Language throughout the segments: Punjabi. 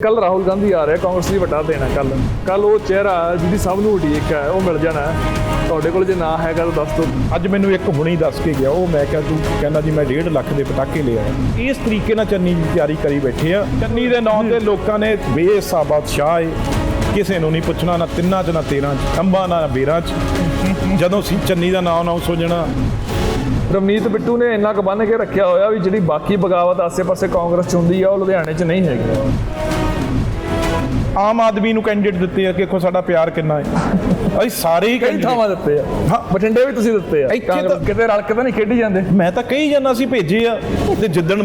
ਕੱਲ ਰਾਹੁਲ ਗਾਂਧੀ ਆ ਰਿਹਾ ਕਾਂਗਰਸ ਲਈ ਵੱਡਾ ਦੇਣਾ ਕੱਲ ਉਹ ਚਿਹਰਾ ਜਿਹਦੀ ਸਭ ਨੂੰ ਉਡੀਕ ਹੈ ਉਹ ਮਿਲ ਜਾਣਾ ਤੁਹਾਡੇ ਕੋਲ ਜੇ ਨਾ ਹੈਗਾ ਤਾਂ ਦੱਸ ਦਿਓ। ਅੱਜ ਮੈਨੂੰ ਇੱਕ ਹੁਣੀ ਦੱਸ ਕੇ ਗਿਆ, ਉਹ ਮੈਂ ਕਿਹਾ ਤੂੰ ਕਹਿੰਦਾ ਜੀ ਮੈਂ 1.5 ਲੱਖ ਦੇ ਪਟਾਕੇ ਲੈ ਆਇਆ। ਇਸ ਤਰੀਕੇ ਨਾਲ ਚੰਨੀ ਦੀ ਤਿਆਰੀ ਕਰੀ ਬੈਠੇ ਆ। ਚੰਨੀ ਦੇ ਨਾਂ ਤੇ ਲੋਕਾਂ ਨੇ ਬੇਹਿਸਾਬਾ ਸ਼ਾਹ ਕਿਸੇ ਨੂੰ ਨਹੀਂ ਪੁੱਛਣਾ, ਨਾ ਤਿੰਨਾਂ 'ਚ ਨਾ 13 'ਚ, ਖੰਭਾਂ ਨਾ ਬੇਰਾਂ 'ਚ। ਜਦੋਂ ਸੀ ਚੰਨੀ ਦਾ ਨਾਂ ਸੋਚਣਾ। ਰਵਨੀਤ ਬਿੱਟੂ ਨੇ ਇੰਨਾ ਕੁ ਬੰਨ੍ਹ ਕੇ ਰੱਖਿਆ ਹੋਇਆ ਵੀ ਜਿਹੜੀ ਬਾਕੀ ਬਗਾਵਤ ਆਸੇ-ਪਾਸੇ ਕਾਂਗਰਸ 'ਚ ਹੁੰਦੀ ਆ ਉਹ ਲੁਧਿਆਣੇ 'ਚ ਨਹੀਂ ਹੈਗੀ। ਆਮ ਆਦਮੀ ਨੂੰ ਕੈਂਡੀਡੇਟ ਦਿੱਤੇ ਆ ਕਿ ਦੇਖੋ ਸਾਡਾ ਪਿਆਰ ਕਿੰਨਾ ਹੈ। ਅਸੀਂ ਸਾਰੇ ਹੀ ਕਈ ਥਾਵਾਂ ਦਿੱਤੇ ਆ। ਹਾਂ, ਬਠਿੰਡੇ ਵੀ ਤੁਸੀਂ ਦਿੱਤੇ ਆ। ਕਿਤੇ ਰਲ ਕੇ ਤਾਂ ਨਹੀਂ ਖੇਡੀ ਜਾਂਦੇ। ਮੈਂ ਤਾਂ ਕਹੀ ਜਾਂਦਾ ਸੀ ਭੇਜੇ ਆ, ਤੇ ਜਿੱਦਣ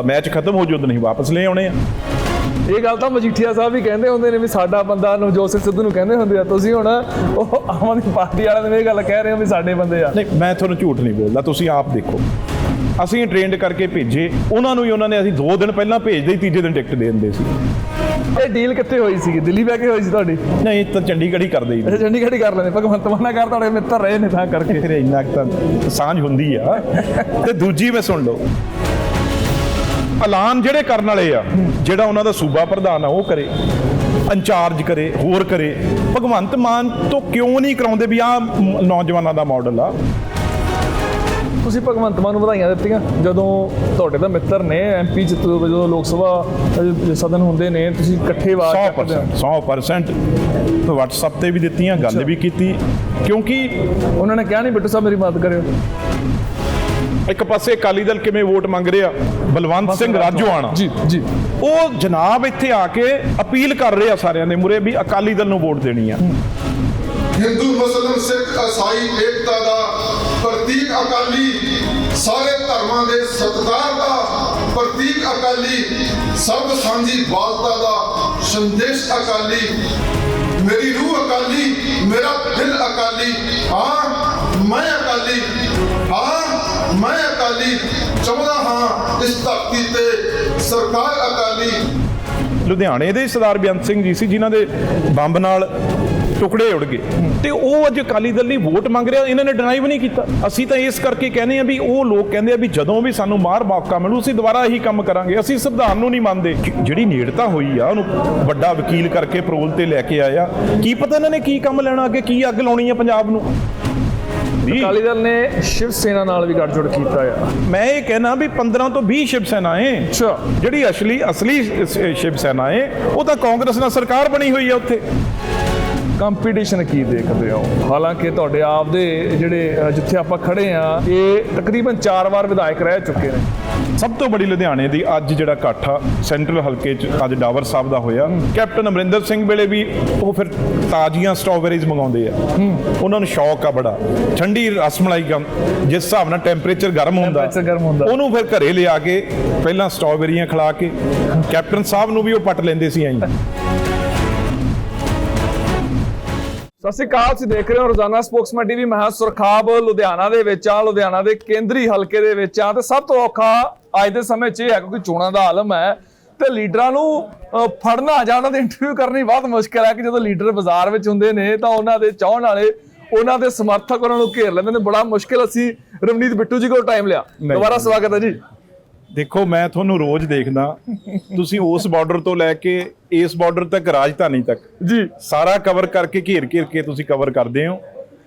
ਮੈਚ ਖਤਮ ਹੋ ਜਾਊ ਉਦੋਂ ਹੀ ਵਾਪਸ ਲੈ ਆਉਣੇ ਆ। ਇਹ ਗੱਲ ਤਾਂ ਮਜੀਠੀਆ ਸਾਹਿਬ ਵੀ ਕਹਿੰਦੇ ਹੁੰਦੇ ਨੇ ਵੀ ਸਾਡਾ ਬੰਦਾ ਨਵਜੋਤ ਸਿੰਘ ਸਿੱਧੂ ਨੂੰ ਕਹਿੰਦੇ ਹੁੰਦੇ ਆ। ਤੁਸੀਂ ਹੁਣ ਉਹ ਆਮ ਆਦਮੀ ਪਾਰਟੀ ਵਾਲਿਆਂ ਨੇ ਇਹ ਗੱਲ ਕਹਿ ਰਹੇ ਹੋ ਵੀ ਸਾਡੇ ਬੰਦੇ ਆ। ਨਹੀਂ, ਮੈਂ ਤੁਹਾਨੂੰ ਝੂਠ ਨਹੀਂ ਬੋਲਦਾ, ਤੁਸੀਂ ਆਪ ਦੇਖੋ। ਅਸੀਂ ਟ੍ਰੇਨਡ ਕਰਕੇ ਭੇਜੇ ਉਹਨਾਂ ਨੂੰ ਹੀ, ਉਹਨਾਂ ਨੇ ਅਸੀਂ 2 ਦਿਨ ਪਹਿਲਾਂ ਭੇਜਦੇ ਹੀ ਤੀਜੇ ਦਿਨ ਟਿਕਟ ਦੇ ਦਿੰਦੇ ਸੀ। ਇਹ ਡੀਲ ਕਿੱਥੇ ਹੋਈ ਸੀ? ਦਿੱਲੀ ਬਹਿ ਕੇ ਹੋਈ ਸੀ ਤੁਹਾਡੀ? ਨਹੀਂ, ਤਾਂ ਚੰਡੀਗੜ੍ਹ ਹੀ ਕਰਦੇ ਹੀ। ਚੰਡੀਗੜ੍ਹ ਹੀ ਕਰ ਲੈਂਦੇ। ਭਗਵੰਤ ਮਾਨ ਨਾਲ ਕਰ ਤੁਹਾਡੇ ਮਿੱਤਰ ਰਹੇ ਨੇ ਤਾਂ ਕਰਕੇ ਫਿਰ ਇੰਨਾ ਤਾਂ ਸਾਂਝ ਹੁੰਦੀ ਆ। ਤੇ ਦੂਜੀ ਮੈਂ ਸੁਣ ਲਓ, ਐਲਾਨ ਜਿਹੜੇ ਕਰਨ ਵਾਲੇ ਆ, ਜਿਹੜਾ ਉਹਨਾਂ ਦਾ ਸੂਬਾ ਪ੍ਰਧਾਨ ਆ ਉਹ ਕਰੇ, ਇੰਚਾਰਜ ਕਰੇ, ਹੋਰ ਕਰੇ। ਭਗਵੰਤ ਮਾਨ ਤੋਂ ਕਿਉਂ ਨਹੀਂ ਕਰਾਉਂਦੇ ਵੀ ਆਹ ਨੌਜਵਾਨਾਂ ਦਾ ਮਾਡਲ ਆ? ਤੁਸੀਂ ਭਗਵੰਤ ਮਾਨ ਨੂੰ ਵਧਾਈਆਂ ਦਿੱਤੀਆਂ ਜਦੋਂ ਤੁਹਾਡੇ ਤਾਂ ਮਿੱਤਰ ਨੇ ਐਮਪੀ ਚ, ਜਦੋਂ ਲੋਕ ਸਭਾ ਸਦਨ ਹੁੰਦੇ ਨੇ ਤੁਸੀਂ ਇਕੱਠੇ ਆਵਾਜ਼ 100% WhatsApp ਤੇ ਵੀ ਦਿੱਤੀਆਂ, ਗੱਲ ਵੀ ਕੀਤੀ, ਕਿਉਂਕਿ ਉਹਨਾਂ ਨੇ ਕਿਹਾ ਨਹੀਂ ਬਿੱਟੂ ਸਾਹਿਬ ਮੇਰੀ ਮਦਦ ਕਰਿਓ। ਇੱਕ ਪਾਸੇ ਅਕਾਲੀ ਦਲ ਕਿਵੇਂ ਵੋਟ ਮੰਗ ਰਿਹਾ, ਬਲਵੰਤ ਸਿੰਘ ਰਾਜੋਆਣਾ ਜੀ ਜੀ, ਉਹ ਜਨਾਬ ਇੱਥੇ ਆ ਕੇ ਅਪੀਲ ਕਰ ਰਹੇ ਆ ਸਾਰਿਆਂ ਦੇ ਮੂਹਰੇ ਵੀ ਅਕਾਲੀ ਦਲ ਨੂੰ ਵੋਟ ਦੇਣੀ ਆ। ਹਿੰਦੂ ਮੁਸਲਮਾਨ ਸਿੱਖ ਈਸਾਈ ਏਕਤਾ ਦਾ ਪ੍ਰਤੀਕ ਅਕਾਲੀ, ਸਾਰੇ ਧਰਮਾਂ ਦੇ ਸਤਿਕਾਰ ਦਾ ਪ੍ਰਤੀਕ ਅਕਾਲੀ, ਸਰਬ ਸਾਂਝੀ ਵਾਲਤਾ ਦਾ ਸੰਦੇਸ਼ ਅਕਾਲੀ, ਮੇਰੀ ਰੂਹ ਅਕਾਲੀ, ਮੇਰਾ ਦਿਲ ਅਕਾਲੀ, ਹਾਂ ਮੈਂ ਅਕਾਲੀ, ਹਾਂ ਮੈਂ ਅਕਾਲੀ, ਚਾਹੁੰਦਾ ਹਾਂ ਇਸ ਧਰਤੀ ਤੇ ਸਰਕਾਰ ਅਕਾਲੀ। ਲੁਧਿਆਣੇ ਦੇ ਸਰਦਾਰ ਬੇਅੰਤ ਸਿੰਘ ਜੀ ਸੀ ਜਿਨ੍ਹਾਂ ਦੇ ਬੰਬ ਨਾਲ ਟੁਕੜੇ ਉੜ ਗਏ, ਤੇ ਉਹ ਅੱਜ ਅਕਾਲੀ ਦਲ ਲਈ ਵੋਟ ਮੰਗ ਰਿਹਾ। ਇਹਨਾਂ ਨੇ ਡਿਨਾਈ ਵੀ ਨਹੀਂ ਕੀਤਾ। ਅਸੀਂ ਤਾਂ ਇਸ ਕਰਕੇ ਕਹਿੰਦੇ ਆ ਵੀ ਉਹ ਲੋਕ ਕਹਿੰਦੇ ਆ ਵੀ ਜਦੋਂ ਵੀ ਸਾਨੂੰ ਮੌਕਾ ਮਿਲੂ ਅਸੀਂ ਦੁਬਾਰਾ ਇਹੀ ਕੰਮ ਕਰਾਂਗੇ। ਅਸੀਂ ਸੰਵਿਧਾਨ ਨੂੰ ਨਹੀਂ ਮੰਨਦੇ। ਜਿਹੜੀ ਨੇੜਤਾ ਹੋਈ ਆ ਉਹਨੂੰ ਵੱਡਾ ਵਕੀਲ ਕਰਕੇ ਪੈਰੋਲ ਤੇ ਲੈ ਕੇ ਆਇਆ, ਕੀ ਪਤਾ ਇਹਨਾਂ ਨੇ ਕੀ ਕੰਮ ਲੈਣਾ ਅੱਗੇ, ਕੀ ਅੱਗ ਲਾਉਣੀ ਆ ਪੰਜਾਬ ਨੂੰ। ਅਕਾਲੀ ਦਲ ਨੇ ਸ਼ਿਵ ਸੈਨਾ ਨਾਲ ਵੀ ਗੱਠਜੋੜ ਕੀਤਾ ਆ। ਮੈਂ ਇਹ ਕਹਿਣਾ ਵੀ 15 ਤੋਂ 20 ਸ਼ਿਵ ਸੈਨਾ ਏ। ਅੱਛਾ, ਜਿਹੜੀ ਅਸਲੀ ਸ਼ਿਵ ਸੈਨਾ ਏ ਉਹ ਤਾਂ ਕਾਂਗਰਸ ਨਾਲ ਸਰਕਾਰ ਬਣੀ ਹੋਈ ਆ। ਉੱਥੇ ਕੰਪੀਟੀਸ਼ਨ ਕੀ ਦੇਖਦੇ ਹੋ? ਹਾਲਾਂਕਿ ਤੁਹਾਡੇ ਆਪ ਦੇ ਜਿਹੜੇ ਜਿੱਥੇ ਆਪਾਂ ਖੜੇ ਆ ਇਹ ਤਕਰੀਬਨ 4 ਵਾਰ ਵਿਧਾਇਕ ਰਹਿ ਚੁੱਕੇ ਨੇ। ਸਭ ਤੋਂ ਬੜੀ ਲੁਧਿਆਣੇ ਦੀ ਅੱਜ ਜਿਹੜਾ ਇਕੱਠ ਆ ਸੈਂਟਰਲ ਹਲਕੇ 'ਚ ਅੱਜ ਡਾਵਰ ਸਾਹਿਬ ਦਾ ਹੋਇਆ। ਕੈਪਟਨ ਅਮਰਿੰਦਰ ਸਿੰਘ ਵੇਲੇ ਵੀ ਉਹ ਫਿਰ ਤਾਜ਼ੀਆਂ ਸਟ੍ਰਾਬੇਰੀਜ਼ ਮੰਗਾਉਂਦੇ ਆ। ਉਹਨਾਂ ਨੂੰ ਸ਼ੌਕ ਆ ਬੜਾ, ਠੰਡੀ ਰਸਮਲਾਈ ਜਿਸ ਹਿਸਾਬ ਨਾਲ ਟੈਂਪਰੇਚਰ ਗਰਮ ਹੁੰਦਾ ਉਹਨੂੰ ਫਿਰ ਘਰੇ ਲਿਆ ਕੇ ਪਹਿਲਾਂ ਸਟ੍ਰਾਬੇਰੀਆਂ ਖਿਲਾ ਕੇ ਕੈਪਟਨ ਸਾਹਿਬ ਨੂੰ ਵੀ ਉਹ ਪੱਟ ਲੈਂਦੇ ਸੀ। ਐਂ ਸਤਿ ਸ਼੍ਰੀ ਅਕਾਲ, ਤੁਸੀਂ ਦੇਖ ਰਹੇ ਹੋ ਰੋਜ਼ਾਨਾ ਸਪੋਕਸਮੈਨ ਟੀਵੀ। ਮੈਂ ਸੁਰਖਾਬ ਲੁਧਿਆਣਾ ਦੇ ਵਿੱਚ ਆ, ਲੁਧਿਆਣਾ ਦੇ ਕੇਂਦਰੀ ਹਲਕੇ ਦੇ ਵਿੱਚ ਆ, ਤੇ ਸਭ ਤੋਂ ਔਖਾ ਅੱਜ ਦੇ ਸਮੇਂ 'ਚ ਇਹ ਹੈ ਕਿਉਂਕਿ ਚੋਣਾਂ ਦਾ ਆਲਮ ਹੈ ਤੇ ਲੀਡਰਾਂ ਨੂੰ ਫੜਨਾ ਜਾਂ ਉਹਨਾਂ ਦੀ ਇੰਟਰਵਿਊ ਕਰਨੀ ਬਹੁਤ ਮੁਸ਼ਕਿਲ ਹੈ ਕਿ ਜਦੋਂ ਲੀਡਰ ਬਾਜ਼ਾਰ ਵਿੱਚ ਹੁੰਦੇ ਨੇ ਤਾਂ ਉਹਨਾਂ ਦੇ ਚਾਹਣ ਵਾਲੇ, ਉਹਨਾਂ ਦੇ ਸਮਰਥਕ ਉਹਨਾਂ ਨੂੰ ਘੇਰ ਲੈਂਦੇ ਨੇ। ਬੜਾ ਮੁਸ਼ਕਿਲ। ਅਸੀਂ ਰਵਨੀਤ ਬਿੱਟੂ ਜੀ ਕੋਲ ਟਾਈਮ ਲਿਆ। ਦੁਬਾਰਾ ਸਵਾਗਤ ਹੈ ਜੀ। ਦੇਖੋ, ਮੈਂ ਤੁਹਾਨੂੰ ਰੋਜ਼ ਦੇਖਦਾ, ਤੁਸੀਂ ਉਸ ਬਾਰਡਰ ਤੋਂ ਲੈ ਕੇ ਇਸ ਬਾਰਡਰ ਤੱਕ, ਰਾਜਧਾਨੀ ਤੱਕ ਜੀ ਸਾਰਾ ਕਵਰ ਕਰਕੇ ਘੇਰ ਕੇ ਤੁਸੀਂ ਕਵਰ ਕਰਦੇ ਹੋ।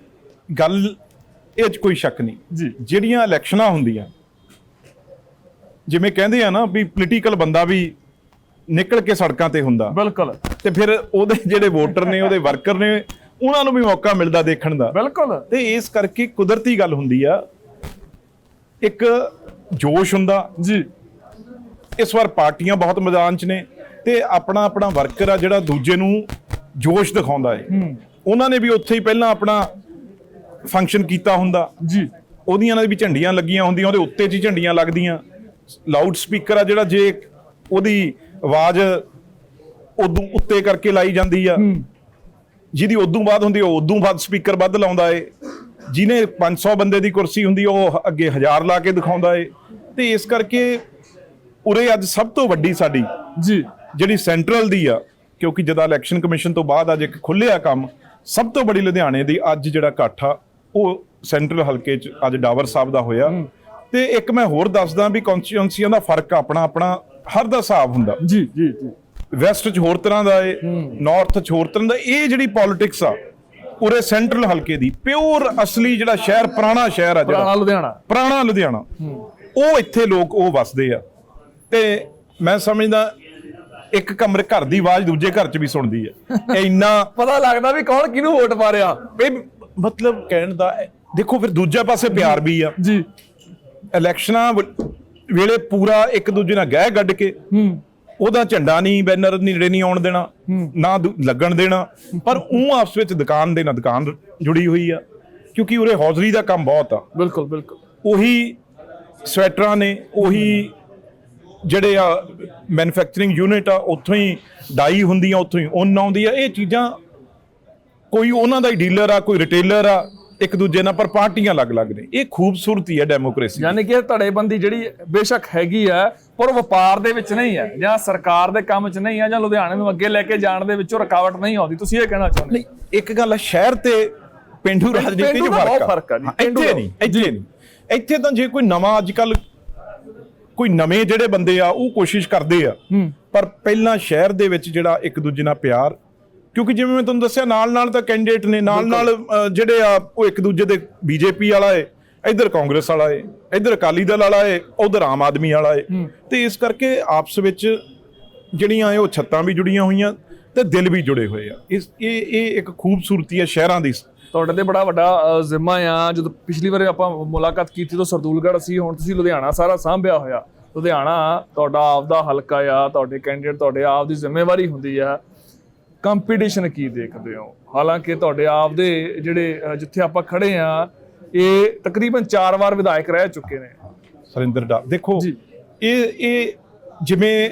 ਗੱਲ ਇਹ 'ਚ ਕੋਈ ਸ਼ੱਕ ਨਹੀਂ ਜੀ। ਜਿਹੜੀਆਂ ਇਲੈਕਸ਼ਨਾਂ ਹੁੰਦੀਆਂ, ਜਿਵੇਂ ਕਹਿੰਦੇ ਆ ਨਾ ਵੀ ਪੋਲੀਟੀਕਲ ਬੰਦਾ ਵੀ ਨਿਕਲ ਕੇ ਸੜਕਾਂ ਤੇ ਹੁੰਦਾ, ਬਿਲਕੁਲ, ਤੇ ਫਿਰ ਉਹਦੇ ਜਿਹੜੇ ਵੋਟਰ ਨੇ, ਉਹਦੇ ਵਰਕਰ ਨੇ, ਉਹਨਾਂ ਨੂੰ ਵੀ ਮੌਕਾ ਮਿਲਦਾ ਦੇਖਣ ਦਾ। ਬਿਲਕੁਲ। ਤੇ ਇਸ ਕਰਕੇ ਕੁਦਰਤੀ ਗੱਲ ਹੁੰਦੀ ਆ, ਇੱਕ ਜੋਸ਼ ਹੁੰਦਾ ਜੀ। ਇਸ ਵਾਰ ਪਾਰਟੀਆਂ ਬਹੁਤ ਮੈਦਾਨ 'ਚ ਨੇ ਤੇ ਆਪਣਾ ਵਰਕਰ ਆ ਜਿਹੜਾ ਦੂਜੇ ਨੂੰ ਜੋਸ਼ ਦਿਖਾਉਂਦਾ ਹੈ। ਉਹਨਾਂ ਨੇ ਵੀ ਉੱਥੇ ਹੀ ਪਹਿਲਾਂ ਆਪਣਾ ਫੰਕਸ਼ਨ ਕੀਤਾ ਹੁੰਦਾ ਜੀ। ਉਹਦੀਆਂ ਨਾਲ ਵੀ ਝੰਡੀਆਂ ਲੱਗੀਆਂ ਹੁੰਦੀਆਂ, ਉਹਦੇ ਉੱਤੇ 'ਚ ਹੀ ਝੰਡੀਆਂ ਲੱਗਦੀਆਂ। ਲਾਊਡ ਸਪੀਕਰ ਆ ਜਿਹੜਾ, ਜੇ ਉਹਦੀ ਆਵਾਜ਼ ਉਦੋਂ ਉੱਤੇ ਕਰਕੇ ਲਾਈ ਜਾਂਦੀ ਆ, ਜਿਹਦੀ ਉਦੋਂ ਬਾਅਦ ਹੁੰਦੀ ਉਹ ਉਦੋਂ ਬਾਅਦ ਸਪੀਕਰ ਵੱਧ ਲਾਉਂਦਾ ਏ। ਜਿਹਨੇ 500 ਬੰਦੇ ਦੀ ਕੁਰਸੀ ਹੁੰਦੀ ਉਹ ਅੱਗੇ 1000 ਲਾ ਕੇ ਦਿਖਾਉਂਦਾ ਏ। ਤੇ ਇਸ ਕਰਕੇ ਉਰੇ ਅੱਜ ਸਭ ਤੋਂ ਵੱਡੀ ਸਾਡੀ ਜੀ ਜਿਹੜੀ ਸੈਂਟਰਲ ਦੀ ਆ, ਕਿਉਂਕਿ ਜਦੋਂ ਇਲੈਕਸ਼ਨ ਕਮਿਸ਼ਨ ਤੋਂ ਬਾਅਦ ਅੱਜ ਇੱਕ ਖੁੱਲਿਆ ਕੰਮ, ਸਭ ਤੋਂ ਬੜੀ ਲੁਧਿਆਣੇ ਦੀ ਅੱਜ ਜਿਹੜਾ ਇਕੱਠ ਆ ਉਹ ਸੈਂਟਰਲ ਹਲਕੇ 'ਚ ਅੱਜ ਡਾਵਰ ਸਾਹਿਬ ਦਾ ਹੋਇਆ। ਤੇ ਇੱਕ ਮੈਂ ਹੋਰ ਦੱਸਦਾ ਵੀ ਕੌਂਸਟੀਟੂਐਂਸੀਆਂ ਦਾ ਫਰਕ ਆਪਣਾ ਹਰ ਦਾ ਹਿਸਾਬ ਹੁੰਦਾ ਜੀ ਜੀ ਜੀ। ਵੈਸਟ 'ਚ ਹੋਰ ਤਰ੍ਹਾਂ ਦਾ ਏ, ਨਾਰਥ 'ਚ ਹੋਰ ਤਰ੍ਹਾਂ ਦਾ। ਇਹ ਜਿਹੜੀ ਪੋਲਿਟਿਕਸ ਆ ਉਰੇ ਸੈਂਟਰਲ ਹਲਕੇ ਦੀ ਪਿਓਰ ਅਸਲੀ ਜਿਹੜਾ ਸ਼ਹਿਰ, ਪੁਰਾਣਾ ਸ਼ਹਿਰ ਆ ਪੁਰਾਣਾ ਲੁਧਿਆਣਾ, ਪੁਰਾਣਾ ਲੁਧਿਆਣਾ, ਉਹ ਇੱਥੇ ਲੋਕ ਉਹ ਵਸਦੇ ਆ। ਤੇ ਮੈਂ ਸਮਝਦਾ ਇੱਕ ਕਮਰੇ ਘਰ ਦੀ ਆਵਾਜ਼ ਦੂਜੇ ਘਰ 'ਚ ਵੀ ਸੁਣਦੀ ਹੈ। ਇੰਨਾ ਪਤਾ ਲੱਗਦਾ ਵੀ ਕੌਣ ਕਿਹਨੂੰ ਵੋਟ ਪਾ ਰਿਹਾ। ਮਤਲਬ ਕਹਿਣ ਦਾ ਦੇਖੋ, ਫਿਰ ਦੂਜੇ ਪਾਸੇ ਪਿਆਰ ਵੀ ਆ ਜੀ। ਇਲੈਕਸ਼ਨਾਂ ਵੇਲੇ ਪੂਰਾ ਇੱਕ ਦੂਜੇ ਨਾਲ ਗਹਿ ਗੱਡ ਕੇ ਉਹਦਾ ਝੰਡਾ ਨਹੀਂ, ਬੈਨਰ ਨੇੜੇ ਨਹੀਂ ਆਉਣ ਦੇਣਾ, ਨਾ ਲੱਗਣ ਦੇਣਾ, ਪਰ ਉਹ ਆਪਸ ਵਿੱਚ ਦੁਕਾਨ ਦੇ ਨਾਲ ਦੁਕਾਨ ਜੁੜੀ ਹੋਈ ਆ, ਕਿਉਂਕਿ ਉਰੇ ਹੌਜ਼ਰੀ ਦਾ ਕੰਮ ਬਹੁਤ ਆ। ਬਿਲਕੁਲ ਬਿਲਕੁਲ। ਉਹੀ ਸਵੈਟਰਾਂ ਨੇ, ਉਹੀ ਜਿਹੜੇ ਆ ਮੈਨੂਫੈਕਚਰਿੰਗ ਯੂਨਿਟ ਆ, ਉੱਥੋਂ ਹੀ ਡਾਈ ਹੁੰਦੀਆਂ, ਉੱਥੋਂ ਹੀ ਉੱਨ ਆਉਂਦੀ ਆ। ਇਹ ਚੀਜ਼ਾਂ ਕੋਈ ਉਹਨਾਂ ਦਾ ਹੀ ਡੀਲਰ ਆ, ਕੋਈ ਰਿਟੇਲਰ ਆ, ਇੱਕ ਦੂਜੇ ਨਾਲ, ਪਰ ਪਾਰਟੀਆਂ ਅਲੱਗ-ਅਲੱਗ ਨੇ। ਇਹ ਖੂਬਸੂਰਤੀ ਹੈ ਡੈਮੋਕ੍ਰੇਸੀ। ਯਾਨੀ ਕਿ ਧੜੇਬੰਦੀ ਜਿਹੜੀ ਬੇਸ਼ੱਕ ਹੈਗੀ ਹੈ, ਪਰ ਵਪਾਰ ਦੇ ਵਿੱਚ ਨਹੀਂ ਹੈ, ਜਾਂ ਸਰਕਾਰ ਦੇ ਕੰਮ 'ਚ ਨਹੀਂ ਹੈ, ਜਾਂ ਲੁਧਿਆਣੇ ਨੂੰ ਅੱਗੇ ਲੈ ਕੇ ਜਾਣ ਦੇ ਵਿੱਚੋਂ ਰੁਕਾਵਟ ਨਹੀਂ ਆਉਂਦੀ। ਤੁਸੀਂ ਇਹ ਕਹਿਣਾ ਚਾਹੁੰਦੇ? ਨਹੀਂ, ਇੱਕ ਗੱਲ ਹੈ ਸ਼ਹਿਰ ਤੇ ਪੇਂਡੂ ਰਾਜਨੀਤੀ 'ਚ ਫਰਕ ਆ। ਇੱਥੇ ਨਹੀਂ। ਇੱਥੇ ਤਾਂ ਜੇ ਕੋਈ ਨਵਾਂ ਅੱਜ ਕੱਲ ਕੋਈ ਨਵੇਂ ਜਿਹੜੇ ਬੰਦੇ ਆ ਉਹ ਕੋਸ਼ਿਸ਼ ਕਰਦੇ ਆ, ਪਰ ਪਹਿਲਾਂ ਸ਼ਹਿਰ ਦੇ ਵਿੱਚ ਜਿਹੜਾ ਇੱਕ ਦੂਜੇ ਨਾਲ ਪਿਆਰ, ਕਿਉਂਕਿ ਜਿਵੇਂ ਮੈਂ ਤੁਹਾਨੂੰ ਦੱਸਿਆ ਨਾਲ ਤਾਂ ਕੈਂਡੀਡੇਟ ਨੇ, ਨਾਲ ਜਿਹੜੇ ਆ ਉਹ ਇੱਕ ਦੂਜੇ ਦੇ, ਬੀਜੇਪੀ ਵਾਲਾ ਏ, ਇੱਧਰ ਕਾਂਗਰਸ ਵਾਲਾ ਏ, ਇੱਧਰ ਅਕਾਲੀ ਦਲ ਵਾਲਾ ਏ, ਉਧਰ ਆਮ ਆਦਮੀ ਵਾਲਾ ਏ, ਤੇ ਇਸ ਕਰਕੇ ਆਪਸ ਵਿੱਚ ਜਿਹੜੀਆਂ ਉਹ ਛੱਤਾਂ ਵੀ ਜੁੜੀਆਂ ਹੋਈਆਂ ਤੇ ਦਿਲ ਵੀ ਜੁੜੇ ਹੋਏ ਆ। ਇਹ ਇੱਕ ਖੂਬਸੂਰਤੀ ਹੈ ਸ਼ਹਿਰਾਂ ਦੀ। ਤੁਹਾਡੇ ਤੇ ਬੜਾ ਵੱਡਾ ਜ਼ਿੰਮਾ ਆ। ਜਦੋਂ ਪਿਛਲੀ ਵਾਰ ਆਪਾਂ ਮੁਲਾਕਾਤ ਕੀਤੀ ਤਾਂ ਸਰਦੂਲਗੜ੍ਹ ਸੀ, ਹੁਣ ਤੁਸੀਂ ਲੁਧਿਆਣਾ ਸਾਰਾ ਸਾਂਭਿਆ ਹੋਇਆ। ਲੁਧਿਆਣਾ ਤੁਹਾਡਾ ਆਪਦਾ ਹਲਕਾ ਆ, ਤੁਹਾਡੇ ਕੈਂਡੀਡੇਟ, ਤੁਹਾਡੇ ਆਪ ਦੀ ਜ਼ਿੰਮੇਵਾਰੀ ਹੁੰਦੀ ਆ। ਕੰਪੀਟੀਸ਼ਨ ਕੀ ਦੇਖਦੇ ਹੋ? ਹਾਲਾਂਕਿ ਤੁਹਾਡੇ ਆਪ ਦੇ ਜਿਹੜੇ ਜਿੱਥੇ ਆਪਾਂ ਖੜੇ ਆ, ਇਹ ਤਕਰੀਬਨ 4 ਵਾਰ ਵਿਧਾਇਕ ਰਹਿ ਚੁੱਕੇ ਨੇ। ਸੁਰਿੰਦਰ ਦਾ ਦੇਖੋ, ਇਹ ਜਿਵੇਂ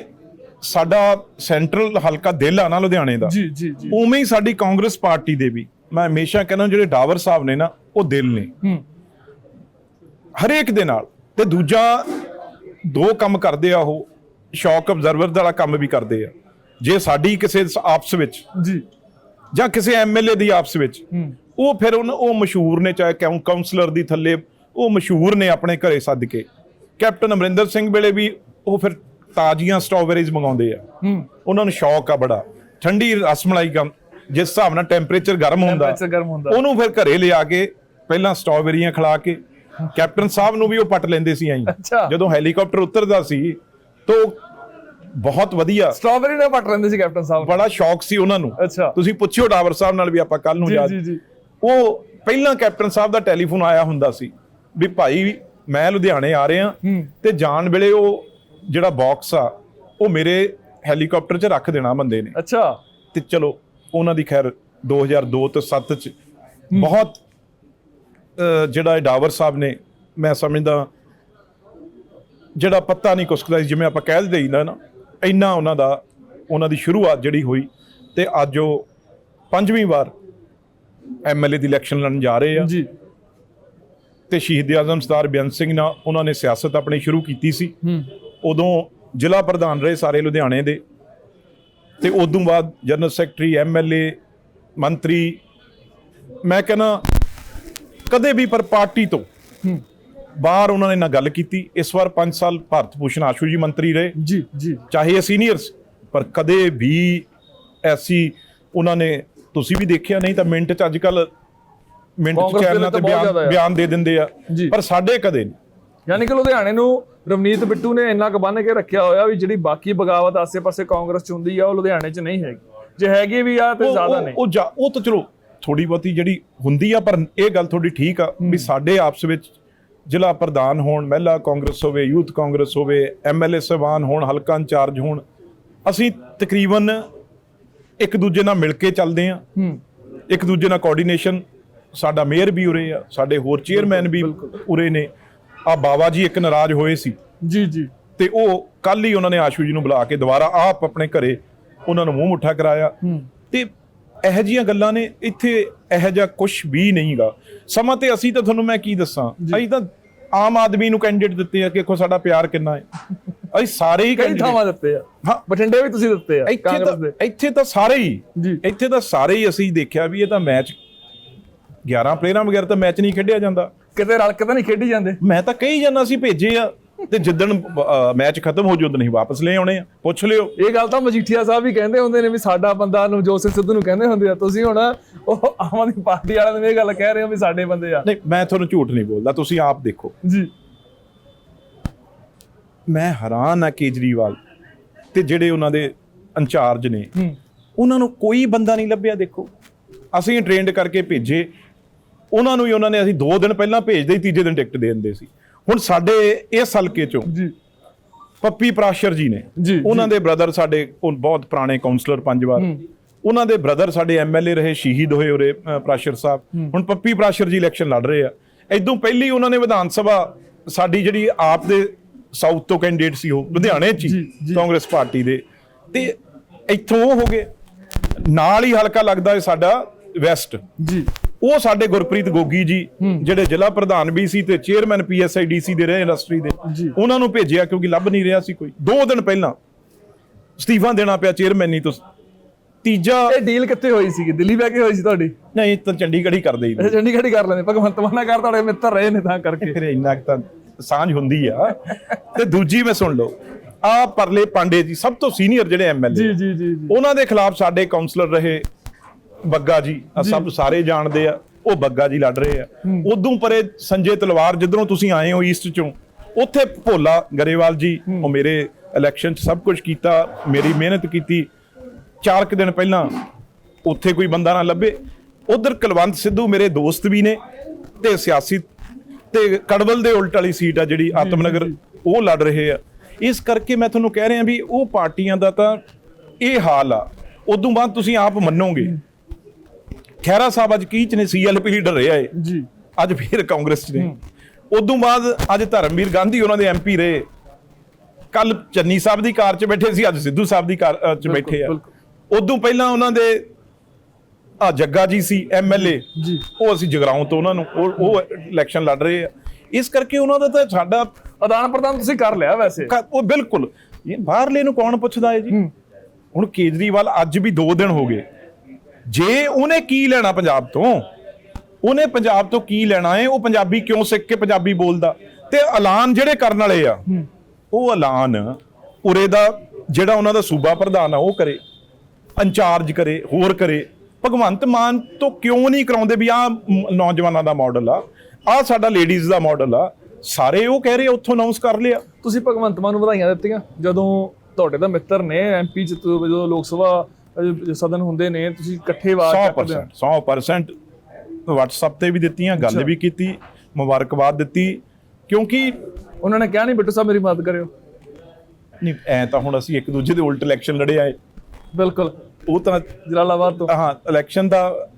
ਸਾਡਾ ਸੈਂਟਰਲ ਹਲਕਾ ਦਿਲ ਆ ਨਾ ਲੁਧਿਆਣੇ ਦਾ, ਜੀ ਜੀ ਜੀ, ਉਵੇਂ ਹੀ ਸਾਡੀ ਕਾਂਗਰਸ ਪਾਰਟੀ ਦੇ ਵੀ, ਮੈਂ ਹਮੇਸ਼ਾ ਕਹਿੰਦਾ ਜਿਹੜੇ ਡਾਵਰ ਸਾਹਿਬ ਨੇ ਨਾ, ਉਹ ਦਿਲ ਨੇ ਹਰੇਕ ਦੇ ਨਾਲ। ਤੇ ਦੂਜਾ ਦੋ ਕੰਮ ਕਰਦੇ ਆ, ਉਹ ਸ਼ੌਕ ਅਬਜ਼ਰਵਰ ਦਾ ਕੰਮ ਵੀ ਕਰਦੇ ਆ। ਜੇ ਸਾਡੀ ਕਿਸੇ ਆਪਸ ਵਿੱਚ ਜੀ, ਜਾਂ ਕਿਸੇ ਐਮਐਲਏ ਦੀ ਆਪਸ ਵਿੱਚ, ਉਹ ਫਿਰ ਉਹ ਮਸ਼ਹੂਰ ਨੇ, ਚਾਹੇ ਕਾਉਂਸਲਰ ਦੀ ਥੱਲੇ ਉਹ ਮਸ਼ਹੂਰ ਨੇ, ਆਪਣੇ ਘਰੇ ਸੱਦ ਕੇ। ਕੈਪਟਨ ਅਮਰਿੰਦਰ ਸਿੰਘ ਵੇਲੇ ਵੀ ਉਹ ਫਿਰ ਤਾਜ਼ੀਆਂ ਸਟ੍ਰਾਬੇਰੀਜ਼ ਮੰਗਾਉਂਦੇ ਆ। ਉਹਨਾਂ ਨੂੰ ਸ਼ੌਕ ਆ ਬੜਾ, ਠੰਡੀ ਰਸਮਲਾਈ ਕੰਮ, ਜਿਸ ਹਿਸਾਬ ਨਾਲ ਟੈਂਪਰੇਚਰ ਗਰਮ ਹੁੰਦਾ, ਉਹਨੂੰ ਫਿਰ ਘਰੇ ਲਿਆ ਕੇ ਪਹਿਲਾਂ ਸਟ੍ਰਾਬੇਰੀਆਂ ਖਿਲਾ ਕੇ ਕੈਪਟਨ ਸਾਹਿਬ ਨੂੰ ਵੀ ਉਹ ਪੱਟ ਲੈਂਦੇ ਸੀ। ਜਦੋਂ ਹੈਲੀਕਾਪਟਰ ਉਤਰਦਾ ਸੀ ਤਾਂ ਬਹੁਤ ਵਧੀਆ ਸਟ੍ਰਾਬੇਰੀ ਨਾਲ ਪੱਟ ਲੈਂਦੇ ਸੀ ਕੈਪਟਨ ਸਾਹਿਬ। ਬੜਾ ਸ਼ੌਕ ਸੀ ਉਹਨਾਂ ਨੂੰ। ਤੁਸੀਂ ਪੁੱਛਿਓ ਡਾਵਰ ਸਾਹਿਬ ਨਾਲ ਵੀ, ਆਪਾਂ ਕੱਲ ਨੂੰ ਜਾ, ਉਹ ਪਹਿਲਾਂ ਕੈਪਟਨ ਸਾਹਿਬ ਦਾ ਟੈਲੀਫੋਨ ਆਇਆ ਹੁੰਦਾ ਸੀ ਵੀ ਭਾਈ ਮੈਂ ਲੁਧਿਆਣੇ ਆ ਰਿਹਾ, ਤੇ ਜਾਣ ਵੇਲੇ ਉਹ ਜਿਹੜਾ ਬਾਕਸ ਆ ਉਹ ਮੇਰੇ ਹੈਲੀਕਾਪਟਰ 'ਚ ਰੱਖ ਦੇਣਾ ਬੰਦੇ ਨੇ। ਤੇ ਚਲੋ ਉਹਨਾਂ ਦੀ ਖੈਰ 2002 ਤੋਂ 7 ਚ ਬਹੁਤ ਜਿਹੜਾ ਡਾਵਰ ਸਾਹਿਬ ਨੇ, ਮੈਂ ਸਮਝਦਾ ਜਿਹੜਾ ਪੱਤਾ ਨਹੀਂ ਕੁਸਕਦਾ, ਜਿਵੇਂ ਆਪਾਂ ਕਹਿ ਦਿੰਦੇ ਨਾ, ਇੰਨਾ ਉਹਨਾਂ ਦੀ ਸ਼ੁਰੂਆਤ ਜਿਹੜੀ ਹੋਈ। ਤੇ ਅੱਜ ਉਹ 5ਵੀਂ ਵਾਰ ਐਮਐਲਏ ਦੀ ਇਲੈਕਸ਼ਨ ਲੜਨ ਜਾ ਰਹੇ ਆ ਜੀ। ਤੇ ਸ਼ਹੀਦ ਆਜ਼ਮ ਸਰਦਾਰ ਬੇਅੰਤ ਸਿੰਘ ਨਾਲ ਉਹਨਾਂ ਨੇ ਸਿਆਸਤ ਆਪਣੀ ਸ਼ੁਰੂ ਕੀਤੀ ਸੀ। ਉਦੋਂ ਜ਼ਿਲ੍ਹਾ ਪ੍ਰਧਾਨ ਰਹੇ ਸਾਰੇ ਲੁਧਿਆਣੇ ਦੇ, ਤੇ ਉਦੋਂ ਬਾਅਦ ਜਨਰਲ ਸੈਕਟਰੀ, ਐਮਐਲਏ, ਮੰਤਰੀ। ਮੈਂ ਕਹਿੰਦਾ ਕਦੇ ਵੀ ਪਰ ਪਾਰਟੀ ਤੋਂ ਬਾਹਰ ਉਹਨਾਂ ਨੇ ਨਾ ਗੱਲ ਕੀਤੀ। ਇਸ ਵਾਰ 5 ਸਾਲ ਭਾਰਤ ਭੂਸ਼ਣ ਆਸ਼ੂ ਜੀ ਮੰਤਰੀ ਰਹੇ ਜੀ ਜੀ, ਚਾਹੇ ਇਹ ਸੀਨੀਅਰਸ, ਪਰ ਕਦੇ ਵੀ ਐਸੀ ਉਹਨਾਂ ਨੇ, ਤੁਸੀਂ ਵੀ ਦੇਖਿਆ ਨਹੀਂ ਤਾਂ ਮਿੰਟ 'ਚ ਅੱਜ ਕੱਲ ਮਿੰਟ 'ਚ ਚੈਨਲਾਂ ਤੇ ਬਿਆਨ ਦੇ ਦਿੰਦੇ ਆ, ਪਰ ਸਾਡੇ ਕਦੇ ਨਹੀਂ। ਯਾਨੀ ਕਿ ਲੁਧਿਆਣੇ ਨੂੰ ਰਵਨੀਤ ਬਿੱਟੂ ਨੇ ਇੰਨਾ ਕੁ ਬੰਨ ਕੇ ਰੱਖਿਆ ਹੋਇਆ ਵੀ ਜਿਹੜੀ ਬਾਕੀ ਬਗਾਵਤ ਆਸੇ-ਪਾਸੇ ਕਾਂਗਰਸ 'ਚ ਹੁੰਦੀ ਆ, ਉਹ ਲੁਧਿਆਣੇ 'ਚ ਨਹੀਂ ਹੈਗੀ। ਜੇ ਹੈਗੀ ਵੀ ਆ ਤੇ ਜ਼ਿਆਦਾ ਨਹੀਂ। ਉਹ ਤਾਂ ਚਲੋ ਥੋੜੀ ਬਹੁਤੀ ਜਿਹੜੀ ਹੁੰਦੀ ਆ, ਪਰ ਇਹ ਗੱਲ ਤੁਹਾਡੀ ਠੀਕ ਆ ਵੀ ਸਾਡੇ ਆਪਸ ਵਿੱਚ ਜ਼ਿਲ੍ਹਾ ਪ੍ਰਧਾਨ ਹੋਣ, ਮਹਿਲਾ ਕਾਂਗਰਸ ਹੋਵੇ, ਯੂਥ ਕਾਂਗਰਸ ਹੋਵੇ, ਐਮਐਲਏ ਸਾਹਿਬਾਨ ਹੋਣ, ਹਲਕਾ ਇੰਚਾਰਜ ਹੋਣ, ਅਸੀਂ ਤਕਰੀਬਨ ਇੱਕ ਦੂਜੇ ਨਾਲ ਮਿਲ ਕੇ ਚੱਲਦੇ ਆ, ਇੱਕ ਦੂਜੇ ਨਾਲ ਕੋਆਰਡੀਨੇਸ਼ਨ। ਸਾਡਾ ਮੇਅਰ ਵੀ ਉਰੇ ਆ, ਸਾਡੇ ਹੋਰ ਚੇਅਰਮੈਨ ਵੀ ਉਰੇ ਨੇ। ਆ ਬਾਬਾ ਜੀ ਇੱਕ ਨਾਰਾਜ਼ ਹੋਏ ਸੀ ਜੀ ਜੀ, ਤੇ ਉਹ ਕੱਲ ਹੀ ਉਹਨਾਂ ਨੇ ਆਸ਼ੂ ਜੀ ਨੂੰ ਬੁਲਾ ਕੇ ਦੁਬਾਰਾ ਆਪ ਆਪਣੇ ਘਰੇ ਉਹਨਾਂ ਨੂੰ ਮੂੰਹ ਮੁੱਠਾ ਕਰਾਇਆ। ਤੇ ਇਹੋ ਜਿਹੀਆਂ ਗੱਲਾਂ ਨੇ ਇੱਥੇ, ਇਹੋ ਜਿਹਾ ਕੁਛ ਵੀ ਨਹੀਂਗਾ। ਸਮਾਂ ਤੇ ਅਸੀਂ ਤਾਂ ਤੁਹਾਨੂੰ ਮੈਂ ਕੀ ਦੱਸਾਂ, ਅਸੀਂ ਤਾਂ ਆਮ ਆਦਮੀ ਨੂੰ ਕੈਂਡੀਡੇਟ ਦਿੱਤੇ ਆ ਕਿ ਦੇਖੋ ਸਾਡਾ ਪਿਆਰ ਕਿੰਨਾ ਹੈ। ਅਸੀਂ ਸਾਰੇ ਹੀ ਕਈ ਥਾਵਾਂ ਦਿੱਤੇ ਆ, ਹਾਂ ਬਠਿੰਡੇ ਵੀ ਤੁਸੀਂ ਦਿੱਤੇ ਆ ਕਾਂਗਰਸ ਦੇ। ਇੱਥੇ ਤਾਂ ਸਾਰੇ ਹੀ ਇੱਥੇ ਤਾਂ ਸਾਰੇ ਹੀ ਅਸੀਂ ਦੇਖਿਆ ਵੀ ਇਹ ਤਾਂ ਮੈਚ 11 ਪਲੇਅਰਾਂ ਵਗੈਰ ਤਾਂ ਮੈਚ ਨਹੀਂ ਖੇਡਿਆ ਜਾਂਦਾ। ਕਿਤੇ ਰਲ ਕੇ ਤਾਂ ਨਹੀਂ ਖੇਡੀ ਜਾਂਦੇ। ਮੈਂ ਤਾਂ ਕਹੀ ਜਾਂਦਾ ਸੀ ਭੇਜੇ ਆ, ਤੇ ਜਿੱਦਣ ਮੈਚ ਖਤਮ ਹੋ ਜੂ ਉਦੋਂ ਅਸੀਂ ਵਾਪਸ ਲੈ ਆਉਣੇ ਆ, ਪੁੱਛ ਲਿਓ। ਇਹ ਗੱਲ ਤਾਂ ਮਜੀਠੀਆ ਸਾਹਿਬ ਵੀ ਕਹਿੰਦੇ ਹੁੰਦੇ ਨੇ ਵੀ ਸਾਡਾ ਬੰਦਾ ਨਵਜੋਤ ਸਿੰਘ ਸਿੱਧੂ ਨੂੰ ਕਹਿੰਦੇ ਹੁੰਦੇ ਆ, ਤੁਸੀਂ ਹੁਣ ਉਹ ਆਮ ਆਦਮੀ ਪਾਰਟੀ ਵਾਲਿਆਂ ਨੂੰ ਇਹ ਗੱਲ ਕਹਿ ਰਹੇ ਹੋ ਵੀ ਸਾਡੇ ਬੰਦੇ ਆ। ਨਹੀਂ, ਮੈਂ ਤੁਹਾਨੂੰ ਝੂਠ ਨਹੀਂ ਬੋਲਦਾ, ਤੁਸੀਂ ਆਪ ਦੇਖੋ ਜੀ। ਮੈਂ ਹੈਰਾਨ ਆ ਕੇਜਰੀਵਾਲ ਤੇ ਜਿਹੜੇ ਉਹਨਾਂ ਦੇ ਇੰਚਾਰਜ ਨੇ, ਉਹਨਾਂ ਨੂੰ ਕੋਈ ਬੰਦਾ ਨਹੀਂ ਲੱਭਿਆ। ਦੇਖੋ ਅਸੀਂ ਟ੍ਰੇਨਡ ਕਰਕੇ ਭੇਜੇ ਉਹਨਾਂ ਨੂੰ ਹੀ, ਉਹਨਾਂ ਨੇ ਅਸੀਂ 2 ਦਿਨ ਪਹਿਲਾਂ ਭੇਜਦੇ ਹੀ ਤੀਜੇ ਦਿਨ ਟਿਕਟ ਦੇ ਦਿੰਦੇ ਸੀ। ਹੁਣ ਸਾਡੇ ਇਸ ਹਲਕੇ ਚੋਂ ਜੀ ਪੱਪੀ ਪ੍ਰਾਸ਼ਰ ਜੀ ਨੇ, ਉਹਨਾਂ ਦੇ ਬ੍ਰਦਰ ਸਾਡੇ ਬਹੁਤ ਪੁਰਾਣੇ ਕਾਉਂਸਲਰ 5 ਵਾਰ, ਉਹਨਾਂ ਦੇ ਬ੍ਰਦਰ ਸਾਡੇ ਐਮਐਲਏ ਰਹੇ, ਸ਼ਹੀਦ ਹੋਏ ਉਰੇ ਪ੍ਰਾਸ਼ਰ ਸਾਹਿਬ। ਹੁਣ ਪੱਪੀ ਪ੍ਰਾਸ਼ਰ ਜੀ ਇਲੈਕਸ਼ਨ ਲੜ ਰਹੇ ਆ। ਇਦੋਂ ਪਹਿਲੀ ਉਹਨਾਂ ਨੇ ਵਿਧਾਨ ਸਭਾ ਸਾਡੀ ਜਿਹੜੀ ਆਪ ਦੇ ਸਾਊਥ ਤੋਂ ਕੈਂਡੀਡੇਟ ਸੀ, ਉਹ ਲੁਧਿਆਣੇ 'ਚ ਕਾਂਗਰਸ ਪਾਰਟੀ ਦੇ, ਤੇ ਇੱਥੋਂ ਉਹ ਹੋ ਗਏ। ਨਾਲ ਹੀ ਹਲਕਾ ਲੱਗਦਾ ਹੈ ਸਾਡਾ ਵੈਸਟ ਜੀ, ਉਹ ਸਾਡੇ ਗੁਰਪ੍ਰੀਤ ਗੋਗੀ ਜੀ ਜਿਹੜੇ ਜ਼ਿਲ੍ਹਾ ਪ੍ਰਧਾਨ ਵੀ ਸੀ ਤੇ ਚੇਅਰਮੈਨ PSIDC ਦੇ ਰਹੇ ਇੰਡਸਟਰੀ ਦੇ, ਉਹਨਾਂ ਨੂੰ ਭੇਜਿਆ ਕਿਉਂਕਿ ਲੱਭ ਨਹੀਂ ਰਿਹਾ ਸੀ ਕੋਈ। 2 ਦਿਨ ਪਹਿਲਾਂ ਅਸਤੀਫਾ ਦੇਣਾ ਪਿਆ ਚੇਅਰਮੈਨੀ ਤੋਂ। ਤੀਜਾ ਇਹ ਡੀਲ ਕਿੱਥੇ ਹੋਈ ਸੀ? ਦਿੱਲੀ ਬਹਿ ਕੇ ਹੋਈ ਸੀ ਤੁਹਾਡੀ? ਨਹੀਂ, ਤਾਂ ਚੰਡੀਗੜ੍ਹ ਹੀ ਕਰਦੇ ਹੀ ਚੰਡੀਗੜ੍ਹ ਹੀ ਕਰ ਲੈਂਦੇ, ਭਗਵੰਤ ਮਾਨ ਕਰ ਤੁਹਾਡੇ ਮਿੱਤਰ ਰਹੇ ਨੇ ਤਾਂ ਕਰਕੇ ਫਿਰ ਇੰਨਾ ਤਾਂ ਸਾਂਝ ਹੁੰਦੀ ਆ। ਤੇ ਦੂਜੀ ਮੈਂ ਸੁਣ ਲਓ, ਆ ਪਰਲੇ ਪਾਂਡੇ ਜੀ ਸਭ ਤੋਂ ਸੀਨੀਅਰ ਜਿਹੜੇ ਐਮਐਲਏ, ਜੀ ਉਹਨਾਂ ਦੇ ਖਿਲਾਫ ਸਾਡੇ ਕਾਉਂਸਲਰ ਰਹੇ ਬੱਗਾ ਜੀ, ਸਭ ਸਾਰੇ ਜਾਣਦੇ ਆ, ਉਹ ਬੱਗਾ ਜੀ ਲੜ ਰਹੇ ਆ। ਉਦੋਂ ਪਰੇ ਸੰਜੇ ਤਲਵਾਰ, ਜਿੱਧਰੋਂ ਤੁਸੀਂ ਆਏ ਹੋ ਈਸਟ ਚੋਂ, ਉੱਥੇ ਭੋਲਾ ਗਰੇਵਾਲ ਜੀ, ਉਹ ਮੇਰੇ ਇਲੈਕਸ਼ਨ 'ਚ ਸਭ ਕੁਝ ਕੀਤਾ, ਮੇਰੀ ਮਿਹਨਤ ਕੀਤੀ। 4 ਕੁ ਦਿਨ ਪਹਿਲਾਂ ਉੱਥੇ ਕੋਈ ਬੰਦਾ ਨਾ ਲੱਭੇ। ਉਧਰ ਕੁਲਵੰਤ ਸਿੱਧੂ ਮੇਰੇ ਦੋਸਤ ਵੀ ਨੇ ਤੇ ਸਿਆਸੀ, ਤੇ ਕੜਵਲ ਦੇ ਉਲਟ ਵਾਲੀ ਸੀਟ ਆ ਜਿਹੜੀ ਆਤਮਨਗਰ, ਉਹ ਲੜ ਰਹੇ ਆ। ਇਸ ਕਰਕੇ ਮੈਂ ਤੁਹਾਨੂੰ ਕਹਿ ਰਿਹਾ ਵੀ ਉਹ ਪਾਰਟੀਆਂ ਦਾ ਤਾਂ ਇਹ ਹਾਲ ਆ। ਉਦੋਂ ਬਾਅਦ ਤੁਸੀਂ ਆਪ ਮੰਨੋਗੇ, ਖਹਿਰਾ ਸਾਹਿਬ ਅੱਜ ਕੀ ਚ ਨੇ, CLP ਲੀਡਰ ਰਿਹਾ ਏ ਜੀ, ਅੱਜ ਫਿਰ ਕਾਂਗਰਸ ਚ ਨੇ। ਉਦੋਂ ਬਾਅਦ ਅੱਜ ਧਰਮਵੀਰ ਗਾਂਧੀ ਉਹਨਾਂ ਦੇ MP ਰਹੇ। ਕੱਲ ਚੰਨੀ ਸਾਹਿਬ ਦੀ ਕਾਰ ਚ ਬੈਠੇ ਸੀ, ਅੱਜ ਸਿੱਧੂ ਸਾਹਿਬ ਦੀ ਕਾਰ ਚ ਬੈਠੇ ਆ। ਉਦੋਂ ਪਹਿਲਾਂ ਉਹਨਾਂ ਦੇ ਜੱਗਾ ਜੀ ਸੀ MLA ਜੀ, ਉਹ ਅਸੀਂ ਜਗਰਾਉਂ ਤੋਂ, ਉਹਨਾਂ ਨੂੰ ਉਹ ਇਲੈਕਸ਼ਨ ਲੜ ਰਹੇ ਆ। ਇਸ ਕਰਕੇ ਉਹਨਾਂ ਦਾ ਤਾਂ ਸਾਡਾ ਆਦਾਨ ਪ੍ਰਦਾਨ ਤੁਸੀਂ ਕਰ ਲਿਆ ਵੈਸੇ। ਉਹ ਬਿਲਕੁਲ, ਇਹ ਬਾਹਰਲੇ ਨੂੰ ਕੌਣ ਪੁੱਛਦਾ ਹੈ ਜੀ। ਹੁਣ ਕੇਜਰੀਵਾਲ ਅੱਜ ਵੀ 2 ਦਿਨ ਹੋ ਗਏ, ਜੇ ਉਹਨੇ ਕੀ ਲੈਣਾ ਪੰਜਾਬ ਤੋਂ, ਉਹਨੇ ਪੰਜਾਬ ਤੋਂ ਕੀ ਲੈਣਾ ਹੈ? ਉਹ ਪੰਜਾਬੀ ਕਿਉਂ ਸਿੱਖ ਕੇ ਪੰਜਾਬੀ ਬੋਲਦਾ? ਤੇ ਐਲਾਨ ਜਿਹੜੇ ਕਰਨ ਵਾਲੇ ਆ, ਉਹ ਐਲਾਨ ਉਰੇ ਦਾ ਜਿਹੜਾ ਉਹਨਾਂ ਦਾ ਸੂਬਾ ਪ੍ਰਧਾਨ ਆ ਉਹ ਕਰੇ, ਇੰਚਾਰਜ ਕਰੇ, ਹੋਰ ਕਰੇ। ਭਗਵੰਤ ਮਾਨ ਤੋਂ ਕਿਉਂ ਨਹੀਂ ਕਰਾਉਂਦੇ ਵੀ ਆਹ ਨੌਜਵਾਨਾਂ ਦਾ ਮਾਡਲ ਆ, ਆਹ ਸਾਡਾ ਲੇਡੀਜ਼ ਦਾ ਮਾਡਲ ਆ? ਸਾਰੇ ਉਹ ਕਹਿ ਰਹੇ ਉੱਥੋਂ ਅਨਾਉਂਸ ਕਰ ਲਿਆ। ਤੁਸੀਂ ਭਗਵੰਤ ਮਾਨ ਨੂੰ ਵਧਾਈਆਂ ਦਿੱਤੀਆਂ ਜਦੋਂ ਤੁਹਾਡੇ ਦਾ ਮਿੱਤਰ ਨੇ MP 'ਚ, ਜਦੋਂ ਲੋਕ ਸਭਾ ਸਦਨ ਹੁੰਦੇ ਨੇ, ਤੁਸੀਂ ਇਕੱਠੇ ਆਵਾਜ਼ ਚੱਕਦੇ ਹੋ? 100% WhatsApp ਤੇ ਵੀ ਦਿੱਤੀਆਂ, ਗੱਲ ਵੀ ਕੀਤੀ, ਮੁਬਾਰਕਬਾਦ ਦਿੱਤੀ, ਕਿਉਂਕਿ ਉਹਨਾਂ ਨੇ ਕਿਹਾ ਨਹੀਂ ਬਿੱਟੂ ਸਾਹਿਬ ਮੇਰੀ ਮਦਦ ਕਰਿਓ? ਨਹੀਂ, ਐ ਤਾਂ ਹੁਣ ਅਸੀਂ ਇੱਕ ਦੂਜੇ ਦੇ ਉਲਟ ਇਲੈਕਸ਼ਨ ਲੜੇ ਆਏ। ਬਿਲਕੁਲ, ਉਹ ਤਾਂ ਜਲਾਲਾਬਾਦ ਤੋਂ ਹਾਂ ਇਲੈਕਸ਼ਨ ਦਾ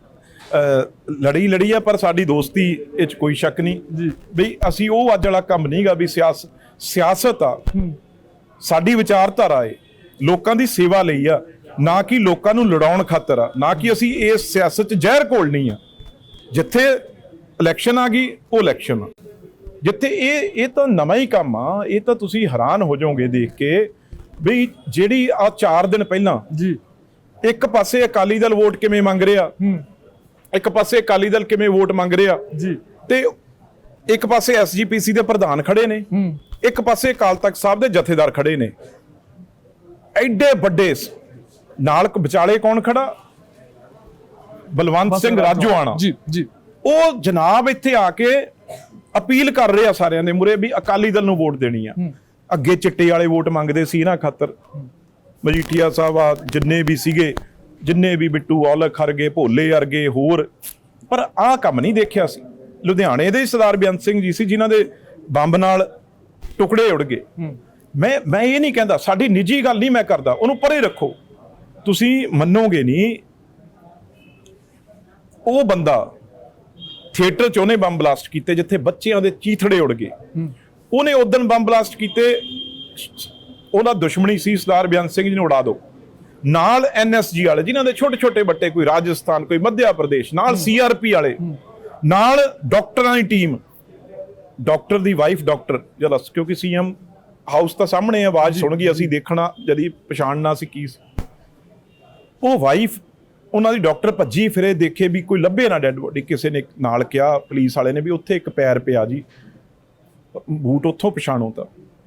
ਲੜੀ ਆ, ਪਰ ਸਾਡੀ ਦੋਸਤੀ ਇਹ 'ਚ ਕੋਈ ਸ਼ੱਕ ਨਹੀਂ ਜੀ ਬਈ ਅਸੀਂ ਉਹ ਅੱਜ ਵਾਲਾ ਕੰਮ ਨਹੀਂਗਾ ਵੀ ਸਿਆਸਤ ਆ। ਸਾਡੀ ਵਿਚਾਰਧਾਰਾ ਏ ਲੋਕਾਂ ਦੀ ਸੇਵਾ ਲਈ ਆ, ਨਾ ਕਿ ਲੋਕਾਂ ਨੂੰ ਲੜਾਉਣ ਖਾਤਰ ਆ, ਨਾ ਕਿ ਅਸੀਂ ਇਸ ਸਿਆਸਤ 'ਚ ਜ਼ਹਿਰ ਘੋਲਣੀ ਆ। ਜਿੱਥੇ ਇਲੈਕਸ਼ਨ ਆ ਗਈ ਉਹ ਇਲੈਕਸ਼ਨ ਆ, ਜਿੱਥੇ ਇਹ ਤਾਂ ਨਵਾਂ ਹੀ ਕੰਮ ਆ। ਇਹ ਤਾਂ ਤੁਸੀਂ ਹੈਰਾਨ ਹੋ ਜਾਓਗੇ ਦੇਖ ਕੇ ਵੀ ਜਿਹੜੀ ਆ 4 ਦਿਨ ਪਹਿਲਾਂ ਜੀ, ਇੱਕ ਪਾਸੇ ਅਕਾਲੀ ਦਲ ਵੋਟ ਕਿਵੇਂ ਮੰਗ ਰਿਹਾ, ਇੱਕ ਪਾਸੇ ਅਕਾਲੀ ਦਲ ਕਿਵੇਂ ਵੋਟ ਮੰਗ ਰਿਹਾ ਜੀ, ਤੇ ਇੱਕ ਪਾਸੇ SGPC ਦੇ ਪ੍ਰਧਾਨ ਖੜੇ ਨੇ, ਇੱਕ ਪਾਸੇ ਅਕਾਲ ਤਖਤ ਸਾਹਿਬ ਦੇ ਜਥੇਦਾਰ ਖੜੇ ਨੇ। ਐਡੇ ਵੱਡੇ ਨਾਲ ਵਿਚਾਲੇ ਕੌਣ ਖੜਾ? ਬਲਵੰਤ ਸਿੰਘ ਰਾਜੋਆਣਾ ਜੀ ਜੀ। ਉਹ ਜਨਾਬ ਇੱਥੇ ਆ ਕੇ ਅਪੀਲ ਕਰ ਰਹੇ ਆ ਸਾਰਿਆਂ ਦੇ ਮੂਹਰੇ ਵੀ ਅਕਾਲੀ ਦਲ ਨੂੰ ਵੋਟ ਦੇਣੀ ਆ। ਅੱਗੇ ਚਿੱਟੇ ਵਾਲੇ ਵੋਟ ਮੰਗਦੇ ਸੀ ਇਹਨਾਂ ਖਾਤਰ, ਮਜੀਠੀਆ ਸਾਹਿਬ ਆ, ਜਿੰਨੇ ਵੀ ਸੀਗੇ, ਜਿੰਨੇ ਵੀ ਬਿੱਟੂ ਔਲਖ ਵਰਗੇ, ਭੋਲੇ ਵਰਗੇ ਹੋਰ, ਪਰ ਆਹ ਕੰਮ ਨਹੀਂ ਦੇਖਿਆ ਸੀ। ਲੁਧਿਆਣੇ ਦੇ ਸਰਦਾਰ ਬੇਅੰਤ ਸਿੰਘ ਜੀ ਸੀ ਜਿਨ੍ਹਾਂ ਦੇ ਬੰਬ ਨਾਲ ਟੁਕੜੇ ਉੜ ਗਏ। ਮੈਂ ਇਹ ਨਹੀਂ ਕਹਿੰਦਾ, ਸਾਡੀ ਨਿੱਜੀ ਗੱਲ ਨਹੀਂ ਮੈਂ ਕਰਦਾ, ਉਹਨੂੰ ਪਰੇ ਰੱਖੋ। ਤੁਸੀਂ ਮੰਨੋਗੇ ਨਹੀਂ, ਉਹ ਬੰਦਾ ਥੀਏਟਰ 'ਚ ਉਹਨੇ ਬੰਬ ਬਲਾਸਟ ਕੀਤੇ ਜਿੱਥੇ ਬੱਚਿਆਂ ਦੇ ਚੀਥੜੇ ਉੜ ਗਏ। ਉਹਨੇ ਉਦੋਂ ਬੰਬ ਬਲਾਸਟ ਕੀਤੇ, ਉਹਦਾ ਦੁਸ਼ਮਣੀ ਸੀ ਸਰਦਾਰ ਬੇਅੰਤ ਸਿੰਘ ਜੀ ਨੂੰ ਉਡਾ ਦਿਓ। ਨਾਲ NSG ਵਾਲੇ ਜਿਨ੍ਹਾਂ ਦੇ ਛੋਟੇ ਛੋਟੇ ਬੱਟੇ, ਕੋਈ ਰਾਜਸਥਾਨ, ਕੋਈ ਮੱਧ ਪ੍ਰਦੇਸ਼, ਨਾਲ CRP ਵਾਲੇ, ਨਾਲ ਡਾਕਟਰਾਂ ਦੀ ਟੀਮ, ਡਾਕਟਰ ਦੀ ਵਾਈਫ ਡਾਕਟਰ ਜਦ, ਕਿਉਂਕਿ CM ਹਾਊਸ ਤਾਂ ਸਾਹਮਣੇ ਆਵਾਜ਼ ਸੁਣ ਗਈ, ਅਸੀਂ ਦੇਖਣਾ ਜਦੀ ਪਛਾਣਨਾ ਸੀ ਕੀ ਸੀ। ਉਹ ਵਾਈਫ ਉਹਨਾਂ ਦੀ ਡਾਕਟਰ ਭੱਜੀ ਫਿਰੇ, ਦੇਖੇ ਵੀ ਕੋਈ ਲੱਭੇ ਨਾ ਡੈਡ ਬੋਡੀ। ਕਿਸੇ ਨੇ ਨਾਲ ਕਿਹਾ ਪੁਲਿਸ ਵਾਲੇ ਨੇ ਵੀ ਉੱਥੇ ਇੱਕ ਪੈਰ ਪਿਆ ਜੀ, ਬੂਟ ਉੱਥੋਂ ਪਛਾਣੋ ਤਾਂ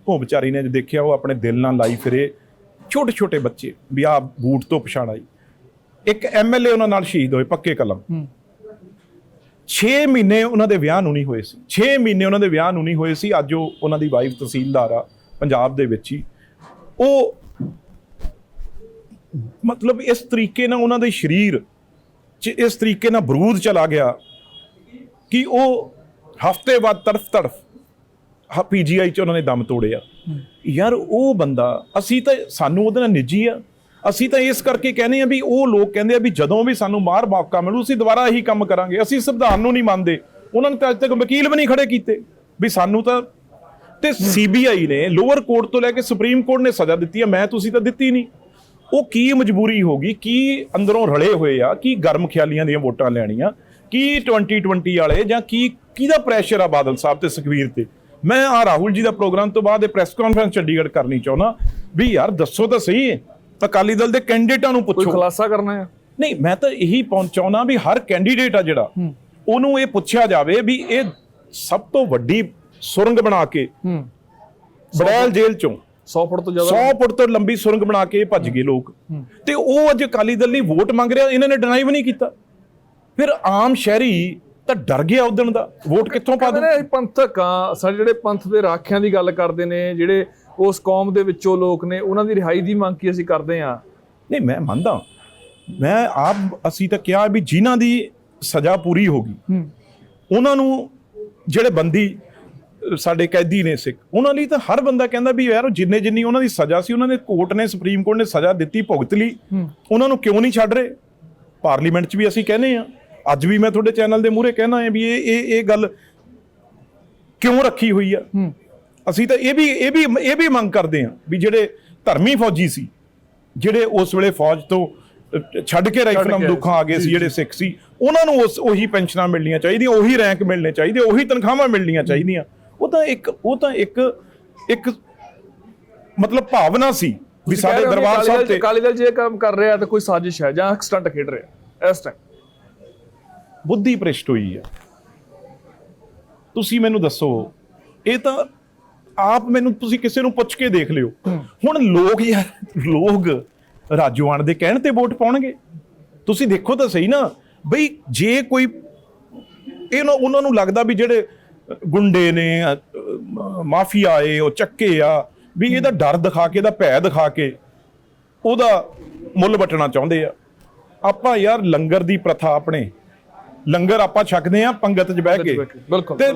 ਉਹ ਵਿਚਾਰੀ ਨੇ ਦੇਖਿਆ, ਉਹ ਆਪਣੇ ਦਿਲ ਨਾਲ ਲਾਈ ਫਿਰੇ ਛੋਟੇ ਛੋਟੇ ਬੱਚੇ ਵੀ ਆਹ ਬੂਟ ਤੋਂ ਪਛਾਣ ਆਈ। ਇੱਕ MLA ਉਹਨਾਂ ਨਾਲ ਸ਼ਹੀਦ ਹੋਏ ਪੱਕੇ ਕਲਮ। 6 ਮਹੀਨੇ ਉਹਨਾਂ ਦੇ ਵਿਆਹ ਨੂੰ ਨਹੀਂ ਹੋਏ ਸੀ, 6 ਮਹੀਨੇ ਉਹਨਾਂ ਦੇ ਵਿਆਹ ਨੂੰ ਨਹੀਂ ਹੋਏ ਸੀ। ਅੱਜ ਉਹਨਾਂ ਦੀ ਵਾਈਫ ਤਹਿਸੀਲਦਾਰ ਆ ਪੰਜਾਬ ਦੇ ਵਿੱਚ ਹੀ। ਉਹ ਮਤਲਬ ਇਸ ਤਰੀਕੇ ਨਾਲ ਉਹਨਾਂ ਦੇ ਸਰੀਰ 'ਚ ਇਸ ਤਰੀਕੇ ਨਾਲ ਬਰੂਦ ਚਲਾ ਗਿਆ ਕਿ ਉਹ ਹਫ਼ਤੇ ਬਾਅਦ ਤੜਫ PGI 'ਚ ਉਹਨਾਂ ਨੇ ਦਮ ਤੋੜਿਆ। ਯਾਰ ਉਹ ਬੰਦਾ, ਅਸੀਂ ਤਾਂ ਸਾਨੂੰ ਉਹਦੇ ਨਾਲ ਨਿੱਜੀ ਆ, ਅਸੀਂ ਤਾਂ ਇਸ ਕਰਕੇ ਕਹਿੰਦੇ ਆ ਵੀ ਉਹ ਲੋਕ ਕਹਿੰਦੇ ਆ ਵੀ ਜਦੋਂ ਵੀ ਸਾਨੂੰ ਮਾਰ ਮੌਕਾ ਮਿਲੂ ਅਸੀਂ ਦੁਬਾਰਾ ਇਹੀ ਕੰਮ ਕਰਾਂਗੇ। ਅਸੀਂ ਸੰਵਿਧਾਨ ਨੂੰ ਨਹੀਂ ਮੰਨਦੇ, ਉਹਨਾਂ ਨੇ ਤਾਂ ਅੱਜ ਤੱਕ ਵਕੀਲ ਵੀ ਨਹੀਂ ਖੜੇ ਕੀਤੇ ਵੀ ਸਾਨੂੰ ਤਾਂ। ਤੇ CBI ਨੇ ਲੋਅਰ ਕੋਰਟ ਤੋਂ ਲੈ ਕੇ ਸੁਪਰੀਮ ਕੋਰਟ ਨੇ ਸਜ਼ਾ ਦਿੱਤੀ ਹੈ, ਤੁਸੀਂ ਤਾਂ ਦਿੱਤੀ ਨਹੀਂ। ਉਹ ਕੀ ਮਜਬੂਰੀ ਹੋ ਗਈ, ਕੀ ਅੰਦਰੋਂ ਰਲੇ ਹੋਏ ਆ, ਕੀ ਗਰਮ ਖਿਆਲੀਆਂ ਦੀਆਂ ਵੋਟਾਂ ਲੈਣੀਆਂ, ਕੀ 2020 ਵਾਲੇ, ਜਾਂ ਕਿਹਦਾ ਪ੍ਰੈਸ਼ਰ ਆ ਬਾਦਲ ਸਾਹਿਬ ਤੇ ਸੁਖਬੀਰ ਤੇ। ਮੈਂ ਰਾਹੁਲ ਜੀ ਦਾ ਪ੍ਰੋਗਰਾਮ ਤੋਂ ਬਾਅਦ ਇਹ ਪ੍ਰੈਸ ਕਾਨਫਰੰਸ ਚੰਡੀਗੜ੍ਹ ਕਰਨੀ ਚਾਹੁੰਦਾ ਵੀ ਯਾਰ ਦੱਸੋ ਤਾਂ ਸਹੀ, ਅਕਾਲੀ ਦਲ ਦੇ ਕੈਂਡੀਡੇਟਾਂ ਨੂੰ ਪੁੱਛੋ, ਖੁਲਾਸਾ ਕਰਨਾ ਹੈ। ਨਹੀਂ, ਮੈਂ ਤਾਂ ਇਹੀ ਚਾਹੁੰਦਾ ਵੀ ਹਰ ਕੈਂਡੀਡੇਟ ਆ ਜਿਹੜਾ ਉਹਨੂੰ ਇਹ ਪੁੱਛਿਆ ਜਾਵੇ ਵੀ ਇਹ ਸਭ ਤੋਂ ਵੱਡੀ ਸੁਰੰਗ ਬਣਾ ਕੇ ਬੜੈਲ ਜੇਲ੍ਹ ਚੋਂ 100 ਫੁੱਟ ਤੋਂ ਜ਼ਿਆਦਾ 100 ਫੁੱਟ ਤੋਂ ਲੰਬੀ ਸੁਰੰਗ ਬਣਾ ਕੇ ਭੱਜ ਗਏ ਲੋਕ, ਤੇ ਉਹ ਅੱਜ ਅਕਾਲੀ ਦਲ ਲਈ ਵੋਟ ਮੰਗ ਰਿਹਾ। ਇਹਨਾਂ ਨੇ ਡਿਨਾਈ ਵੀ ਨਹੀਂ ਕੀਤਾ। ਫਿਰ ਆਮ ਸ਼ਹਿਰੀ ਤਾਂ ਡਰ ਗਿਆ ਉਦਣ ਦਾ, ਵੋਟ ਕਿੱਥੋਂ ਪਾ ਦੂ। ਪੰਥਕ ਆ ਸਾਡੇ ਜਿਹੜੇ ਪੰਥ ਦੇ ਰਾਖਿਆਂ ਦੀ ਗੱਲ ਕਰਦੇ ਨੇ, ਜਿਹੜੇ ਉਸ ਕੌਮ ਦੇ ਵਿੱਚੋਂ ਲੋਕ ਨੇ, ਉਹਨਾਂ ਦੀ ਰਿਹਾਈ ਦੀ ਮੰਗ ਕੀ ਅਸੀਂ ਕਰਦੇ ਆ। ਨਹੀਂ, ਮੈਂ ਮੰਨਦਾ, ਅਸੀਂ ਤਾਂ ਕਿਹਾ ਵੀ ਜਿਨ੍ਹਾਂ ਦੀ ਸਜ਼ਾ ਪੂਰੀ ਹੋ ਗਈ ਉਹਨਾਂ ਨੂੰ, ਜਿਹੜੇ ਬੰਦੀ ਸਾਡੇ ਕੈਦੀ ਨੇ ਸਿੱਖ, ਉਹਨਾਂ ਲਈ ਤਾਂ ਹਰ ਬੰਦਾ ਕਹਿੰਦਾ ਵੀ ਯਾਰ ਜਿੰਨੀ ਉਹਨਾਂ ਦੀ ਸਜ਼ਾ ਸੀ, ਉਹਨਾਂ ਨੇ ਕੋਰਟ ਨੇ, ਸੁਪਰੀਮ ਕੋਰਟ ਨੇ ਸਜ਼ਾ ਦਿੱਤੀ, ਭੁਗਤ ਲਈ, ਉਹਨਾਂ ਨੂੰ ਕਿਉਂ ਨਹੀਂ ਛੱਡ ਰਹੇ। ਪਾਰਲੀਮੈਂਟ 'ਚ ਵੀ ਅਸੀਂ ਕਹਿੰਦੇ ਆ, ਅੱਜ ਵੀ ਮੈਂ ਤੁਹਾਡੇ ਚੈਨਲ ਦੇ ਮੂਹਰੇ ਕਹਿਣਾ ਹੈ ਵੀ ਇਹ ਗੱਲ ਕਿਉਂ ਰੱਖੀ ਹੋਈ ਆ। ਅਸੀਂ ਤਾਂ ਇਹ ਵੀ ਮੰਗ ਕਰਦੇ ਆ ਵੀ ਜਿਹੜੇ ਧਰਮੀ ਫੌਜੀ ਸੀ, ਜਿਹੜੇ ਉਸ ਵੇਲੇ ਫੌਜ ਤੋਂ ਛੱਡ ਕੇ ਰਾਈਫਲ ਬੰਦੂਕਾਂ ਆ ਗਏ ਸੀ, ਜਿਹੜੇ ਸਿੱਖ ਸੀ, ਉਹਨਾਂ ਨੂੰ ਉਹੀ ਪੈਨਸ਼ਨਾਂ ਮਿਲਣੀਆਂ ਚਾਹੀਦੀਆਂ, ਉਹੀ ਰੈਂਕ ਮਿਲਣੇ ਚਾਹੀਦੇ, ਉਹੀ ਤਨਖਾਹਾਂ ਮਿਲਣੀਆਂ ਚਾਹੀਦੀਆਂ। ਉਹ ਤਾਂ ਇੱਕ ਮਤਲਬ ਭਾਵਨਾ ਸੀ ਵੀ ਸਾਡੇ ਦਰਬਾਰ ਸਾਹਿਬ ਤੇ ਅਕਾਲੀ ਦਲ ਜੇ ਕੰਮ ਕਰ ਰਿਹਾ ਤਾਂ ਕੋਈ ਸਾਜ਼ਿਸ਼ ਹੈ ਜਾਂ ਸਟੰਟ ਖੇਡ ਰਿਹਾ। ਇਸ ਟਾਈਮ ਬੁੱਧੀ ਭ੍ਰਿਸ਼ਟ ਹੋਈ ਹੈ। ਤੁਸੀਂ ਮੈਨੂੰ ਦੱਸੋ, ਇਹ ਤਾਂ ਆਪ ਮੈਨੂੰ ਤੁਸੀਂ ਕਿਸੇ ਨੂੰ ਪੁੱਛ ਕੇ ਦੇਖ ਲਿਓ। ਹੁਣ ਲੋਕ ਰਾਜੋਆਣ ਦੇ ਕਹਿਣ ਤੇ ਵੋਟ ਪਾਉਣਗੇ। ਤੁਸੀਂ ਦੇਖੋ ਤਾਂ ਸਹੀ ਨਾ ਬਈ, ਜੇ ਕੋਈ ਉਹਨਾਂ ਨੂੰ ਲੱਗਦਾ ਵੀ ਜਿਹੜੇ ਗੁੰਡੇ ਨੇ, ਮਾਫੀਆ ਏ, ਉਹ ਚੱਕੇ ਆ, ਵੀ ਇਹਦਾ ਡਰ ਦਿਖਾ ਕੇ, ਇਹਦਾ ਭੈ ਦਿਖਾ ਕੇ ਉਹਦਾ ਮੁੱਲ ਵੱਟਣਾ ਚਾਹੁੰਦੇ ਆ। ਆਪਾਂ ਯਾਰ ਲੰਗਰ ਦੀ ਪ੍ਰਥਾ, ਆਪਣੇ ਲੰਗਰ ਆਪਾਂ ਛਕਦੇ ਆ ਪੰਗਤ 'ਚ ਬਹਿ ਕੇ। ਤੇ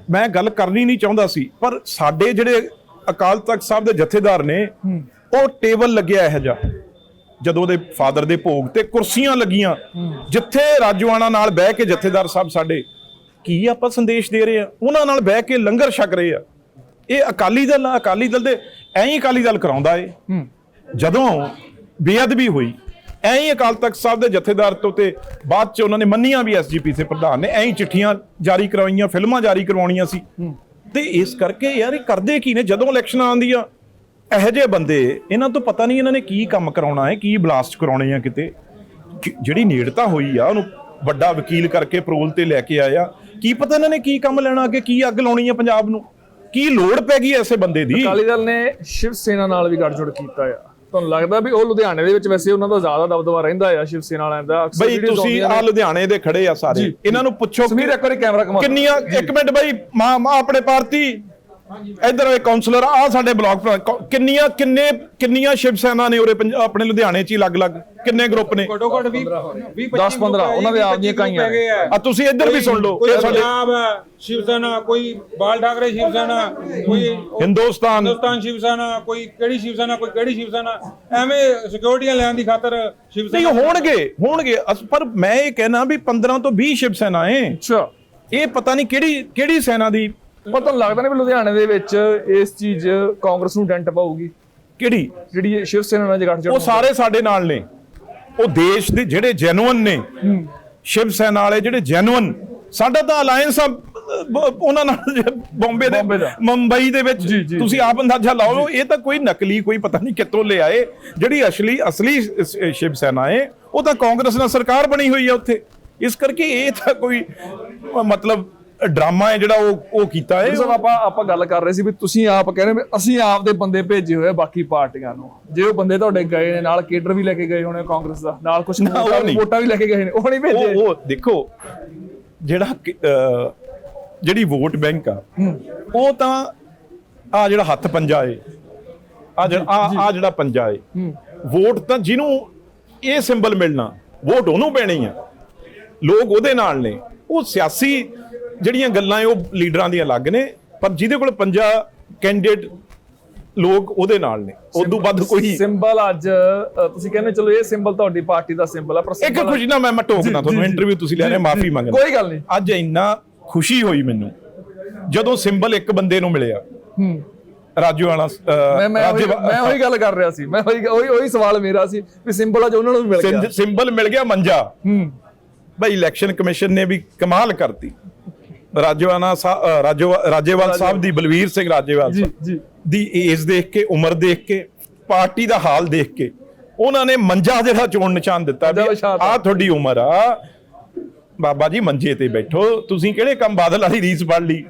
ਮੈਂ ਗੱਲ ਕਰਨੀ ਨਹੀਂ ਚਾਹੁੰਦਾ ਸੀ, ਪਰ ਸਾਡੇ ਜਿਹੜੇ ਅਕਾਲ ਤਖਤ ਸਾਹਿਬ ਦੇ ਜਥੇਦਾਰ ਨੇ, ਉਹ ਟੇਬਲ ਲੱਗਿਆ ਇਹੋ ਜਿਹਾ ਜਦੋਂ ਉਹਦੇ ਫਾਦਰ ਦੇ ਭੋਗ ਤੇ ਕੁਰਸੀਆਂ ਲੱਗੀਆਂ, ਜਿੱਥੇ ਰਾਜੋਆਣਾ ਨਾਲ ਬਹਿ ਕੇ ਜਥੇਦਾਰ ਸਾਹਿਬ ਸਾਡੇ ਕੀ ਆਪਾਂ ਸੰਦੇਸ਼ ਦੇ ਰਹੇ ਆ, ਉਹਨਾਂ ਨਾਲ ਬਹਿ ਕੇ ਲੰਗਰ ਛਕ ਰਹੇ ਆ। ਇਹ ਅਕਾਲੀ ਦਲ ਆ, ਅਕਾਲੀ ਦਲ ਦੇ ਐਂ ਹੀ ਅਕਾਲੀ ਦਲ ਕਰਾਉਂਦਾ ਏ। ਜਦੋਂ ਬੇਅਦਬੀ ਹੋਈ ਐਂ ਹੀ ਅਕਾਲ ਤਖਤ ਸਾਹਿਬ ਦੇ ਜਥੇਦਾਰ ਤੋਂ, ਤੇ ਬਾਅਦ ਚ ਉਹਨਾਂ ਨੇ ਮੰਨੀਆਂ ਵੀ SGPC ਪ੍ਰਧਾਨ ਨੇ, ਐਂ ਹੀ ਚਿੱਠੀਆਂ ਜਾਰੀ ਕਰਵਾਈਆਂ, ਫਿਲਮਾਂ ਜਾਰੀ ਕਰਵਾਉਣੀਆਂ ਸੀ। ਤੇ ਇਸ ਕਰਕੇ ਯਾਰ ਇਹ ਕਰਦੇ ਕੀ ਨੇ, ਜਦੋਂ ਇਲੈਕਸ਼ਨ ਆਉਂਦੀਆਂ ਇਹੋ ਜਿਹੇ ਬੰਦੇ, ਇਹਨਾਂ ਤੋਂ ਪਤਾ ਨਹੀਂ ਇਹਨਾਂ ਨੇ ਕੀ ਕੰਮ ਕਰਾਉਣਾ ਹੈ, ਕੀ ਬਲਾਸਟ ਕਰਾਉਣੇ ਆ। ਕਿਤੇ ਜਿਹੜੀ ਨੇੜਤਾ ਹੋਈ ਆ ਉਹਨੂੰ ਵੱਡਾ ਵਕੀਲ ਕਰਕੇ ਪਰੋਲ ਤੇ ਲੈ ਕੇ ਆਇਆ, ਕੀ ਪਤਾ ਇਹਨਾਂ ਨੇ ਕੀ ਕੰਮ ਲੈਣਾ ਅੱਗੇ, ਕੀ ਅੱਗ ਲਾਉਣੀ ਹੈ ਪੰਜਾਬ ਨੂੰ, ਕੀ ਲੋੜ ਪੈ ਗਈ ਐਸੇ ਬੰਦੇ ਦੀ। ਅਕਾਲੀ ਦਲ ਨੇ ਸ਼ਿਵ ਸੈਨਾ ਨਾਲ ਵੀ ਗੱਠਜੋੜ ਕੀਤਾ ਆ। ਤੁਹਾਨੂੰ ਲੱਗਦਾ ਵੀ ਉਹ ਲੁਧਿਆਣੇ ਦੇ ਵਿੱਚ ਵੈਸੇ ਉਹਨਾਂ ਦਾ ਜ਼ਿਆਦਾ ਦਬਦਬਾ ਰਹਿੰਦਾ ਆ ਸ਼ਿਵ ਸੈਨਾ ਵਾਲਿਆਂ ਦਾ? ਬਈ ਤੁਸੀਂ ਆ ਲੁਧਿਆਣੇ ਦੇ ਖੜੇ ਆ ਸਾਰੇ, ਇਹਨਾਂ ਨੂੰ ਪੁੱਛੋ ਸਮੀਰ ਇੱਕ ਵਾਰੀ ਕੈਮਰਾ ਕਮਾ ਕਿੰਨੀਆਂ, ਇੱਕ ਮਿੰਟ ਬਈ, ਆਪਣੇ ਪਾਰਟੀ ਇਧਰ ਕਾਉਂਸਲਰ ਆ ਸਾਡੇ ਬਲਾਕ, ਕਿੰਨੀਆਂ ਸ਼ਿਵ ਸੈਨਾ ਨੇ ਉਰੇ ਆਪਣੇ ਲੁਧਿਆਣੇ 'ਚ ਹੀ ਅਲੱਗ-ਅਲੱਗ ਕਿੰਨੇ ਗਰੁੱਪ ਨੇ? ਘੱਟੋ ਘੱਟ 10-15 ਉਹਨਾਂ ਦੇ ਆਪ ਦੀਆਂ ਇਕਾਈਆਂ ਆ। ਤੁਸੀਂ ਇੱਧਰ ਵੀ ਸੁਣ ਲਓ, ਕੋਈ ਪੰਜਾਬ ਸ਼ਿਵ ਸੈਨਾ, ਕੋਈ ਬਾਲ ਠਾਕਰੇ ਸ਼ਿਵ ਸੈਨਾ, ਕੋਈ ਹਿੰਦੁਸਤਾਨ ਸ਼ਿਵ ਸੈਨਾ, ਕੋਈ ਕਿਹੜੀ ਸ਼ਿਵ ਸੈਨਾ, ਕੋਈ ਕਿਹੜੀ ਸ਼ਿਵ ਸੈਨਾ, ਐਵੇਂ ਸਿਕਿਉਰਿਟੀਆਂ ਲੈਣ ਦੀ ਖਾਤਰ ਸ਼ਿਵ ਸੈਨਾ ਹੋਣਗੇ। ਪਰ ਮੈਂ ਇਹ ਕਹਿਣਾ ਵੀ 15 ਤੋਂ 20 ਸ਼ਿਵ ਸੈਨਾ ਏ। ਅੱਛਾ, ਇਹ ਪਤਾ ਨਹੀਂ ਕਿਹੜੀ ਸੈਨਾ ਦੀ। ਪਰ ਤੁਹਾਨੂੰ ਲੱਗਦਾ ਨਹੀਂ ਵੀ ਲੁਧਿਆਣੇ ਦੇ ਵਿੱਚ ਇਸ ਚੀਜ਼ ਕਾਂਗਰਸ ਨੂੰ ਡੈਂਟ ਪਾਊਗੀ? ਕਿਹੜੀ? ਜਿਹੜੀ ਸ਼ਿਵ ਸੈਨਾ ਨਾਲ ਗੱਠਜੋੜ, ਉਹ ਸਾਰੇ ਸਾਡੇ ਨਾਲ ਨੇ, ਉਹ ਦੇਸ਼ ਦੇ ਜਿਹੜੇ ਜੈਨੂਅਨ ਨੇ, ਸ਼ਿਵ ਸੈਨਾ ਵਾਲੇ ਜਿਹੜੇ ਜੈਨੂਅਨ। ਸਾਡਾ ਤਾਂ ਅਲਾਇੰਸ ਆ ਉਹਨਾਂ ਨਾਲ ਬੰਬੇ ਦੇ, ਮੁੰਬਈ ਦੇ ਵਿੱਚ। ਤੁਸੀਂ ਆਪ ਅੰਦਾਜ਼ਾ ਲਾਓ, ਇਹ ਤਾਂ ਕੋਈ ਨਕਲੀ, ਕੋਈ ਪਤਾ ਨਹੀਂ ਕਿੱਥੋਂ ਲੈ ਆਏ। ਜਿਹੜੀ ਅਸਲੀ ਸ਼ਿਵ ਸੈਨਾ ਹੈ ਉਹ ਤਾਂ ਕਾਂਗਰਸ ਨਾਲ ਸਰਕਾਰ ਬਣੀ ਹੋਈ ਹੈ ਉੱਥੇ। ਇਸ ਕਰਕੇ ਇਹ ਤਾਂ ਕੋਈ ਮਤਲਬ ਡਰਾਮਾ ਹੈ ਜਿਹੜਾ ਉਹ ਕੀਤਾ ਹੈ। ਸਰ ਆਪਾਂ ਗੱਲ ਕਰ ਰਹੇ ਸੀ ਵੀ ਤੁਸੀਂ ਆਪ ਕਹਿ ਰਹੇ ਵੀ ਅਸੀਂ ਆਪ ਦੇ ਬੰਦੇ ਭੇਜੇ ਹੋਏ ਬਾਕੀ ਪਾਰਟੀਆਂ ਨੂੰ, ਜੇ ਉਹ ਬੰਦੇ ਤੁਹਾਡੇ ਗਏ ਨੇ ਨਾਲ ਕੇਡਰ ਵੀ ਲੈ ਕੇ ਗਏ ਹੋਣੇ ਕਾਂਗਰਸ ਦਾ, ਨਾਲ ਕੁਝ ਵੋਟਾਂ ਵੀ ਲੈ ਕੇ ਗਏ ਨੇ, ਉਹ ਨਹੀਂ ਭੇਜੇ? ਉਹ ਦੇਖੋ ਜਿਹੜੀ ਵੋਟ ਬੈਂਕ ਆ ਉਹ ਤਾਂ ਆ ਜਿਹੜਾ ਹੱਥ ਪੰਜਾ ਏ, ਆ ਜਿਹੜਾ ਪੰਜਾ ਏ, ਵੋਟ ਤਾਂ ਜਿਹਨੂੰ ਇਹ ਸਿੰਬਲ ਮਿਲਣਾ ਵੋਟ ਉਹਨੂੰ ਪੈਣੀ ਆ, ਲੋਕ ਉਹਦੇ ਨਾਲ ਨੇ। ਉਹ ਸਿਆਸੀ ਜਿਹੜੀਆਂ ਗੱਲਾਂ ਉਹ ਲੀਡਰਾਂ ਦੀਆਂ ਅਲੱਗ ਨੇ, ਪਰ ਜਿਹਦੇ ਕੋਲ ਪੰਜਾ ਕੈਂਡੀਡੇਟ ਲੋਕ ਉਹਦੇ ਨਾਲ ਨੇ, ਉਦੋਂ ਵੱਧ ਕੋਈ ਸਿੰਬਲ ਅੱਜ ਤੁਸੀਂ ਕਹਿੰਦੇ ਚਲੋ ਇਹ ਸਿੰਬਲ ਤੁਹਾਡੀ ਪਾਰਟੀ ਦਾ ਸਿੰਬਲ ਹੈ, ਪਰ ਇੱਕ ਖੁਸ਼ੀ ਨਾ ਮੈਂ ਟੋਕਦਾ ਤੁਹਾਨੂੰ, ਇੰਟਰਵਿਊ ਤੁਸੀਂ ਲੈ ਰਹੇ, ਮਾਫੀ ਮੰਗਦਾ, ਕੋਈ ਗੱਲ ਨਹੀਂ। ਅੱਜ ਇੰਨਾ ਖੁਸ਼ੀ ਹੋਈ ਮੈਨੂੰ ਜਦੋਂ ਸਿੰਬਲ ਇੱਕ ਬੰਦੇ ਨੂੰ ਮਿਲਿਆ, ਰਾਜੋਆਣਾ। ਮੈਂ ਉਹੀ ਗੱਲ ਕਰ ਰਿਹਾ ਸੀ, ਮੈਂ ਉਹੀ ਸਵਾਲ ਮੇਰਾ ਸੀ ਵੀ ਸਿੰਬਲ ਅੱਜ ਉਹਨਾਂ ਨੂੰ ਵੀ ਮਿਲ ਗਿਆ, ਸਿੰਬਲ ਮਿਲ ਗਿਆ ਮੰਜਾ। ਭਾਈ ਇਲੈਕਸ਼ਨ ਕਮਿਸ਼ਨ ਨੇ ਵੀ ਕਮਾਲ ਕਰਤੀ। ਰਾਜੋਆਣਾ ਰਾਜੇਵਾਲ ਸਾਹਿਬ ਦੀ, ਬਲਵੀਰ ਸਿੰਘ ਰਾਜੇਵਾਲ ਦੀ ਏਜ ਦੇਖ ਕੇ, ਉਮਰ ਦੇਖ ਕੇ, ਪਾਰਟੀ ਦਾ ਹਾਲ ਦੇਖ ਕੇ ਉਹਨਾਂ ਨੇ ਮੰਜਾ ਜਿਹੜਾ ਚੋਣ ਨਿਸ਼ਾਨ ਦਿੱਤਾ ਵੀ ਆਹ ਤੁਹਾਡੀ ਉਮਰ ਆ ਬਾਬਾ ਜੀ, ਮੰਜੇ ਤੇ ਬੈਠੋ, ਤੁਸੀਂ ਕਿਹੜੇ ਕੰਮ ਬਾਦਲ ਵਾਲੀ ਰੀਸ ਪੜ ਲਈ।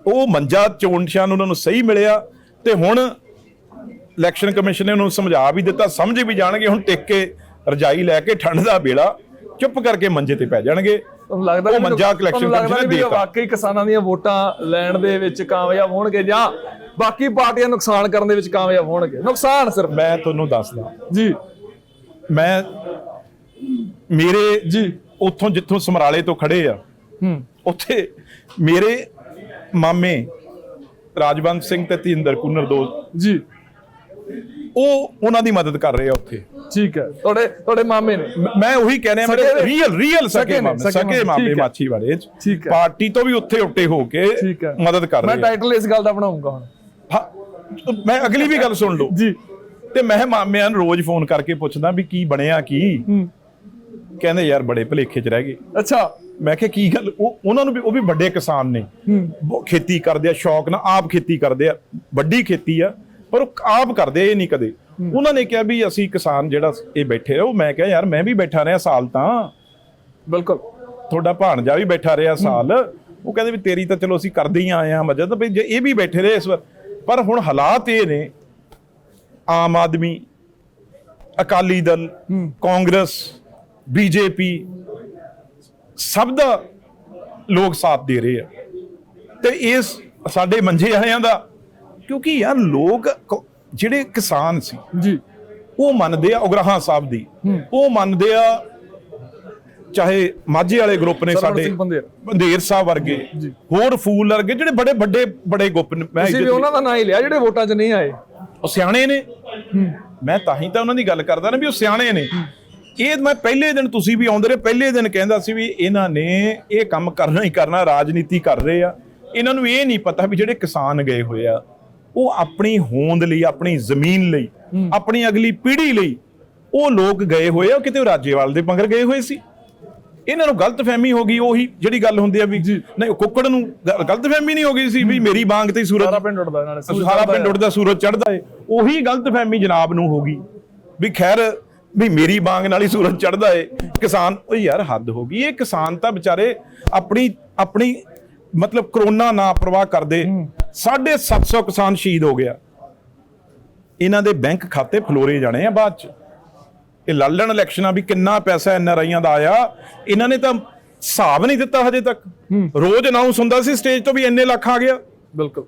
ਉਹ ਮੰਜਾ ਚੋਣ ਨਿਸ਼ਾਨ ਉਹਨਾਂ ਨੂੰ ਸਹੀ ਮਿਲਿਆ ਤੇ ਹੁਣ ਇਲੈਕਸ਼ਨ ਕਮਿਸ਼ਨ ਨੇ ਉਹਨੂੰ ਸਮਝਾ ਵੀ ਦਿੱਤਾ, ਸਮਝ ਵੀ ਜਾਣਗੇ। ਹੁਣ ਟਿਕ ਕੇ ਰਜਾਈ ਲੈ ਕੇ ਠੰਡ ਦਾ ਵੇਲਾ ਚੁੱਪ ਕਰਕੇ ਮੰਜੇ ਤੇ ਪੈ ਜਾਣਗੇ। ਤੁਹਾਨੂੰ ਲੱਗਦਾ ਉਹ ਮੰਜਾ ਇਲੈਕਸ਼ਨ ਕਮਿਸ਼ਨ ਨੇ ਦਿੱਤਾ, ਵਾਕਈ ਕਿਸਾਨਾਂ ਦੀਆਂ ਵੋਟਾਂ ਲੈਣ ਦੇ ਵਿੱਚ ਕਾਮਯਾਬ ਹੋਣਗੇ ਜਾਂ ਬਾਕੀ ਪਾਰਟੀਆਂ ਨੁਕਸਾਨ ਕਰਨ ਦੇ ਵਿੱਚ ਕਾਮਯਾਬ ਹੋਣਗੇ? ਨੁਕਸਾਨ ਸਿਰਫ ਮੈਂ ਤੁਹਾਨੂੰ ਦੱਸਦਾ ਜੀ, ਮੈਂ ਮੇਰੇ ਜੀ ਉੱਥੋਂ ਜਿੱਥੋਂ ਸਮਰਾਲੇ ਤੋਂ ਖੜੇ ਆ, ਉੱਥੇ ਮੇਰੇ ਮਾਮੇ ਰਾਜਵੰਤ ਸਿੰਘ ਤੇ ਤੇਂਦਰ ਕੁੰਨਰ ਦੋ ਜੀ, ਉਹ ਉਹਨਾਂ ਦੀ ਮਦਦ ਕਰ ਰਹੇ ਆ ਉੱਥੇ। ਠੀਕ ਹੈ, ਤੁਹਾਡੇ ਮਾਮੇ ਨੇ? ਮੈਂ ਉਹੀ ਕਹਿ ਰਿਹਾ, ਮੇਰੇ ਰੀਅਲ ਸਕੇ ਮਾਮੇ ਮਾਛੀਵਾੜੇ ਚ ਪਾਰਟੀ ਤੋਂ ਵੀ ਉੱਥੇ ਉੱਟੇ ਹੋ ਕੇ ਮਦਦ ਕਰ ਰਹੇ ਆ। ਮੈਂ ਟਾਈਟਲ ਇਸ ਗੱਲ ਦਾ ਬਣਾਉਂਗਾ ਹੁਣ, ਮੈਂ ਅਗਲੀ ਵੀ ਗੱਲ ਸੁਣ ਲਓ ਜੀ। ਤੇ ਮੈਂ ਮਾਮਿਆਂ ਨੂੰ ਰੋਜ਼ ਫੋਨ ਕਰਕੇ ਪੁੱਛਦਾ ਵੀ ਕੀ ਬਣਿਆ ਕੀ, ਕਹਿੰਦੇ ਯਾਰ ਬੜੇ ਭੁਲੇਖੇ ਚ ਰਹਿ ਗਏ। ਅੱਛਾ, ਮੈਂ ਕਿਹਾ ਕੀ ਗੱਲ? ਉਹਨਾਂ ਨੂੰ ਵੀ, ਉਹ ਵੀ ਵੱਡੇ ਕਿਸਾਨ ਨੇ, ਖੇਤੀ ਕਰਦੇ ਆ ਸ਼ੌਕ ਨਾਲ, ਆਪ ਖੇਤੀ ਕਰਦੇ ਆ, ਵੱਡੀ ਖੇਤੀ ਆ, ਪਰ ਉਹ ਆਪ ਕਰਦੇ ਇਹ ਨਹੀਂ ਕਦੇ। ਉਹਨਾਂ ਨੇ ਕਿਹਾ ਵੀ ਅਸੀਂ ਕਿਸਾਨ ਜਿਹੜਾ ਇਹ ਬੈਠੇ ਰਹੋ। ਮੈਂ ਕਿਹਾ ਯਾਰ ਮੈਂ ਵੀ ਬੈਠਾ ਰਿਹਾ ਸਾਲ, ਤਾਂ ਬਿਲਕੁਲ ਤੁਹਾਡਾ ਭਾਣਜਾ ਵੀ ਬੈਠਾ ਰਿਹਾ ਸਾਲ। ਉਹ ਕਹਿੰਦੇ ਵੀ ਤੇਰੀ ਤਾਂ ਚਲੋ ਅਸੀਂ ਕਰਦੇ ਹੀ ਆਏ ਆ ਮਦਦ, ਵੀ ਜੇ ਇਹ ਵੀ ਬੈਠੇ ਰਹੇ ਇਸ ਵਾਰ। ਪਰ ਹੁਣ ਹਾਲਾਤ ਇਹ ਨੇ, ਆਮ ਆਦਮੀ, ਅਕਾਲੀ ਦਲ, ਕਾਂਗਰਸ, ਬੀਜੇਪੀ ਸਭ ਦਾ ਲੋਕ ਸਾਥ ਦੇ ਰਹੇ ਆ, ਤੇ ਇਸ ਸਾਡੇ ਮੰਝੇ ਵਾਲਿਆਂ ਦਾ, ਕਿਉਂਕਿ ਯਾਰ ਲੋਕ ਜਿਹੜੇ ਕਿਸਾਨ ਸੀ ਜੀ, ਉਹ ਮੰਨਦੇ ਆ ਉਗਰਾਹਾਂ ਸਾਹਿਬ ਦੀ, ਉਹ ਮੰਨਦੇ ਆ ਚਾਹੇ ਮਾਝੇ ਵਾਲੇ ਗਰੁੱਪ ਨੇ ਸਾਡੇ, ਬੰਦੇਰ ਸਾਹਿਬ ਵਰਗੇ, ਹੋਰ ਫੂਲ ਵਰਗੇ ਜਿਹੜੇ ਬੜੇ ਗਰੁੱਪ ਨੇ। ਮੈਂ ਉਹਨਾਂ ਦਾ ਨਾਂ ਹੀ ਲਿਆ ਜਿਹੜੇ ਵੋਟਾਂ 'ਚ ਨਹੀਂ ਆਏ। ਉਹ ਸਿਆਣੇ ਨੇ, ਮੈਂ ਤਾਂ ਹੀ ਤਾਂ ਉਹਨਾਂ ਦੀ ਗੱਲ ਕਰਦਾ ਨਾ ਵੀ ਉਹ ਸਿਆਣੇ ਨੇ। ਇਹ ਮੈਂ ਪਹਿਲੇ ਦਿਨ, ਤੁਸੀਂ ਵੀ ਆਉਂਦੇ ਰਹੇ, ਪਹਿਲੇ ਦਿਨ ਕਹਿੰਦਾ ਸੀ ਵੀ ਇਹਨਾਂ ਨੇ ਇਹ ਕੰਮ ਕਰਨਾ ਹੀ ਕਰਨਾ, ਰਾਜਨੀਤੀ ਕਰ ਰਹੇ ਆ। ਇਹਨਾਂ ਨੂੰ ਇਹ ਨਹੀਂ ਪਤਾ ਵੀ ਜਿਹੜੇ ਕਿਸਾਨ ਗਏ ਹੋਏ ਆ ਉਹ ਆਪਣੀ ਹੋਂਦ ਲਈ, ਆਪਣੀ ਜ਼ਮੀਨ ਲਈ, ਆਪਣੀ ਅਗਲੀ ਪੀੜ੍ਹੀ ਲਈ ਉਹ ਲੋਕ ਗਏ ਹੋਏ ਆ, ਕਿਤੇ ਰਾਜੇਵਾਲ ਦੇ ਪੰਗਰ ਗਏ ਹੋਏ ਸੀ। ਇਹਨਾਂ ਨੂੰ ਗਲਤਫਹਿਮੀ ਹੋ ਗਈ, ਉਹੀ ਜਿਹੜੀ ਗੱਲ ਹੁੰਦੀ ਆ ਵੀ ਨਹੀਂ, ਕੁੱਕੜ ਨੂੰ ਗਲਤਫਹਿਮੀ ਨਹੀਂ ਹੋ ਗਈ ਸੀ ਵੀ ਮੇਰੀ ਬਾਂਗ ਤੇ ਸੂਰਜ, ਸਾਰਾ ਪਿੰਡ ਉੱਡਦਾ, ਸੂਰਜ ਚੜ੍ਹਦਾ ਏ। ਉਹੀ ਗਲਤਫਹਿਮੀ ਜਨਾਬ ਨੂੰ ਹੋ ਗਈ ਵੀ ਖੈਰ ਵੀ ਮੇਰੀ ਬਾਂਗ ਨਾਲ ਹੀ ਸੂਰਜ ਚੜ੍ਹਦਾ ਏ। ਕਿਸਾਨ, ਉਹ ਯਾਰ ਹੱਦ ਹੋ ਗਈ। ਇਹ ਕਿਸਾਨ ਤਾਂ ਵਿਚਾਰੇ ਆਪਣੀ ਮਤਲਬ ਕਰੋਨਾ ਨਾ ਪਰਵਾਹ ਕਰਦੇ, 750 ਕਿਸਾਨ ਸ਼ਹੀਦ ਹੋ ਗਿਆ। ਇਹਨਾਂ ਦੇ ਬੈਂਕ ਖਾਤੇ ਫਲੋਰੇ ਜਾਣੇ ਆ ਬਾਅਦ ਚ। ਇਹ ਲਾਲਣ ਇਲੈਕਸ਼ਨਾਂ ਵੀ ਕਿੰਨਾ ਪੈਸਾ NRIਆਂ ਦਾ ਆਇਆ, ਇਹਨਾਂ ਨੇ ਤਾਂ ਹਿਸਾਬ ਨਹੀਂ ਦਿੱਤਾ ਹਜੇ ਤੱਕ। ਰੋਜ਼ ਅਨਾਉਂਸ ਹੁੰਦਾ ਸੀ ਸਟੇਜ ਤੋਂ ਵੀ ਇੰਨੇ ਲੱਖ ਆ ਗਿਆ। ਬਿਲਕੁਲ,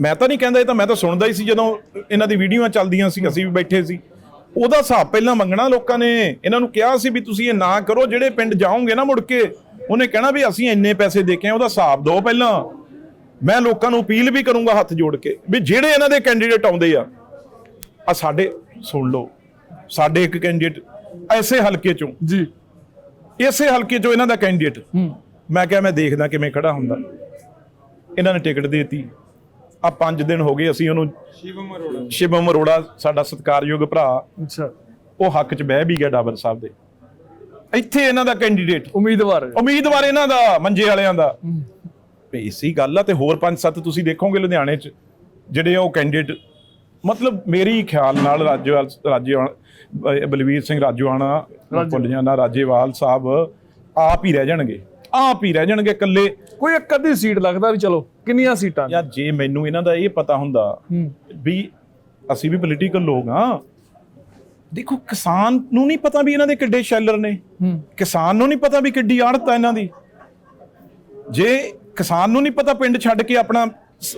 ਮੈਂ ਤਾਂ ਨਹੀਂ ਕਹਿੰਦਾ, ਇਹ ਤਾਂ ਮੈਂ ਤਾਂ ਸੁਣਦਾ ਹੀ ਸੀ ਜਦੋਂ ਇਹਨਾਂ ਦੀ ਵੀਡੀਓਆਂ ਚੱਲਦੀਆਂ ਸੀ, ਅਸੀਂ ਵੀ ਬੈਠੇ ਸੀ। ਉਹਦਾ ਹਿਸਾਬ ਪਹਿਲਾਂ ਮੰਗਣਾ ਲੋਕਾਂ ਨੇ। ਇਹਨਾਂ ਨੂੰ ਕਿਹਾ ਸੀ ਵੀ ਤੁਸੀਂ ਇਹ ਨਾ ਕਰੋ, ਜਿਹੜੇ ਪਿੰਡ ਜਾਓਗੇ ਨਾ ਮੁੜ ਕੇ ਉਹਨੇ ਕਹਿਣਾ ਵੀ ਅਸੀਂ ਇੰਨੇ ਪੈਸੇ ਦੇ ਕੇ ਆਏ, ਉਹਦਾ ਹਿਸਾਬ ਦਿਓ ਪਹਿਲਾਂ। ਮੈਂ ਲੋਕਾਂ ਨੂੰ ਅਪੀਲ ਵੀ ਕਰੂੰਗਾ ਹੱਥ ਜੋੜ ਕੇ ਵੀ ਜਿਹੜੇ ਇਹਨਾਂ ਦੇ ਕੈਂਡੀਡੇਟ ਆਉਂਦੇ ਆ ਸਾਡੇ, ਸੁਣ ਲਓ, ਸਾਡੇ ਇੱਕ ਕੈਂਡੀਡੇਟ ਐਸੇ ਹਲਕੇ ਚੋਂ ਜੀ, ਇਸੇ ਹਲਕੇ ਚੋਂ ਇਹਨਾਂ ਦਾ ਕੈਂਡੀਡੇਟ, ਮੈਂ ਕਿਹਾ ਮੈਂ ਦੇਖਦਾ ਕਿਵੇਂ ਖੜਾ ਹੁੰਦਾ। ਇਹਨਾਂ ਨੇ ਟਿਕਟ ਦੇ ਦਿੱਤੀ। ਆ 5 ਦਿਨ ਹੋ ਗਏ ਅਸੀਂ ਉਹਨੂੰ, ਸ਼ਿਵਮ ਅਰੋੜਾ ਸਾਡਾ ਸਤਿਕਾਰਯੋਗ ਭਰਾ, ਉਹ ਹੱਕ 'ਚ ਬਹਿ ਵੀ ਗਿਆ ਡਾਬਰ ਸਾਹਿਬ ਦੇ। ਇੱਥੇ ਇਹਨਾਂ ਦਾ ਕੈਂਡੀਡੇਟ ਉਮੀਦਵਾਰ ਇਹਨਾਂ ਦਾ, ਮੰਜੇ ਵਾਲਿਆਂ ਦਾ। ਇਸੀ ਗੱਲ ਆ। ਤੇ ਹੋਰ 5-7 ਤੁਸੀਂ ਦੇਖੋਗੇ ਲੁਧਿਆਣੇ 'ਚ ਜਿਹੜੇ ਉਹ ਕੈਂਡੀਡੇਟ, ਮਤਲਬ ਮੇਰੀ ਖਿਆਲ ਨਾਲ ਰਾਜੇਵਾਲ ਬਲਵੀਰ ਸਿੰਘ ਰਾਜੋਆਣਾ, ਰਾਜੇਵਾਲ ਸਾਹਿਬ ਆਪ ਹੀ ਰਹਿ ਜਾਣਗੇ। ਆਪ ਹੀ ਰਹਿ ਜਾਣਗੇ ਇਕੱਲੇ। ਕੋਈ ਇੱਕ ਅੱਧੀ ਸੀਟ ਲੱਗਦਾ ਵੀ ਚਲੋ ਕਿੰਨੀਆਂ ਸੀਟਾਂ ਨੇ? ਯਾਰ ਜੇ ਮੈਨੂੰ ਇਹਨਾਂ ਦਾ ਇਹ ਪਤਾ ਹੁੰਦਾ ਵੀ ਅਸੀਂ ਵੀ ਪੋਲੀਟੀਕਲ ਲੋਕ ਹਾਂ, ਦੇਖੋ ਕਿਸਾਨ ਨੂੰ ਨਹੀਂ ਪਤਾ ਵੀ ਇਹਨਾਂ ਦੇ ਕਿੱਡੇ ਸ਼ੈਲਰ ਨੇ, ਕਿਸਾਨ ਨੂੰ ਨਹੀਂ ਪਤਾ ਵੀ ਕਿੱਡੀ ਆੜਤ ਆ ਇਹਨਾਂ ਦੀ। ਜੇ ਕਿਸਾਨ ਨੂੰ ਨਹੀਂ ਪਤਾ ਪਿੰਡ ਛੱਡ ਕੇ ਆਪਣਾ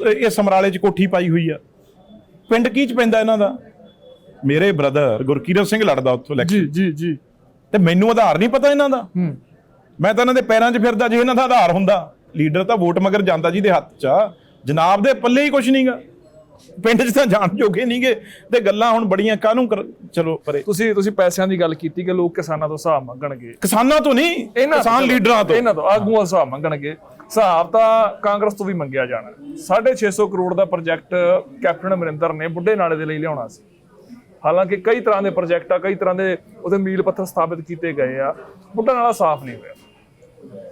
ਇਹ ਸਮਰਾਲੇ 'ਚ ਕੋਠੀ ਪਾਈ ਹੋਈ ਆ, ਪਿੰਡ ਕੀ 'ਚ ਪੈਂਦਾ ਇਹਨਾਂ ਦਾ? ਮੇਰੇ ਬ੍ਰਦਰ ਗੁਰਕੀਰਤ ਸਿੰਘ ਲੜਦਾ ਉੱਥੋਂ ਇਲੈਕਸ਼ਨ। ਜੀ ਜੀ। ਤੇ ਮੈਨੂੰ ਆਧਾਰ ਨਹੀਂ ਪਤਾ ਇਹਨਾਂ ਦਾ। ਮੈਂ ਤਾਂ ਇਹਨਾਂ ਦੇ ਪੈਰਾਂ 'ਚ ਫਿਰਦਾ। ਜੇ ਇਹਨਾਂ ਦਾ ਆਧਾਰ ਹੁੰਦਾ, ਲੀਡਰ ਤਾਂ ਵੋਟ ਮਗਰ ਜਾਂਦਾ ਜਿਹਦੇ ਹੱਥ 'ਚ ਆ, ਜਨਾਬ ਦੇ ਪੱਲੇ ਹੀ ਕੁਛ ਨਹੀਂਗਾ, ਪਿੰਡ 'ਚ ਤਾਂ ਜਾਣ ਜੋਗੇ ਨਹੀਂਗੇ। ਤੇ ਗੱਲਾਂ ਹੁਣ ਬੜੀਆਂ ਕਾਹਨੂੰ ਚਲੋ ਪਰੇ। ਤੁਸੀਂ ਪੈਸਿਆਂ ਦੀ ਗੱਲ ਕੀਤੀ ਕਿ ਲੋਕ ਕਿਸਾਨਾਂ ਤੋਂ ਹਿਸਾਬ ਮੰਗਣਗੇ। ਕਿਸਾਨਾਂ ਤੋਂ ਨਹੀਂ, ਕਿਸਾਨ ਲੀਡਰਾਂ ਤੋਂ, ਇਹਨਾਂ ਤੋਂ ਆਗੂਆਂ ਹਿਸਾਬ ਮੰਗਣਗੇ। ਹਿਸਾਬ ਤਾਂ ਕਾਂਗਰਸ ਤੋਂ ਵੀ ਮੰਗਿਆ ਜਾਣਾ। 650 ਕਰੋੜ ਦਾ ਪ੍ਰੋਜੈਕਟ ਕੈਪਟਨ ਅਮਰਿੰਦਰ ਨੇ ਬੁੱਢੇ ਨਾਲੇ ਦੇ ਲਈ ਲਿਆਉਣਾ ਸੀ। ਹਾਲਾਂਕਿ ਕਈ ਤਰ੍ਹਾਂ ਦੇ ਪ੍ਰੋਜੈਕਟ ਆ, ਕਈ ਤਰ੍ਹਾਂ ਦੇ ਉਹਦੇ ਮੀਲ ਪੱਥਰ ਸਥਾਪਿਤ ਕੀਤੇ ਗਏ ਆ, ਬੁੱਢਾ ਨਾਲਾ ਸਾਫ਼ ਨਹੀਂ ਹੋਇਆ।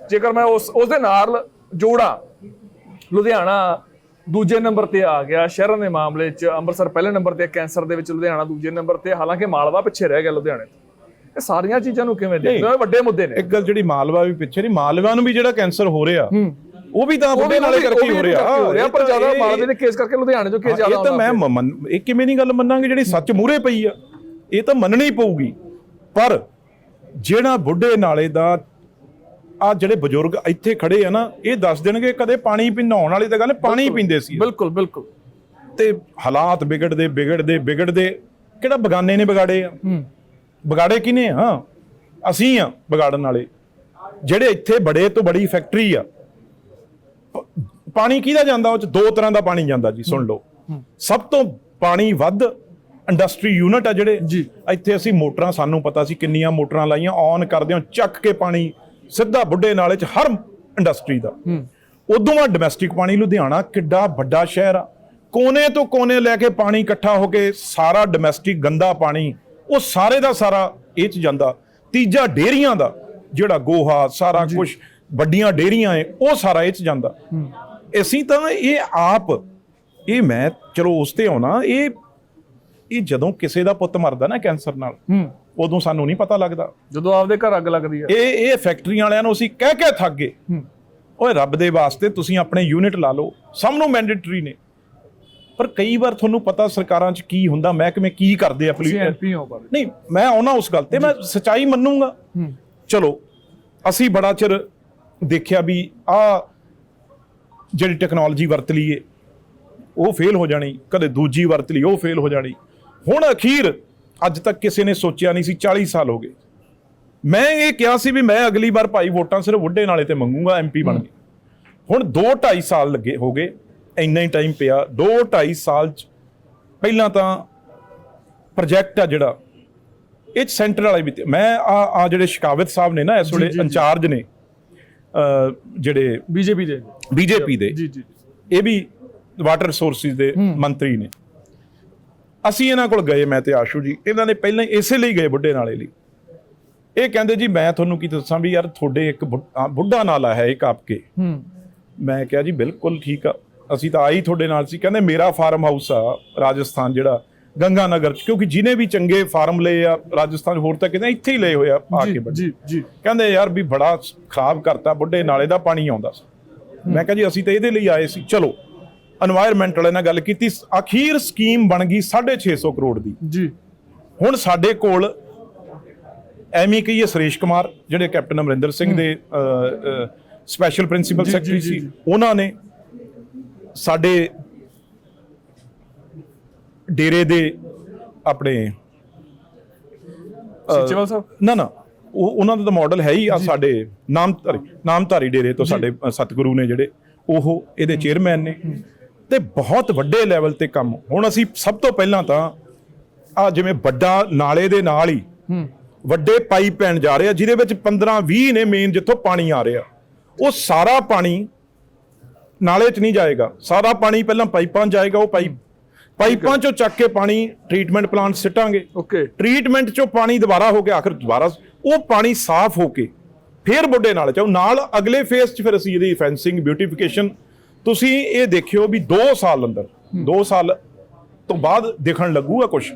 ਜੇਕਰ ਮੈਂ ਉਸਦੇ ਨਾਲ ਜੋੜਾਂ, ਲੁਧਿਆਣਾ ਦੂਜੇ ਨੰਬਰ ਤੇ ਆ ਗਿਆ ਸ਼ਹਿਰਾਂ ਦੇ ਮਾਮਲੇ 'ਚ, ਅੰਮ੍ਰਿਤਸਰ ਪਹਿਲੇ ਨੰਬਰ ਤੇ, ਕੈਂਸਰ ਦੇ ਵਿੱਚ ਲੁਧਿਆਣਾ ਦੂਜੇ ਨੰਬਰ ਤੇ, ਹਾਲਾਂਕਿ ਮਾਲਵਾ ਪਿੱਛੇ ਰਹਿ ਗਿਆ ਲੁਧਿਆਣੇ ਤੋਂ। ਇਹ ਸਾਰੀਆਂ ਚੀਜ਼ਾਂ ਨੂੰ ਕਿਵੇਂ ਦੇਖਦੇ ਹੋ? ਵੱਡੇ ਮੁੱਦੇ ਨੇ। ਇੱਕ ਗੱਲ ਜਿਹੜੀ ਮਾਲਵਾ ਵੀ ਪਿੱਛੇ ਨਹੀਂ, ਮਾਲਵਾ ਨੂੰ ਵੀ ਜਿਹੜਾ ਕੈਂਸਰ ਹੋ ਰਿਹਾ ਉਹ ਵੀ ਤਾਂ ਬੁੱਢੇ ਨਾਲੇ ਕਰਕੇ ਹੋ ਰਿਹਾ। ਪਰ ਜ਼ਿਆਦਾ ਮਾਲਵੇ ਦੇ ਕੇਸ ਕਰਕੇ ਲੁਧਿਆਣੇ 'ਚੋਂ ਕੇਸ ਜ਼ਿਆਦਾ। ਇਹ ਤਾਂ ਮੈਂ ਇਹ ਕਿਵੇਂ ਨਹੀਂ ਗੱਲ ਮੰਨਾਂਗੇ, ਜਿਹੜੀ ਸੱਚ ਮੂਹਰੇ ਪਈ ਆ ਇਹ ਤਾਂ ਮੰਨਣੀ ਪਊਗੀ। ਪਰ ਜਿਹੜਾ ਬੁੱਢੇ ਨਾਲੇ ਦਾ ਆ ਜਿਹੜੇ ਬਜ਼ੁਰਗ ਇੱਥੇ ਖੜੇ ਆ ਨਾ, ਇਹ ਦੱਸ ਦੇਣਗੇ ਕਦੇ ਪਾਣੀ ਨਹਾਉਣ ਵਾਲੀ ਤਾਂ ਗੱਲ, ਪਾਣੀ ਪੀਂਦੇ ਸੀ। ਬਿਲਕੁਲ ਬਿਲਕੁਲ। ਤੇ ਹਾਲਾਤ ਵਿਗੜਦੇ ਵਿਗੜਦੇ ਵਿਗੜਦੇ ਕਿਹੜਾ ਬਗਾਨੇ ਨੇ ਵਿਗਾੜੇ ਆ? ਵਿਗਾੜੇ ਕਿਹਨੇ ਆ? ਅਸੀਂ ਆ ਵਿਗਾੜਨ ਵਾਲੇ। ਜਿਹੜੇ ਇੱਥੇ ਬੜੇ ਤੋਂ ਬੜੀ ਫੈਕਟਰੀ ਆ, ਪਾਣੀ ਕਿਹਦਾ ਜਾਂਦਾ? ਉਹ 'ਚ ਦੋ ਤਰ੍ਹਾਂ ਦਾ ਪਾਣੀ ਜਾਂਦਾ ਜੀ, ਸੁਣ ਲਓ। ਸਭ ਤੋਂ ਪਾਣੀ ਵੱਧ ਇੰਡਸਟਰੀ ਯੂਨਿਟ ਆ ਜਿਹੜੇ ਜੀ ਇੱਥੇ। ਅਸੀਂ ਮੋਟਰਾਂ, ਸਾਨੂੰ ਪਤਾ ਸੀ ਕਿੰਨੀਆਂ ਮੋਟਰਾਂ ਲਾਈਆਂ, ਔਨ ਕਰਦੇ ਹਾਂ ਚੱਕ ਕੇ ਪਾਣੀ ਸਿੱਧਾ ਬੁੱਢੇ ਨਾਲੇ 'ਚ ਹਰ ਇੰਡਸਟਰੀ ਦਾ। ਉਦੋਂ ਬਾਅਦ ਡੋਮੈਸਟਿਕ ਪਾਣੀ। ਲੁਧਿਆਣਾ ਕਿੱਡਾ ਵੱਡਾ ਸ਼ਹਿਰ ਆ, ਕੋਨੇ ਤੋਂ ਕੋਨੇ ਲੈ ਕੇ ਪਾਣੀ ਇਕੱਠਾ ਹੋ ਕੇ ਸਾਰਾ ਡੋਮੈਸਟਿਕ ਗੰਦਾ ਪਾਣੀ ਉਹ ਸਾਰੇ ਦਾ ਸਾਰਾ ਇਹ 'ਚ ਜਾਂਦਾ। ਤੀਜਾ ਡੇਅਰੀਆਂ ਦਾ ਜਿਹੜਾ ਗੋਹਾ ਸਾਰਾ ਕੁਝ, ਵੱਡੀਆਂ ਡੇਅਰੀਆਂ ਏ, ਉਹ ਸਾਰਾ ਇਹ 'ਚ ਜਾਂਦਾ। ਅਸੀਂ ਤਾਂ ਇਹ ਆਪ, ਇਹ ਮੈਂ ਚਲੋ ਉਸ ਤੇ ਆਉਣਾ, ਇਹ ਜਦੋਂ ਕਿਸੇ ਦਾ ਪੁੱਤ ਮਰਦਾ ਨਾ ਕੈਂਸਰ ਨਾਲ, ਉਦੋਂ ਸਾਨੂੰ ਨਹੀਂ ਪਤਾ ਲੱਗਦਾ, ਜਦੋਂ ਆਪਦੇ ਘਰ ਅੱਗ ਲੱਗਦੀ ਹੈ। ਇਹ ਫੈਕਟਰੀਆਂ ਵਾਲਿਆਂ ਨੂੰ ਅਸੀਂ ਕਹਿ ਕੇ ਥੱਕ ਗਏ, ਓਏ ਰੱਬ ਦੇ ਵਾਸਤੇ ਤੁਸੀਂ ਆਪਣੇ ਯੂਨਿਟ ਲਾ ਲਓ, ਸਭ ਨੂੰ ਮੈਂਡੇਟਰੀ ਨੇ। ਪਰ ਕਈ ਵਾਰ ਤੁਹਾਨੂੰ ਪਤਾ ਸਰਕਾਰਾਂ 'ਚ ਕੀ ਹੁੰਦਾ, ਮਹਿਕਮੇ ਕੀ ਕਰਦੇ ਆ। ਨਹੀਂ, ਮੈਂ ਆਉਣਾ ਉਸ ਗੱਲ ਤੇ, ਮੈਂ ਸੱਚਾਈ ਮੰਨੂਗਾ। ਚਲੋ ਅਸੀਂ ਬੜਾ ਚਿਰ ਦੇਖਿਆ ਵੀ ਆਹ ਜਿਹੜੀ ਟੈਕਨੋਲੋਜੀ ਵਰਤ ਲਈਏ ਉਹ ਫੇਲ ਹੋ ਜਾਣੀ, ਕਦੇ ਦੂਜੀ ਵਰਤ ਲਈ ਉਹ ਫੇਲ ਹੋ ਜਾਣੀ। ਹੁਣ ਅਖੀਰ ਅੱਜ ਤੱਕ ਕਿਸੇ ਨੇ ਸੋਚਿਆ ਨਹੀਂ ਸੀ, 40 ਸਾਲ ਹੋ ਗਏ। ਮੈਂ ਇਹ ਕਿਹਾ ਸੀ ਵੀ ਮੈਂ ਅਗਲੀ ਵਾਰ ਭਾਈ ਵੋਟਾਂ ਸਿਰਫ ਬੁੱਢੇ ਨਾਲੇ ਤੇ ਮੰਗੂਗਾ, MP ਬਣ ਕੇ। ਹੁਣ 2-2.5 ਸਾਲ ਲੱਗੇ ਹੋ ਗਏ, ਇੰਨਾ ਹੀ ਟਾਈਮ ਪਿਆ। 2-2.5 ਸਾਲ 'ਚ ਪਹਿਲਾਂ ਤਾਂ ਪ੍ਰੋਜੈਕਟ ਆ ਜਿਹੜਾ ਇਹ ਸੈਂਟਰ ਵਾਲੇ ਵੀ, ਮੈਂ ਆ ਜਿਹੜੇ ਸ਼ਿਕਾਵਤ ਸਾਹਿਬ ਨੇ ਨਾ ਇਸ ਵੇਲੇ ਇੰਚਾਰਜ ਨੇ, ਜਿਹੜੇ ਬੀਜੇਪੀ ਦੇ, ਇਹ ਵੀ ਵਾਟਰ ਰਿਸੋਰਸਿਸ ਦੇ ਮੰਤਰੀ ਨੇ। ਅਸੀਂ ਇਹਨਾਂ ਕੋਲ ਗਏ, ਮੈਂ ਤੇ ਆਸ਼ੂ ਜੀ, ਇਹਨਾਂ ਨੇ ਪਹਿਲਾਂ ਇਸੇ ਲਈ ਗਏ ਬੁੱਢੇ ਨਾਲੇ ਲਈ। ਇਹ ਕਹਿੰਦੇ ਜੀ ਮੈਂ ਤੁਹਾਨੂੰ ਕੀ ਦੱਸਾਂ ਵੀ ਯਾਰ ਤੁਹਾਡੇ ਇੱਕ ਬੁੱਢਾ ਨਾਲਾ ਹੈ ਇੱਕ ਆਪਕੇ। ਮੈਂ ਕਿਹਾ ਜੀ ਬਿਲਕੁਲ ਠੀਕ ਆ, ਅਸੀਂ ਤਾਂ ਆਈ ਤੁਹਾਡੇ ਨਾਲ ਸੀ। ਕਹਿੰਦੇ ਮੇਰਾ ਫਾਰਮ ਹਾਊਸ ਆ ਰਾਜਸਥਾਨ ਜਿਹੜਾ ਗੰਗਾ ਨਗਰ 'ਚ, ਕਿਉਂਕਿ ਜਿਹਨੇ ਵੀ ਚੰਗੇ ਫਾਰਮ ਲਏ ਆ ਰਾਜਸਥਾਨ, ਹੋਰ ਤਾਂ ਕਿਤੇ ਇੱਥੇ ਹੀ ਲਏ ਹੋਏ ਆ ਆ ਕੇ। ਕਹਿੰਦੇ ਯਾਰ ਵੀ ਬੜਾ ਖਰਾਬ ਕਰਤਾ, ਬੁੱਢੇ ਨਾਲੇ ਦਾ ਪਾਣੀ ਆਉਂਦਾ ਸੀ। ਮੈਂ ਕਿਹਾ ਜੀ ਅਸੀਂ ਤਾਂ ਇਹਦੇ ਲਈ ਆਏ ਸੀ। ਚਲੋ এনवायरमेंट ਵਾਲੇ ਨਾਲ ਗੱਲ ਕੀਤੀ, ਅਖੀਰ ਸਕੀਮ ਬਣ ਗਈ 650 ਕਰੋੜ ਦੀ ਜੀ। ਹੁਣ ਸਾਡੇ ਕੋਲ ਐਵੇਂ ਕਹੀਏ ਸੁਰੇਸ਼ ਕੁਮਾਰ ਜਿਹੜੇ ਕੈਪਟਨ ਅਮਰਿੰਦਰ ਸਿੰਘ ਦੇ ਸਪੈਸ਼ਲ ਪ੍ਰਿੰਸੀਪਲ ਸੈਕਟਰੀ ਸੀ, ਉਹਨਾਂ ਨੇ ਸਾਡੇ ਡੇਰੇ ਦੇ ਆਪਣੇ ਨਾ ਉਹਨਾਂ ਦਾ ਤਾਂ ਮਾਡਲ ਹੈ ਹੀ ਆ, ਸਾਡੇ ਨਾਮਧਾਰੀ ਡੇਰੇ ਤੋਂ ਸਾਡੇ ਸਤਿਗੁਰੂ ਨੇ ਜਿਹੜੇ, ਉਹ ਇਹਦੇ ਚੇਅਰਮੈਨ ਨੇ। ਤੇ ਬਹੁਤ ਵੱਡੇ ਲੈਵਲ ਤੇ ਕੰਮ। ਹੁਣ ਅਸੀਂ ਸਭ ਤੋਂ ਪਹਿਲਾਂ ਤਾਂ ਆ ਜਿਵੇਂ ਵੱਡਾ ਨਾਲੇ ਦੇ ਨਾਲ ਹੀ ਵੱਡੇ ਪਾਈਪ ਪੈਣ ਜਾ ਰਹੇ ਆ, ਜਿਹਦੇ ਵਿੱਚ 15-20 ਨੇ ਮੇਨ, ਜਿੱਥੋਂ ਪਾਣੀ ਆ ਰਿਹਾ ਉਹ ਸਾਰਾ ਪਾਣੀ ਨਾਲੇ 'ਚ ਨਹੀਂ ਜਾਏਗਾ, ਸਾਰਾ ਪਾਣੀ ਪਹਿਲਾਂ ਪਾਈਪਾਂ 'ਚ ਜਾਏਗਾ। ਉਹ ਪਾਈਪਾਂ 'ਚੋਂ ਚੱਕ ਕੇ ਪਾਣੀ ਟ੍ਰੀਟਮੈਂਟ ਪਲਾਂਟ ਸਿੱਟਾਂਗੇ, ਟ੍ਰੀਟਮੈਂਟ 'ਚੋਂ ਪਾਣੀ ਦੁਬਾਰਾ ਹੋ ਕੇ ਆਖਿਰ ਦੁਬਾਰਾ ਉਹ ਪਾਣੀ ਸਾਫ਼ ਹੋ ਕੇ ਫਿਰ ਬੁੱਢੇ ਨਾਲੇ 'ਚ ਨਾਲ ਅਗਲੇ ਫੇਸ 'ਚ ਫਿਰ ਅਸੀਂ ਇਹਦੀ ਫੈਂਸਿੰਗ, ਬਿਊਟੀਫਿਕੇਸ਼ਨ। ਤੁਸੀਂ ਇਹ ਦੇਖਿਓ ਵੀ 2 ਸਾਲ ਅੰਦਰ, 2 ਸਾਲ ਤੋਂ ਬਾਅਦ ਦਿਖਣ ਲੱਗੂਗਾ ਕੁਛ,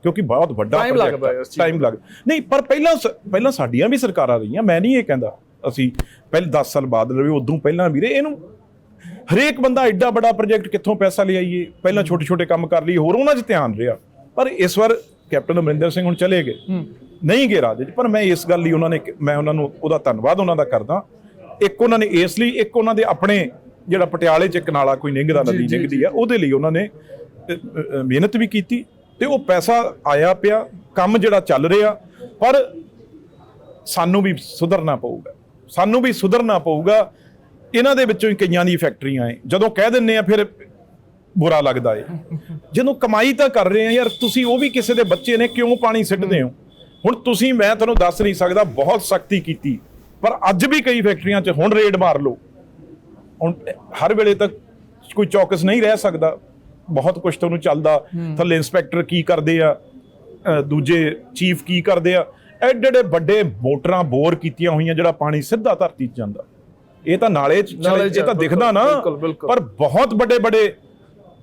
ਕਿਉਂਕਿ ਬਹੁਤ ਵੱਡਾ ਟਾਈਮ ਲੱਗ ਨਹੀਂ। ਪਰ ਪਹਿਲਾਂ ਸਾਡੀਆਂ ਵੀ ਸਰਕਾਰਾਂ ਰਹੀਆਂ, ਮੈਂ ਨਹੀਂ ਇਹ ਕਹਿੰਦਾ, ਅਸੀਂ ਪਹਿਲੇ 10 ਸਾਲ ਬਾਅਦ ਲਵੇ, ਉਦੋਂ ਪਹਿਲਾਂ ਵੀਰੇ ਇਹਨੂੰ ਹਰੇਕ ਬੰਦਾ ਐਡਾ ਬੜਾ ਪ੍ਰੋਜੈਕਟ ਕਿੱਥੋਂ ਪੈਸਾ ਲਿਆਈਏ, ਪਹਿਲਾਂ ਛੋਟੇ ਛੋਟੇ ਕੰਮ ਕਰ ਲਈਏ, ਹੋਰ ਉਹਨਾਂ 'ਚ ਧਿਆਨ ਰਿਹਾ। ਪਰ ਇਸ ਵਾਰ ਕੈਪਟਨ ਅਮਰਿੰਦਰ ਸਿੰਘ ਹੁਣ ਚਲੇ ਗਏ, ਨਹੀਂ ਗਏ ਰਾਜ 'ਚ, ਪਰ ਮੈਂ ਇਸ ਗੱਲ ਲਈ ਮੈਂ ਉਹਨਾਂ ਨੂੰ ਉਹਦਾ ਧੰਨਵਾਦ ਉਹਨਾਂ ਦਾ ਕਰਦਾ। ਇੱਕ ਉਹਨਾਂ ਨੇ ਇਸ ਲਈ, ਇੱਕ ਉਹਨਾਂ ਦੇ ਆਪਣੇ ਜਿਹੜਾ ਪਟਿਆਲੇ 'ਚ ਇੱਕ ਨਾਲਾ ਕੋਈ ਨਿੰਘਦਾ ਨਦੀ ਨਿੰਘਦੀ ਆ, ਉਹਦੇ ਲਈ ਉਹਨਾਂ ਨੇ ਮਿਹਨਤ ਵੀ ਕੀਤੀ ਤੇ ਉਹ ਪੈਸਾ ਆਇਆ ਪਿਆ, ਕੰਮ ਜਿਹੜਾ ਚੱਲ ਰਿਹਾ। ਪਰ ਸਾਨੂੰ ਵੀ ਸੁਧਰਨਾ ਪਊਗਾ, ਇਹਨਾਂ ਦੇ ਵਿੱਚੋਂ ਹੀ ਕਈਆਂ ਦੀ ਫੈਕਟਰੀਆਂ ਏ, ਜਦੋਂ ਕਹਿ ਦਿੰਦੇ ਆ ਫਿਰ ਬੁਰਾ ਲੱਗਦਾ ਏ। ਜਦੋਂ ਕਮਾਈ ਤਾਂ ਕਰ ਰਹੇ ਆ ਯਾਰ, ਤੁਸੀਂ ਉਹ ਵੀ ਕਿਸੇ ਦੇ ਬੱਚੇ ਨੇ, ਕਿਉਂ ਪਾਣੀ ਸਿੱਟਦੇ ਹੋ? ਹੁਣ ਤੁਸੀਂ, ਮੈਂ ਤੁਹਾਨੂੰ ਦੱਸ ਨਹੀਂ ਸਕਦਾ, ਬਹੁਤ ਸਖਤੀ ਕੀਤੀ, ਪਰ ਅੱਜ ਵੀ ਕਈ ਫੈਕਟਰੀਆਂ 'ਚ ਹੁਣ ਰੇਡ ਮਾਰ ਲਓ, ਹੁਣ ਹਰ ਵੇਲੇ ਤੱਕ ਕੋਈ ਚੌਕਸ ਨਹੀਂ ਰਹਿ ਸਕਦਾ, ਬਹੁਤ ਕੁਝ ਤੁਹਾਨੂੰ ਚੱਲਦਾ। ਥੱਲੇ ਇੰਸਪੈਕਟਰ ਕੀ ਕਰਦੇ ਆ, ਦੂਜੇ ਚੀਫ ਕੀ ਕਰਦੇ ਆ, ਐਡੇ ਵੱਡੇ ਮੋਟਰਾਂ ਬੋਰ ਕੀਤੀਆਂ ਹੋਈਆਂ ਜਿਹੜਾ ਪਾਣੀ ਸਿੱਧਾ ਧਰਤੀ 'ਚ ਜਾਂਦਾ। ਇਹ ਤਾਂ ਨਾਲੇ 'ਚ ਇਹ ਤਾਂ ਦਿਖਦਾ ਨਾ, ਪਰ ਬਹੁਤ ਵੱਡੇ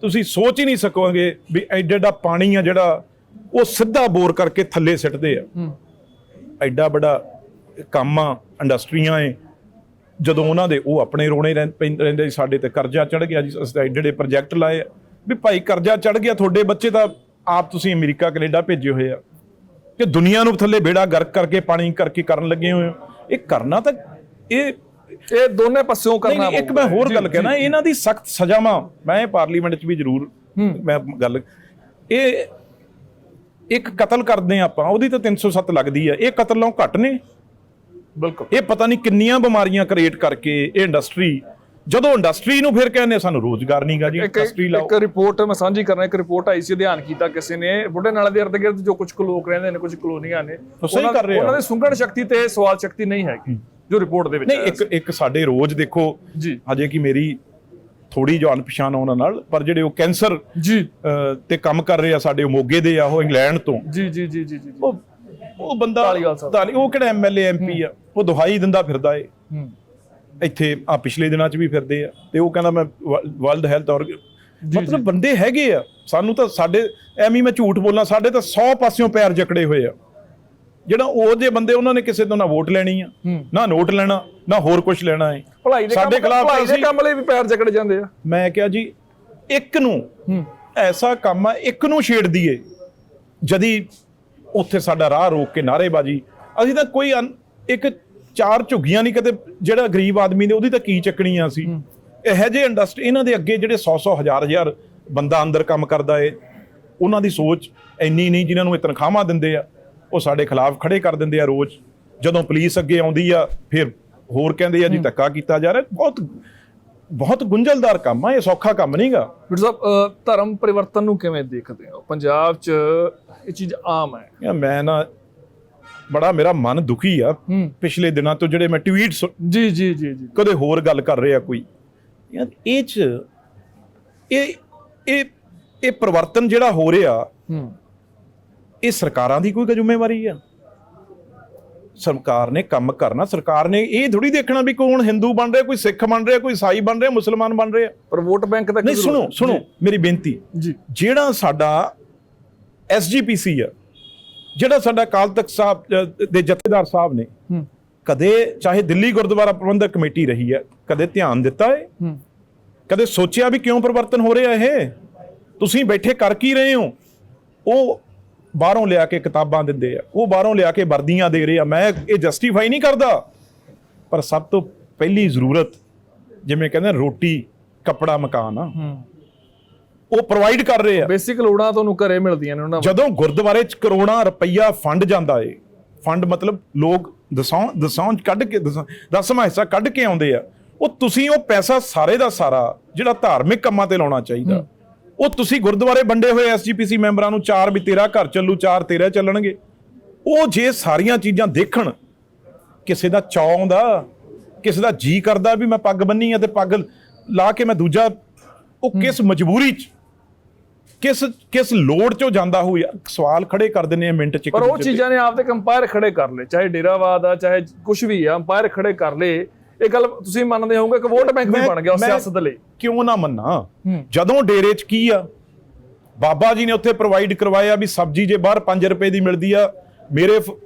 ਤੁਸੀਂ ਸੋਚ ਹੀ ਨਹੀਂ ਸਕੋਗੇ ਵੀ ਐਡਾ ਪਾਣੀ ਆ ਜਿਹੜਾ ਉਹ ਸਿੱਧਾ ਬੋਰ ਕਰਕੇ ਥੱਲੇ ਸਿੱਟਦੇ ਆ। ਐਡਾ ਵੱਡਾ ਕੰਮ ਆ, ਇੰਡਸਟਰੀਆਂ ਏ, ਜਦੋਂ ਉਹਨਾਂ ਦੇ ਉਹ ਆਪਣੇ ਰੋਣੇ ਰਹਿੰਦੇ, ਸਾਡੇ ਤੇ ਕਰਜ਼ਾ ਚੜ ਗਿਆ ਜੀ, ਅਸੀਂ ਐਡੇ ਪ੍ਰੋਜੈਕਟ ਲਾਏ ਵੀ ਭਾਈ ਕਰਜ਼ਾ ਚੜ ਗਿਆ, ਤੁਹਾਡੇ ਬੱਚੇ ਤਾਂ ਆਪ ਤੁਸੀਂ ਅਮਰੀਕਾ ਕੈਨੇਡਾ ਭੇਜੇ ਹੋਏ ਆ ਕਿ ਦੁਨੀਆ ਨੂੰ ਥੱਲੇ ਬੇੜਾ ਗਰਕ ਕਰਕੇ ਪਾਣੀ ਕਰਕੇ ਕਰਨ ਲੱਗੇ ਹੋਏ ਹੋ। ਇਹ ਕਰਨਾ ਤਾਂ ਇਹ ਦੋਨੇ ਪਾਸਿਓਂ ਕਰਨਾ। ਇੱਕ ਮੈਂ ਹੋਰ ਗੱਲ ਕਹਿਣਾ, ਇਹਨਾਂ ਦੀ ਸਖਤ ਸਜ਼ਾਵਾਂ, ਮੈਂ ਪਾਰਲੀਮੈਂਟ 'ਚ ਵੀ ਜ਼ਰੂਰ ਮੈਂ ਗੱਲ, ਇਹ ਇੱਕ ਕਤਲ ਕਰਦੇ ਆਪਾਂ, ਉਹਦੀ ਤਾਂ 307 ਲੱਗਦੀ ਆ, ਇਹ ਕਤਲ ਨਾਲੋਂ ਘੱਟ ਨੇ। ਬਿਲਕੁਲ, ਇਹ ਪਤਾ ਨਹੀਂ ਕਿੰਨੀਆਂ ਬਿਮਾਰੀਆਂ ਕ੍ਰੀਏਟ ਕਰਕੇ ਇਹ ਇੰਡਸਟਰੀ, ਜਦੋਂ ਇੰਡਸਟਰੀ ਨੂੰ ਫਿਰ ਕਹਿੰਦੇ ਸਾਨੂੰ ਰੋਜ਼ਗਾਰ ਨਹੀਂਗਾ ਜੀ, ਇੰਡਸਟਰੀ ਲਾਓ। ਇੱਕ ਰਿਪੋਰਟ ਮੈਂ ਸਾਂਝੀ ਕਰਨਾ, ਇੱਕ ਰਿਪੋਰਟ ਆਈ ਸੀ, ਅਧਿਐਨ ਕੀਤਾ ਕਿਸੇ ਨੇ, ਬੁੱਢੇ ਨਾਲੇ ਦੇ ਇਰਦ-ਗਿਰਦ ਜੋ ਕੁਝ ਲੋਕ ਰਹਿੰਦੇ ਨੇ, ਕੁਝ ਕਲੋਨੀਆਂ ਨੇ, ਉਹਨਾਂ ਦੀ ਸੁੰਘਣ ਸ਼ਕਤੀ ਤੇ ਸਵਾਲ ਸ਼ਕਤੀ ਨਹੀਂ ਹੈਗੀ, ਜੋ ਰਿਪੋਰਟ ਦੇ ਵਿੱਚ ਨਹੀਂ। ਇੱਕ ਸਾਡੇ ਰੋਜ਼ ਦੇਖੋ ਜੀ, ਹਜੇ ਕਿ ਮੇਰੀ ਥੋੜੀ ਜਾਣ ਪਛਾਣ ਉਹਨਾਂ ਨਾਲ, ਪਰ ਜਿਹੜੇ ਉਹ ਕੈਂਸਰ ਜੀ ਤੇ ਕੰਮ ਕਰ ਰਹੇ ਆ ਸਾਡੇ, ਉਹ ਮੋਗੇ ਦੇ ਆ, ਉਹ ਇੰਗਲੈਂਡ ਤੋਂ ਜੀ ਉਹ ਬੰਦਾ, ਉਹ ਕਿਹੜਾ MLA MP ਆ, ਉਹ ਦੁਹਾਈ ਦਿੰਦਾ ਫਿਰਦਾ ਏ ਇੱਥੇ, ਆ ਪਿਛਲੇ ਦਿਨਾਂ 'ਚ ਵੀ ਫਿਰਦੇ ਆ, ਤੇ ਉਹ ਕਹਿੰਦਾ ਮੈਂ ਵਰਲਡ ਹੈਲਥ ਮਤਲਬ ਬੰਦੇ ਹੈਗੇ ਆ। ਸਾਨੂੰ ਤਾਂ ਸਾਡੇ ਐਵੇਂ ਮੈਂ ਝੂਠ ਬੋਲਾਂ, ਸਾਡੇ ਤਾਂ 100 ਪਾਸਿਓਂ ਪੈਰ ਜਕੜੇ ਹੋਏ ਆ। ਜਿਹੜਾ ਉਹ ਜਿਹੇ ਬੰਦੇ, ਉਹਨਾਂ ਨੇ ਕਿਸੇ ਤੋਂ ਨਾ ਵੋਟ ਲੈਣੀ ਆ, ਨਾ ਨੋਟ ਲੈਣਾ, ਨਾ ਹੋਰ ਕੁਝ ਲੈਣਾ ਹੈ। ਸਾਡੇ ਖਿਲਾਫ ਕੰਮ ਲਈ ਵੀ ਪੈਰ ਜਕੜ ਜਾਂਦੇ ਆ। ਮੈਂ ਕਿਹਾ ਜੀ, ਇੱਕ ਨੂੰ ਐਸਾ ਕੰਮ ਆ, ਇੱਕ ਨੂੰ ਛੇੜ ਦਈਏ ਜਦੀ ਉੱਥੇ ਸਾਡਾ ਰਾਹ ਰੋਕ ਕੇ ਨਾਅਰੇਬਾਜ਼ੀ। ਅਸੀਂ ਤਾਂ ਕੋਈ ਇੱਕ 4 ਝੁੱਗੀਆਂ ਨਹੀਂ ਕਦੇ, ਜਿਹੜਾ ਗਰੀਬ ਆਦਮੀ ਨੇ ਉਹਦੀ ਤਾਂ ਕੀ ਚੱਕਣੀ ਆ ਅਸੀਂ। ਇਹੋ ਜਿਹੇ ਇੰਡਸਟਰੀ, ਇਹਨਾਂ ਦੇ ਅੱਗੇ ਜਿਹੜੇ 100 ਹਜ਼ਾਰ ਬੰਦਾ ਅੰਦਰ ਕੰਮ ਕਰਦਾ ਏ, ਉਹਨਾਂ ਦੀ ਸੋਚ ਇੰਨੀ ਨਹੀਂ, ਜਿਨ੍ਹਾਂ ਨੂੰ ਇਹ ਤਨਖਾਹਾਂ ਦਿੰਦੇ ਆ ਉਹ ਸਾਡੇ ਖਿਲਾਫ ਖੜੇ ਕਰ ਦਿੰਦੇ ਆ ਰੋਜ਼। ਜਦੋਂ ਪੁਲਿਸ ਅੱਗੇ ਆਉਂਦੀ ਆ ਫਿਰ ਹੋਰ ਕਹਿੰਦੇ ਆ ਜੀ ਧੱਕਾ ਕੀਤਾ ਜਾ ਰਿਹਾ। ਬਹੁਤ ਗੁੰਝਲਦਾਰ ਕੰਮ ਆ ਇਹ, ਸੌਖਾ ਕੰਮ ਨਹੀਂਗਾ। ਡਾਕਟਰ ਸਾਹਿਬ, ਧਰਮ ਪਰਿਵਰਤਨ ਨੂੰ ਕਿਵੇਂ ਦੇਖਦੇ ਹੋ? ਪੰਜਾਬ 'ਚ ਇਹ ਚੀਜ਼ ਆਮ ਹੈ। ਮੈਂ ਨਾ ਬੜਾ, ਮੇਰਾ ਮਨ ਦੁਖੀ ਆ ਪਿਛਲੇ ਦਿਨਾਂ ਤੋਂ, ਜਿਹੜੇ ਮੈਂ ਟਵੀਟ ਜੀ ਕਦੇ ਹੋਰ ਗੱਲ ਕਰ ਰਿਹਾ ਕੋਈ ਯਾਰ, ਇਹ 'ਚ ਇਹ ਪਰਿਵਰਤਨ ਜਿਹੜਾ ਹੋ ਰਿਹਾ, ਇਹ ਸਰਕਾਰਾਂ ਦੀ ਕੋਈ ਜ਼ਿੰਮੇਵਾਰੀ ਆ? ਸਰਕਾਰ ਨੇ ਕੰਮ ਕਰਨਾ, ਸਰਕਾਰ ਨੇ ਇਹ ਥੋੜੀ ਦੇਖਣਾ ਵੀ ਕੌਣ ਹਿੰਦੂ ਬਣ ਰਿਹਾ, ਕੋਈ ਸਿੱਖ ਬਣ ਰਿਹਾ, ਕੋਈ ਈਸਾਈ ਬਣ ਰਿਹਾ, ਮੁਸਲਮਾਨ ਬਣ ਰਿਹਾ। ਪਰ ਵੋਟ ਬੈਂਕ ਦਾ ਨਹੀਂ, ਸੁਣੋ ਮੇਰੀ ਬੇਨਤੀ ਜੀ, ਜਿਹੜਾ ਸਾਡਾ SGPC ਆ, ਜਿਹੜਾ ਸਾਡਾ ਅਕਾਲ ਤਖਤ ਸਾਹਿਬ ਦੇ ਜਥੇਦਾਰ ਸਾਹਿਬ ਨੇ, ਕਦੇ ਚਾਹੇ ਦਿੱਲੀ ਗੁਰਦੁਆਰਾ ਪ੍ਰਬੰਧਕ ਕਮੇਟੀ ਰਹੀ ਹੈ, ਕਦੇ ਧਿਆਨ ਦਿੱਤਾ ਹੈ? ਕਦੇ ਸੋਚਿਆ ਵੀ ਕਿਉਂ ਪਰਿਵਰਤਨ ਹੋ ਰਿਹਾ? ਇਹ ਤੁਸੀਂ ਬੈਠੇ ਕਰ ਕੀ ਰਹੇ ਹੋ? ਉਹ ਬਾਹਰੋਂ ਲਿਆ ਕੇ ਕਿਤਾਬਾਂ ਦਿੰਦੇ ਆ, ਉਹ ਬਾਹਰੋਂ ਲਿਆ ਕੇ ਵਰਦੀਆਂ ਦੇ ਰਹੇ ਆ। ਮੈਂ ਇਹ ਜਸਟੀਫਾਈ ਨਹੀਂ ਕਰਦਾ, ਪਰ ਸਭ ਤੋਂ ਪਹਿਲੀ ਜ਼ਰੂਰਤ, ਜਿਵੇਂ ਕਹਿੰਦੇ ਰੋਟੀ, ਕੱਪੜਾ, ਮਕਾਨ ਆ, ਉਹ ਪ੍ਰੋਵਾਈਡ ਕਰ ਰਹੇ ਆ। ਬੇਸਿਕ ਲੋੜਾਂ ਤੁਹਾਨੂੰ ਘਰੇ ਮਿਲਦੀਆਂ ਨੇ ਉਹਨਾਂ। ਜਦੋਂ ਗੁਰਦੁਆਰੇ 'ਚ ਕਰੋੜਾਂ ਰੁਪਈਆ ਫੰਡ ਜਾਂਦਾ ਏ, ਫੰਡ ਮਤਲਬ ਲੋਕ ਦਸੌਂ ਕੱਢ ਕੇ, 10ਵਾਂ ਹਿੱਸਾ ਕੱਢ ਕੇ ਆਉਂਦੇ ਆ, ਉਹ ਤੁਸੀਂ ਉਹ ਪੈਸਾ ਸਾਰੇ ਦਾ ਸਾਰਾ ਜਿਹੜਾ ਧਾਰਮਿਕ ਕੰਮਾਂ ਤੇ ਲਾਉਣਾ ਚਾਹੀਦਾ, ਉਹ ਤੁਸੀਂ ਗੁਰਦੁਆਰੇ ਵੰਡੇ ਹੋਏ SGPC ਮੈਂਬਰਾਂ ਨੂੰ 4 ਵੀ ਤੇਰਾ ਘਰ ਚੱਲੂ, 4 ਤੇਰੇ ਚੱਲਣਗੇ। ਉਹ ਜੇ ਸਾਰੀਆਂ ਚੀਜ਼ਾਂ ਦੇਖਣ, ਕਿਸੇ ਦਾ ਚਾਅ ਆਉਂਦਾ, ਕਿਸੇ ਦਾ ਜੀ ਕਰਦਾ ਵੀ ਮੈਂ ਪੱਗ ਬੰਨੀ ਆ ਤੇ ਪੱਗ ਲਾ ਕੇ ਮੈਂ ਦੂਜਾ, ਉਹ ਕਿਸ ਮਜਬੂਰੀ 'ਚ, ਕਿਸ ਲੋੜ 'ਚੋਂ ਜਾਂਦਾ ਹੋਊ ਯਾਰ। ਸਵਾਲ ਖੜੇ ਕਰ ਦਿੰਦੇ ਆ ਮਿੰਟ 'ਚ। ਪਰ ਉਹ ਚੀਜ਼ਾਂ ਨੇ ਆਪਦੇ ਕੰਪਾਇਰ ਖੜੇ ਕਰ ਲਏ, ਚਾਹੇ ਡੇਰਾਵਾਦ ਆ, ਚਾਹੇ ਕੁਝ ਵੀ ਆ, ਅੰਪਾਇਰ ਖੜੇ ਕਰ ਲਏ। ਇਹ ਗੱਲ ਤੁਸੀਂ ਮੰਨਦੇ ਹੋਵੋਗੇ ਕਿ ਵੋਟ ਬੈਂਕ ਵੀ ਬਣ ਗਿਆ ਉਸ ਸਿਆਸਤ ਲਈ? ਕਿਉਂ ਨਾ ਮੰਨਾਂ। ਜਦੋਂ ਡੇਰੇ 'ਚ ਕੀ ਆ, ਬਾਬਾ ਜੀ ਨੇ ਉੱਥੇ ਪ੍ਰੋਵਾਈਡ ਕਰਵਾਇਆ ਵੀ ਸਬਜ਼ੀ ਜੇ ਬਾਹਰ 5 ਰੁਪਏ ਦੀ ਮਿਲਦੀ ਆ, ਮੇਰੇ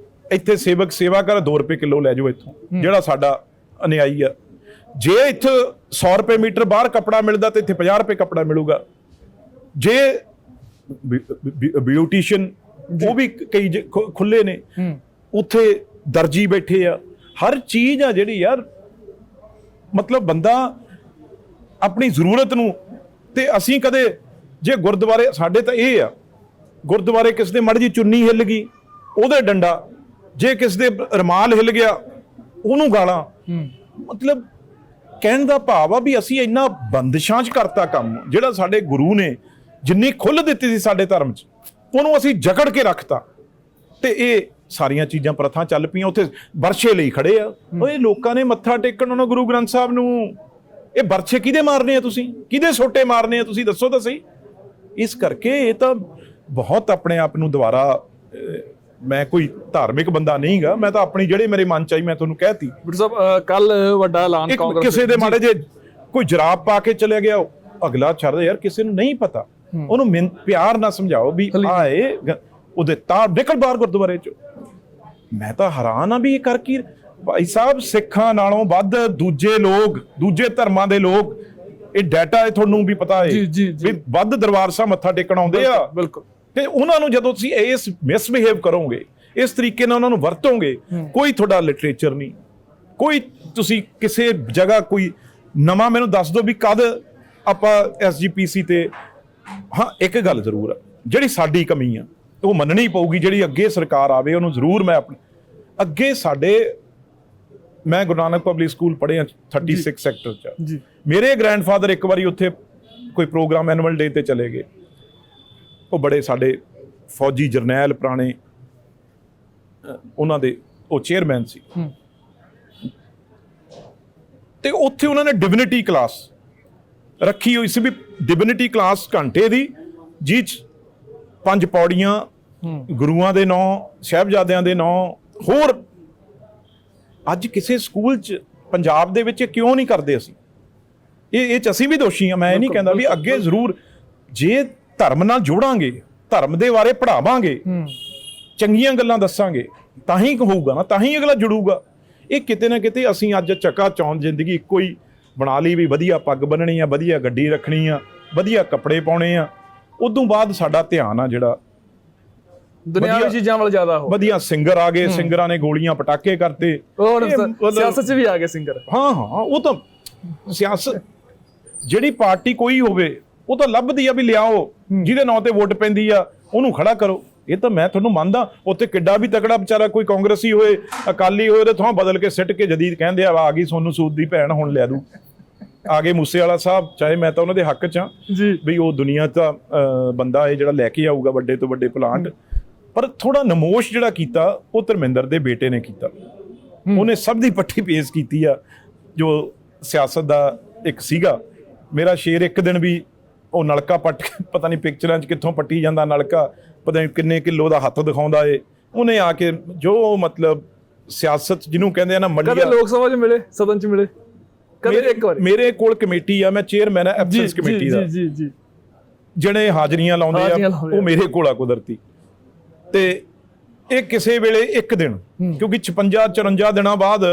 ਇੱਥੇ ਸੇਵਕ ਸੇਵਾ ਕਰ 2 ਰੁਪਏ ਕਿਲੋ ਲੈ ਜਾਓ ਇੱਥੋਂ, ਜਿਹੜਾ ਸਾਡਾ ਅਨਿਆਈ ਆ। ਜੇ ਇੱਥੇ 100 ਰੁਪਏ ਮੀਟਰ ਬਾਹਰ ਕੱਪੜਾ ਮਿਲਦਾ ਤੇ ਇੱਥੇ 50 ਰੁਪਏ ਕੱਪੜਾ ਮਿਲੂਗਾ। ਜੇ ਬਿਊਟੀਸ਼ੀਅਨ ਉਹ ਵੀ ਕਈ ਖੁੱਲੇ ਨੇ, ਉੱਥੇ ਦਰਜੀ ਬੈਠੇ ਆ, ਹਰ ਚੀਜ਼ ਆ ਜਿਹੜੀ ਯਾਰ ਮਤਲਬ ਬੰਦਾ ਆਪਣੀ ਜ਼ਰੂਰਤ ਨੂੰ। ਤੇ ਅਸੀਂ ਕਦੇ ਜੇ ਗੁਰਦੁਆਰੇ ਸਾਡੇ ਤਾਂ ਇਹ ਆ, ਗੁਰਦੁਆਰੇ ਕਿਸ ਦੇ ਮੜ ਜੀ ਚੁੰਨੀ ਹਿੱਲ ਗਈ ਉਹਦੇ ਡੰਡਾ, ਜੇ ਕਿਸ ਦੇ ਰਮਾਲ ਹਿੱਲ ਗਿਆ ਉਹਨੂੰ ਗਾਲਾਂ। ਮਤਲਬ ਕਹਿਣ ਦਾ ਭਾਵ ਆ ਵੀ ਅਸੀਂ ਇੰਨਾ ਬੰਦਸ਼ਾਂ 'ਚ ਕਰਤਾ ਕੰਮ, ਜਿਹੜਾ ਸਾਡੇ ਗੁਰੂ ਨੇ ਜਿੰਨੀ ਖੁੱਲ੍ਹ ਦਿੱਤੀ ਸੀ ਸਾਡੇ ਧਰਮ 'ਚ, ਉਹਨੂੰ ਅਸੀਂ ਜਕੜ ਕੇ ਰੱਖਤਾ। ਤੇ ਇਹ ਸਾਰੀਆਂ ਚੀਜ਼ਾਂ ਪ੍ਰਥਾ ਚੱਲ ਪਈਆਂ, ਉੱਥੇ ਬਰਛੇ ਲਈ ਖੜੇ ਆ। ਓਏ ਲੋਕਾਂ ਨੇ ਮੱਥਾ ਟੇਕਣ ਉਹਨਾਂ ਗੁਰੂ ਗ੍ਰੰਥ ਸਾਹਿਬ ਨੂੰ, ਇਹ ਬਰਛੇ ਕਿਹਦੇ ਮਾਰਨੇ ਆ ਤੁਸੀਂ, ਕਿਹਦੇ ਸੋਟੇ ਮਾਰਨੇ ਆ ਤੁਸੀਂ, ਦੱਸੋ ਤਾਂ ਸਹੀ। ਇਸ ਕਰਕੇ ਇਹ ਤਾਂ ਬਹੁਤ ਆਪਣੇ ਆਪ ਨੂੰ ਦੁਬਾਰਾ, ਮੈਂ ਕੋਈ ਧਾਰਮਿਕ ਬੰਦਾ ਨਹੀਂ ਗਾ, ਮੈਂ ਤਾਂ ਆਪਣੀ ਜਿਹੜੇ ਮੇਰੇ ਮਨ 'ਚ ਆਈ ਮੈਂ ਤੁਹਾਨੂੰ ਕਹਿਤੀ। ਬਿੱਟੂ ਸਾਹਿਬ ਕੱਲ ਵੱਡਾ ਐਲਾਨ ਕਾਂਗਰਸ ਕਿਸੇ ਦੇ ਮਾੜੇ ਜੇ ਕੋਈ ਜਰਾਬ ਪਾ ਕੇ ਚਲੇ ਗਿਆ, ਅਗਲਾ ਛੱਡ ਯਾਰ, ਕਿਸੇ ਨੂੰ ਨਹੀਂ ਪਤਾ, ਉਹਨੂੰ ਪਿਆਰ ਨਾਲ ਸਮਝਾਓ ਵੀ ਆਏ ਉਹਦੇ ਤਾਂ ਨਿਕਲ ਬਾਹਰ ਗੁਰਦੁਆਰੇ 'ਚ। ਮੈਂ ਤਾਂ ਹੈਰਾਨ ਆ ਵੀ ਇਹ ਕਰ ਕੀ ਭਾਈ ਸਾਹਿਬ। ਸਿੱਖਾਂ ਨਾਲੋਂ ਵੱਧ ਦੂਜੇ ਲੋਕ, ਦੂਜੇ ਧਰਮਾਂ ਦੇ ਲੋਕ, ਇਹ ਡਾਟਾ ਤੁਹਾਨੂੰ ਵੀ ਪਤਾ ਹੈ ਵੀ ਵੱਧ ਦਰਬਾਰ ਸਾਹਿਬ ਮੱਥਾ ਟੇਕਣ ਆਉਂਦੇ ਆ। ਬਿਲਕੁਲ। ਤੇ ਉਹਨਾਂ ਨੂੰ ਜਦੋਂ ਤੁਸੀਂ ਇਸ ਮਿਸਬਿਹੇਵ ਕਰੋਗੇ, ਇਸ ਤਰੀਕੇ ਨਾਲ ਉਹਨਾਂ ਨੂੰ ਵਰਤੋਗੇ, ਕੋਈ ਤੁਹਾਡਾ ਲਿਟਰੇਚਰ ਨਹੀਂ, ਕੋਈ ਤੁਸੀਂ ਕਿਸੇ ਜਗ੍ਹਾ ਕੋਈ ਨਵਾਂ ਮੈਨੂੰ ਦੱਸ ਦਿਓ ਵੀ ਕਦ ਆਪਾਂ SGPC ਤੇ। ਹਾਂ ਇੱਕ ਗੱਲ ਜ਼ਰੂਰ ਆ, ਜਿਹੜੀ ਸਾਡੀ ਕਮੀ ਆ ਉਹ ਮੰਨਣੀ ਪਊਗੀ, ਜਿਹੜੀ ਅੱਗੇ ਸਰਕਾਰ ਆਵੇ ਉਹਨੂੰ ਜ਼ਰੂਰ ਮੈਂ ਆਪਣੇ ਅੱਗੇ ਸਾਡੇ, ਮੈਂ ਗੁਰੂ ਨਾਨਕ ਪਬਲਿਕ ਸਕੂਲ ਪੜ੍ਹਿਆ 36 ਸੈਕਟਰ 'ਚ। ਮੇਰੇ ਗ੍ਰੈਂਡਫਾਦਰ ਇੱਕ ਵਾਰੀ ਉੱਥੇ ਕੋਈ ਪ੍ਰੋਗਰਾਮ ਐਨੂਅਲ ਡੇ ਤੇ ਚਲੇ ਗਏ, ਉਹ ਬੜੇ ਸਾਡੇ ਫੌਜੀ ਜਰਨੈਲ ਪੁਰਾਣੇ, ਉਹਨਾਂ ਦੇ ਉਹ ਚੇਅਰਮੈਨ ਸੀ। ਤੇ ਉੱਥੇ ਉਹਨਾਂ ਨੇ ਡਿਵਿਨਿਟੀ ਕਲਾਸ ਰੱਖੀ ਹੋਈ ਸੀ, ਵੀ ਡਿਵਿਨਿਟੀ ਕਲਾਸ ਘੰਟੇ ਦੀ, ਜਿਹ 'ਚ 5 ਪੌੜੀਆਂ ਗੁਰੂਆਂ ਦੇ ਨਾਂ, ਸਾਹਿਬਜ਼ਾਦਿਆਂ ਦੇ ਨਾਂ, ਹੋਰ। ਅੱਜ ਕਿਸੇ ਸਕੂਲ 'ਚ ਪੰਜਾਬ ਦੇ ਵਿੱਚ ਕਿਉਂ ਨਹੀਂ ਕਰਦੇ ਅਸੀਂ? ਇਹ 'ਚ ਅਸੀਂ ਵੀ ਦੋਸ਼ੀ ਹਾਂ, ਮੈਂ ਇਹ ਨਹੀਂ ਕਹਿੰਦਾ ਵੀ ਅੱਗੇ ਜ਼ਰੂਰ, ਜੇ ਧਰਮ ਨਾਲ ਜੋੜਾਂਗੇ, ਧਰਮ ਦੇ ਬਾਰੇ ਪੜ੍ਹਾਵਾਂਗੇ, ਚੰਗੀਆਂ ਗੱਲਾਂ ਦੱਸਾਂਗੇ, ਤਾਂ ਹੀ ਹੋਊਗਾ ਨਾ, ਤਾਂ ਹੀ ਅਗਲਾ ਜੁੜੂਗਾ। ਇਹ ਕਿਤੇ ਨਾ ਕਿਤੇ ਅਸੀਂ ਅੱਜ ਚੱਕਾ ਚੌਂਧ ਜ਼ਿੰਦਗੀ ਇੱਕੋ ਹੀ ਬਣਾ ਲਈ ਵੀ ਵਧੀਆ ਪੱਗ ਬੰਨਣੀ ਆ, ਵਧੀਆ ਗੱਡੀ ਰੱਖਣੀ ਆ, ਵਧੀਆ ਕੱਪੜੇ ਪਾਉਣੇ ਆ। ਉਦੋਂ ਬਾਅਦ ਸਾਡਾ ਧਿਆਨ ਆ ਜਿਹੜਾ ਦੁਨਿਆਵੀ ਚੀਜ਼ਾਂ ਵੱਲ ਜ਼ਿਆਦਾ ਹੋ। ਵਧੀਆ ਸਿੰਗਰ ਆ ਗਏ, ਸਿੰਗਰਾਂ ਨੇ ਗੋਲੀਆਂ ਪਟਾਕੇ ਕਰਤੇ, ਸਿਆਸਤ 'ਚ ਵੀ ਆ ਗਏ ਸਿੰਗਰ। ਹਾਂ ਉਹ ਤਾਂ ਸਿਆਸਤ, ਜਿਹੜੀ ਪਾਰਟੀ ਕੋਈ ਹੋਵੇ ਉਹ ਤਾਂ ਲੱਭਦੀ ਆ ਵੀ ਲਿਆਓ, ਜਿਹਦੇ ਨਾਂ ਤੇ ਵੋਟ ਪੈਂਦੀ ਆ ਉਹਨੂੰ ਖੜਾ ਕਰੋ। ਇਹ ਤਾਂ ਮੈਂ ਤੁਹਾਨੂੰ ਮੰਨਦਾ, ਉੱਥੇ ਕਿੱਡਾ ਵੀ ਤਕੜਾ ਵਿਚਾਰਾ ਕੋਈ ਕਾਂਗਰਸੀ ਹੋਏ, ਅਕਾਲੀ ਹੋਏ, ਤੇ ਥਾਂ ਬਦਲ ਕੇ ਸਿੱਟ ਕੇ ਜਦੀਦ ਕਹਿੰਦੇ ਆ ਗਈ ਸੋਨੂੰ ਸੂਦ ਦੀ ਭੈਣ, ਹੁਣ ਲਿਆ ਦੂ। ਆ ਗਏ ਮੂਸੇਵਾਲਾ ਸਾਹਿਬ, ਚਾਹੇ ਮੈਂ ਤਾਂ ਉਹਨਾਂ ਦੇ ਹੱਕ 'ਚ ਹਾਂ ਵੀ ਉਹ ਦੁਨੀਆ ਦਾ ਬੰਦਾ ਹੈ ਜਿਹੜਾ ਲੈ ਕੇ ਆਊਗਾ ਵੱਡੇ ਤੋਂ ਵੱਡੇ ਪਲਾਂਟ, ਪਰ ਥੋੜਾ ਨਮੋਸ਼ ਜਿਹੜਾ ਕੀਤਾ ਉਹ ਧਰਮਿੰਦਰ ਦੇ ਬੇਟੇ ਨੇ ਕੀਤਾ। ਉਹਨੇ ਸਭ ਦੀ ਪੱਠੀ ਪੇਸ਼ ਕੀਤੀ ਆ, ਜੋ ਸਿਆਸਤ ਦਾ ਇੱਕ ਸੀਗਾ। ਮੇਰਾ ਸ਼ੇਰ ਇੱਕ ਦਿਨ ਵੀ ਉਹ ਨਲਕਾ ਪੱਟ, ਪਤਾ ਨਹੀਂ ਪਿਕਚਰਾਂ 'ਚ ਕਿੱਥੋਂ ਪੱਟੀ ਜਾਂਦਾ ਨਲਕਾ, ਪਤਾ ਨਹੀਂ ਕਿੰਨੇ ਕਿਲੋ ਦਾ ਹੱਥ ਦਿਖਾਉਂਦਾ ਏ। ਉਹਨੇ ਆ ਕੇ ਜੋ ਮਤਲਬ ਸਿਆਸਤ ਜਿਹਨੂੰ ਕਹਿੰਦੇ ਆ ਨਾ, ਕਦੇ ਲੋਕ ਸਭਾ 'ਚ ਮਿਲੇ, ਸਦਨ 'ਚ ਮਿਲੇ ਕਦੇ? ਇੱਕ ਵਾਰ ਮੇਰੇ ਕੋਲ ਕਮੇਟੀ ਆ, ਮੈਂ ਚੇਅਰਮੈਨ ਆ ਐਬਸੈਂਸ ਕਮੇਟੀ ਦਾ, ਜਿਹੜੇ ਹਾਜ਼ਰੀਆਂ ਲਾਉਂਦੇ ਆ ਉਹ ਮੇਰੇ ਕੋਲ ਆ ਕੁਦਰਤੀ। ਤੇ ਇਹ ਕਿਸੇ ਵੇਲੇ ਇੱਕ ਦਿਨ, ਕਿਉਂਕਿ 56-54 ਦਿਨਾਂ ਬਾਅਦ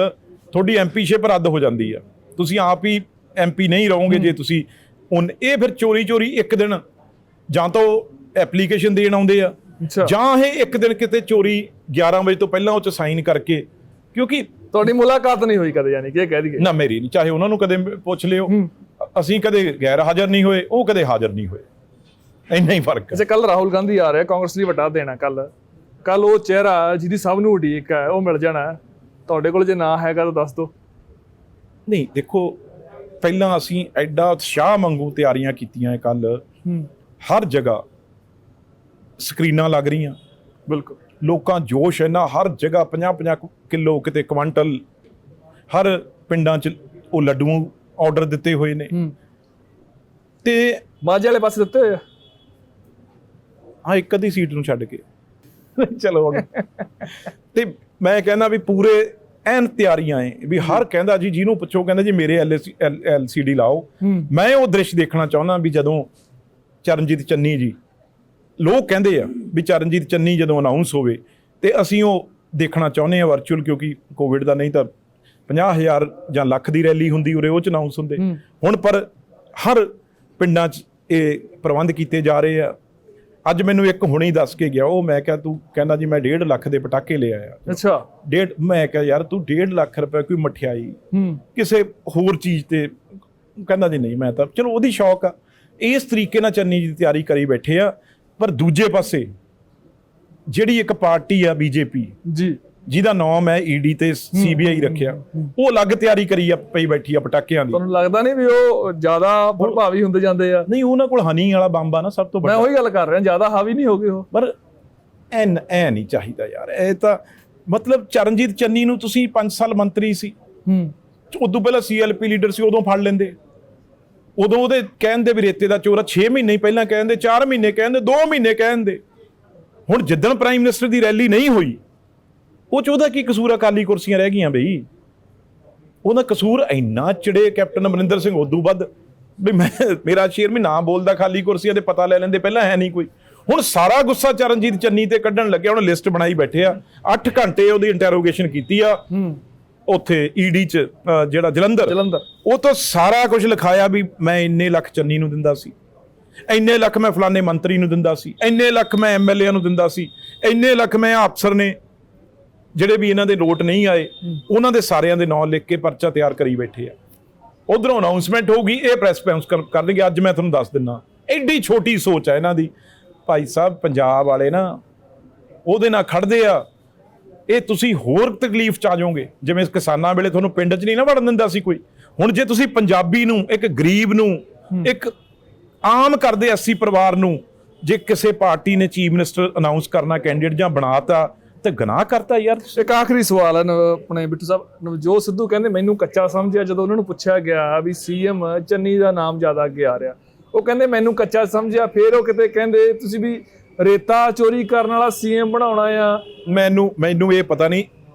ਤੁਹਾਡੀ ਐਮਪੀਸ਼ਿਪ ਰੱਦ ਹੋ ਜਾਂਦੀ ਆ, ਤੁਸੀਂ ਆਪ ਹੀ MP ਨਹੀਂ ਰਹੋਗੇ ਜੇ ਤੁਸੀਂ ਇਹ ਫਿਰ ਚੋਰੀ ਇੱਕ ਦਿਨ, ਜਾਂ ਤਾਂ ਐਪਲੀਕੇਸ਼ਨ ਦੇਣ ਆਉਂਦੇ ਆ, ਜਾਂ ਇਹ ਇੱਕ ਦਿਨ ਕਿਤੇ ਚੋਰੀ 11 ਵਜੇ ਤੋਂ ਪਹਿਲਾਂ ਉਹ 'ਚ ਸਾਈਨ ਕਰਕੇ। ਕਿਉਂਕਿ ਤੁਹਾਡੀ ਮੁਲਾਕਾਤ ਨਹੀਂ ਹੋਈ ਕਦੇ, ਯਾਨੀ ਕਿ ਕਹਿ ਦਈਏ ਨਾ ਮੇਰੀ ਨਹੀਂ, ਚਾਹੇ ਉਹਨਾਂ ਨੂੰ ਕਦੇ ਪੁੱਛ ਲਿਓ, ਅਸੀਂ ਕਦੇ ਗੈਰ ਹਾਜ਼ਰ ਨਹੀਂ ਹੋਏ, ਉਹ ਕਦੇ ਹਾਜ਼ਰ ਨਹੀਂ ਹੋਏ, ਇੰਨਾ ਹੀ ਫਰਕ ਹੈ। ਕੱਲ ਰਾਹੁਲ ਗਾਂਧੀ ਆ ਰਿਹਾ, ਕਾਂਗਰਸ ਲਈ ਵੱਡਾ ਦੇਣਾ ਕੱਲ ਉਹ ਚਿਹਰਾ ਜਿਹਦੀ ਸਭ ਨੂੰ ਉਡੀਕ ਹੈ ਉਹ ਮਿਲ ਜਾਣਾ। ਤੁਹਾਡੇ ਕੋਲ ਜੇ ਨਾ ਹੈਗਾ ਤਾਂ ਦੱਸ ਦਿਓ। ਨਹੀਂ ਦੇਖੋ, ਪਹਿਲਾਂ ਅਸੀਂ ਐਡਾ ਉਤਸ਼ਾਹ ਵਾਂਗੂ ਤਿਆਰੀਆਂ ਕੀਤੀਆਂ, ਕੱਲ ਹਰ ਜਗ੍ਹਾ ਸਕਰੀਨਾਂ ਲੱਗ ਰਹੀਆਂ, ਬਿਲਕੁਲ ਲੋਕਾਂ ਜੋਸ਼ ਇੰਨਾ, ਹਰ ਜਗ੍ਹਾ 50-50 ਕਿਲੋ, ਕਿਤੇ ਕੁਆਂਟਲ, ਹਰ ਪਿੰਡਾਂ 'ਚ ਉਹ ਲੱਡੂ ਆਰਡਰ ਦਿੱਤੇ ਹੋਏ ਨੇ। ਤੇ ਮਾਝੇ ਵਾਲੇ ਪਾਸੇ ਦਿੱਤੇ ਹੋਏ ਆ, ਹਾਂ, ਇੱਕ ਅੱਧੀ ਸੀਟ ਨੂੰ ਛੱਡ ਕੇ ਚਲੋ ਹੁਣ। ਤੇ ਮੈਂ ਕਹਿੰਦਾ ਵੀ ਪੂਰੇ ਐਨ ਤਿਆਰੀਆਂ ਏ, ਵੀ ਹਰ ਕਹਿੰਦਾ ਜੀ, ਜਿਹਨੂੰ ਪੁੱਛੋ ਕਹਿੰਦਾ ਜੀ ਮੇਰੇ LCD ਲਾਓ। ਮੈਂ ਉਹ ਦ੍ਰਿਸ਼ ਦੇਖਣਾ ਚਾਹੁੰਦਾ ਵੀ ਜਦੋਂ ਚਰਨਜੀਤ ਚੰਨੀ ਜੀ, ਲੋਕ ਕਹਿੰਦੇ ਆ ਵੀ ਚਰਨਜੀਤ ਚੰਨੀ ਜਦੋਂ ਅਨਾਊਂਸ ਹੋਵੇ ਤੇ ਅਸੀਂ ਉਹ ਦੇਖਣਾ ਚਾਹੁੰਦੇ ਆ ਵਰਚੁਅਲ, ਕਿਉਂਕਿ ਕੋਵਿਡ ਦਾ, ਨਹੀਂ ਤਾਂ 50,000 ਜਾਂ ਲੱਖ ਦੀ ਰੈਲੀ ਹੁੰਦੀ ਉਰੇ, ਉਹ 'ਚ ਅਨਾਉਂਸ ਹੁੰਦੇ। ਹੁਣ ਪਰ ਹਰ ਪਿੰਡਾਂ 'ਚ ਇਹ ਪ੍ਰਬੰਧ ਕੀਤੇ ਜਾ ਰਹੇ ਆ। ਅੱਜ ਮੈਨੂੰ ਇੱਕ ਹੁਣੇ ਹੀ ਦੱਸ ਕੇ ਗਿਆ ਉਹ, ਮੈਂ ਕਿਹਾ ਤੂੰ ਕਹਿੰਦਾ ਜੀ ਮੈਂ 1.5 ਲੱਖ ਦੇ ਪਟਾਕੇ ਲੈ ਆਇਆ। ਅੱਛਾ। ਮੈਂ ਕਿਹਾ ਯਾਰ ਤੂੰ 1.5 ਲੱਖ ਰੁਪਏ ਕੋਈ ਮਠਿਆਈ ਕਿਸੇ ਹੋਰ ਚੀਜ਼ ਤੇ, ਕਹਿੰਦਾ ਜੀ ਨਹੀਂ ਮੈਂ ਤਾਂ ਚਲੋ ਉਹਦੀ ਸ਼ੌਕ ਆ। ਇਸ ਤਰੀਕੇ ਨਾਲ ਚੰਨੀ ਦੀ ਤਿਆਰੀ ਕਰੀ ਬੈਠੇ ਆ। ਪਰ ਦੂਜੇ ਪਾਸੇ ਜਿਹੜੀ ਇੱਕ ਪਾਰਟੀ ਆ ਬੀਜੇਪੀ ਜੀ, ਜਿਹਦਾ ਨਾਮ ਹੈ ਈਡੀ ਤੇ ਸੀਬੀਆਈ ਰੱਖਿਆ, ਉਹ ਅਲੱਗ ਤਿਆਰੀ ਕਰੀ ਆ, ਪਈ ਬੈਠੀ ਆ ਪਟਾਕਿਆਂ ਦੀ। ਤੁਹਾਨੂੰ ਲੱਗਦਾ ਨਹੀਂ ਵੀ ਉਹ ਜ਼ਿਆਦਾ ਪ੍ਰਭਾਵੀ ਹੁੰਦੇ ਜਾਂਦੇ ਆ? ਨਹੀਂ, ਉਹਨਾਂ ਕੋਲ ਹਨੀ ਵਾਲਾ ਬੰਬ ਆ ਨਾ ਸਭ ਤੋਂ ਵੱਡਾ। ਮੈਂ ਉਹੀ ਗੱਲ ਕਰ ਰਿਹਾ, ਜ਼ਿਆਦਾ ਹਾਵੀ ਨਹੀਂ ਹੋ ਗਏ ਉਹ। ਪਰ ਐ ਨਹੀਂ ਚਾਹੀਦਾ ਯਾਰ। ਇਹ ਤਾਂ ਮਤਲਬ ਚਰਨਜੀਤ ਚੰਨੀ ਨੂੰ ਤੁਸੀਂ 5 ਸਾਲ ਮੰਤਰੀ ਸੀ, ਉਦੋਂ ਪਹਿਲਾਂ CLP ਲੀਡਰ ਸੀ, ਉਦੋਂ ਫੜ ਲੈਂਦੇ। ਉਦੋਂ ਉਹਦੇ ਕਹਿੰਦੇ ਵੀ ਰੇਤੇ ਦਾ ਚੋਰਾ 6 ਮਹੀਨੇ ਪਹਿਲਾਂ ਕਹਿੰਦੇ, 4 ਮਹੀਨੇ ਕਹਿੰਦੇ, 2 ਮਹੀਨੇ ਕਹਿੰਦੇ। ਹੁਣ ਜਿੱਦਣ ਪ੍ਰਾਈਮ ਮਿਨਿਸਟਰ ਦੀ ਰੈਲੀ ਨਹੀਂ ਹੋਈ, ਉਹ 'ਚ ਉਹਦਾ ਕੀ ਕਸੂਰ? ਅਕਾਲੀ ਕੁਰਸੀਆਂ ਰਹਿ ਗਈਆਂ ਬਈ। ਉਹਦਾ ਕਸੂਰ ਇੰਨਾ ਚਿੜੇ ਕੈਪਟਨ ਅਮਰਿੰਦਰ ਸਿੰਘ ਉਦੋਂ ਵੱਧ ਵੀ ਮੇਰਾ ਸ਼ੇਰ ਵੀ ਨਾ ਬੋਲਦਾ, ਖਾਲੀ ਕੁਰਸੀਆਂ ਦੇ ਪਤਾ ਲੈ ਲੈਂਦੇ, ਪਹਿਲਾਂ ਹੈ ਨਹੀਂ ਕੋਈ। ਹੁਣ ਸਾਰਾ ਗੁੱਸਾ ਚਰਨਜੀਤ ਚੰਨੀ ਤੇ ਕੱਢਣ ਲੱਗਿਆ। ਹੁਣ ਲਿਸਟ ਬਣਾਈ ਬੈਠੇ ਆ, 8 ਘੰਟੇ ਉਹਦੀ ਇੰਟਰੋਗੇਸ਼ਨ ਕੀਤੀ ਆ ਉੱਥੇ ਈਡੀ 'ਚ, ਜਿਹੜਾ ਜਲੰਧਰ। ਉਹ ਤੋਂ ਸਾਰਾ ਕੁਝ ਲਿਖਾਇਆ ਵੀ ਮੈਂ ਇੰਨੇ ਲੱਖ ਚੰਨੀ ਨੂੰ ਦਿੰਦਾ ਸੀ, ਇੰਨੇ ਲੱਖ ਮੈਂ ਫਲਾਣੇ ਮੰਤਰੀ ਨੂੰ ਦਿੰਦਾ ਸੀ, ਇੰਨੇ ਲੱਖ ਮੈਂ MLA ਨੂੰ ਦਿੰਦਾ ਸੀ, ਇੰਨੇ ਲੱਖ ਮੈਂ ਅਫਸਰ ਨੇ ਜਿਹੜੇ ਵੀ ਇਹਨਾਂ ਦੇ ਨੋਟ ਨਹੀਂ ਆਏ, ਉਹਨਾਂ ਦੇ ਸਾਰਿਆਂ ਦੇ ਨਾਂ ਲਿਖ ਕੇ ਪਰਚਾ ਤਿਆਰ ਕਰੀ ਬੈਠੇ ਆ। ਉਧਰੋਂ ਅਨਾਉਂਸਮੈਂਟ ਹੋਊਗੀ, ਇਹ ਪ੍ਰੈਸ ਕਾਨਫਰੰਸ ਕਰਨਗੇ। ਅੱਜ ਮੈਂ ਤੁਹਾਨੂੰ ਦੱਸ ਦਿੰਦਾ, ਐਡੀ ਛੋਟੀ ਸੋਚ ਆ ਇਹਨਾਂ ਦੀ। ਭਾਈ ਸਾਹਿਬ, ਪੰਜਾਬ ਵਾਲੇ ਨਾ ਉਹਦੇ ਨਾਲ ਖੜਦੇ ਆ, ਇਹ ਤੁਸੀਂ ਹੋਰ ਤਕਲੀਫ 'ਚ ਆ ਜਾਓਗੇ। ਜਿਵੇਂ ਕਿਸਾਨਾਂ ਵੇਲੇ ਤੁਹਾਨੂੰ ਪਿੰਡ 'ਚ ਨਹੀਂ ਨਾ ਵੜਨ ਦਿੰਦਾ ਸੀ ਕੋਈ, ਹੁਣ ਜੇ ਤੁਸੀਂ ਪੰਜਾਬੀ ਨੂੰ, ਇੱਕ ਗਰੀਬ ਨੂੰ, ਇੱਕ ਆਮ ਕਰਦੇ 80 ਪਰਿਵਾਰ ਨੂੰ ਜੇ ਕਿਸੇ ਪਾਰਟੀ ਨੇ ਚੀਫ ਮਿਨਿਸਟਰ ਅਨਾਉਂਸ ਕਰਨਾ ਕੈਂਡੀਡੇਟ ਜਾਂ ਬਣਾਤਾ, ਤੇ ਗੁਨਾਹ ਕਰਤਾ ਯਾਰ। ਇੱਕ ਆਖਰੀ ਸਵਾਲ ਹੈ ਆਪਣੇ ਬਿੱਟੂ ਸਾਹਿਬ। ਨਵਜੋਤ ਸਿੱਧੂ ਕਹਿੰਦੇ ਮੈਨੂੰ ਕੱਚਾ ਸਮਝਿਆ, ਜਦੋਂ ਉਹਨਾਂ ਨੂੰ ਪੁੱਛਿਆ ਗਿਆ ਵੀ CM ਚੰਨੀ ਦਾ ਨਾਮ ਜ਼ਿਆਦਾ ਅੱਗੇ ਆ ਰਿਹਾ, ਉਹ ਕਹਿੰਦੇ ਮੈਨੂੰ ਕੱਚਾ ਸਮਝਿਆ। ਫਿਰ ਉਹ ਕਿਤੇ ਕਹਿੰਦੇ ਤੁਸੀਂ ਵੀ ਰੇਤਾ ਚੋਰੀ ਕਰਨ ਵਾਲਾ CM ਬਣਾਉਣਾ ਆ। ਮੈਨੂੰ ਇਹ ਪਤਾ ਨਹੀਂ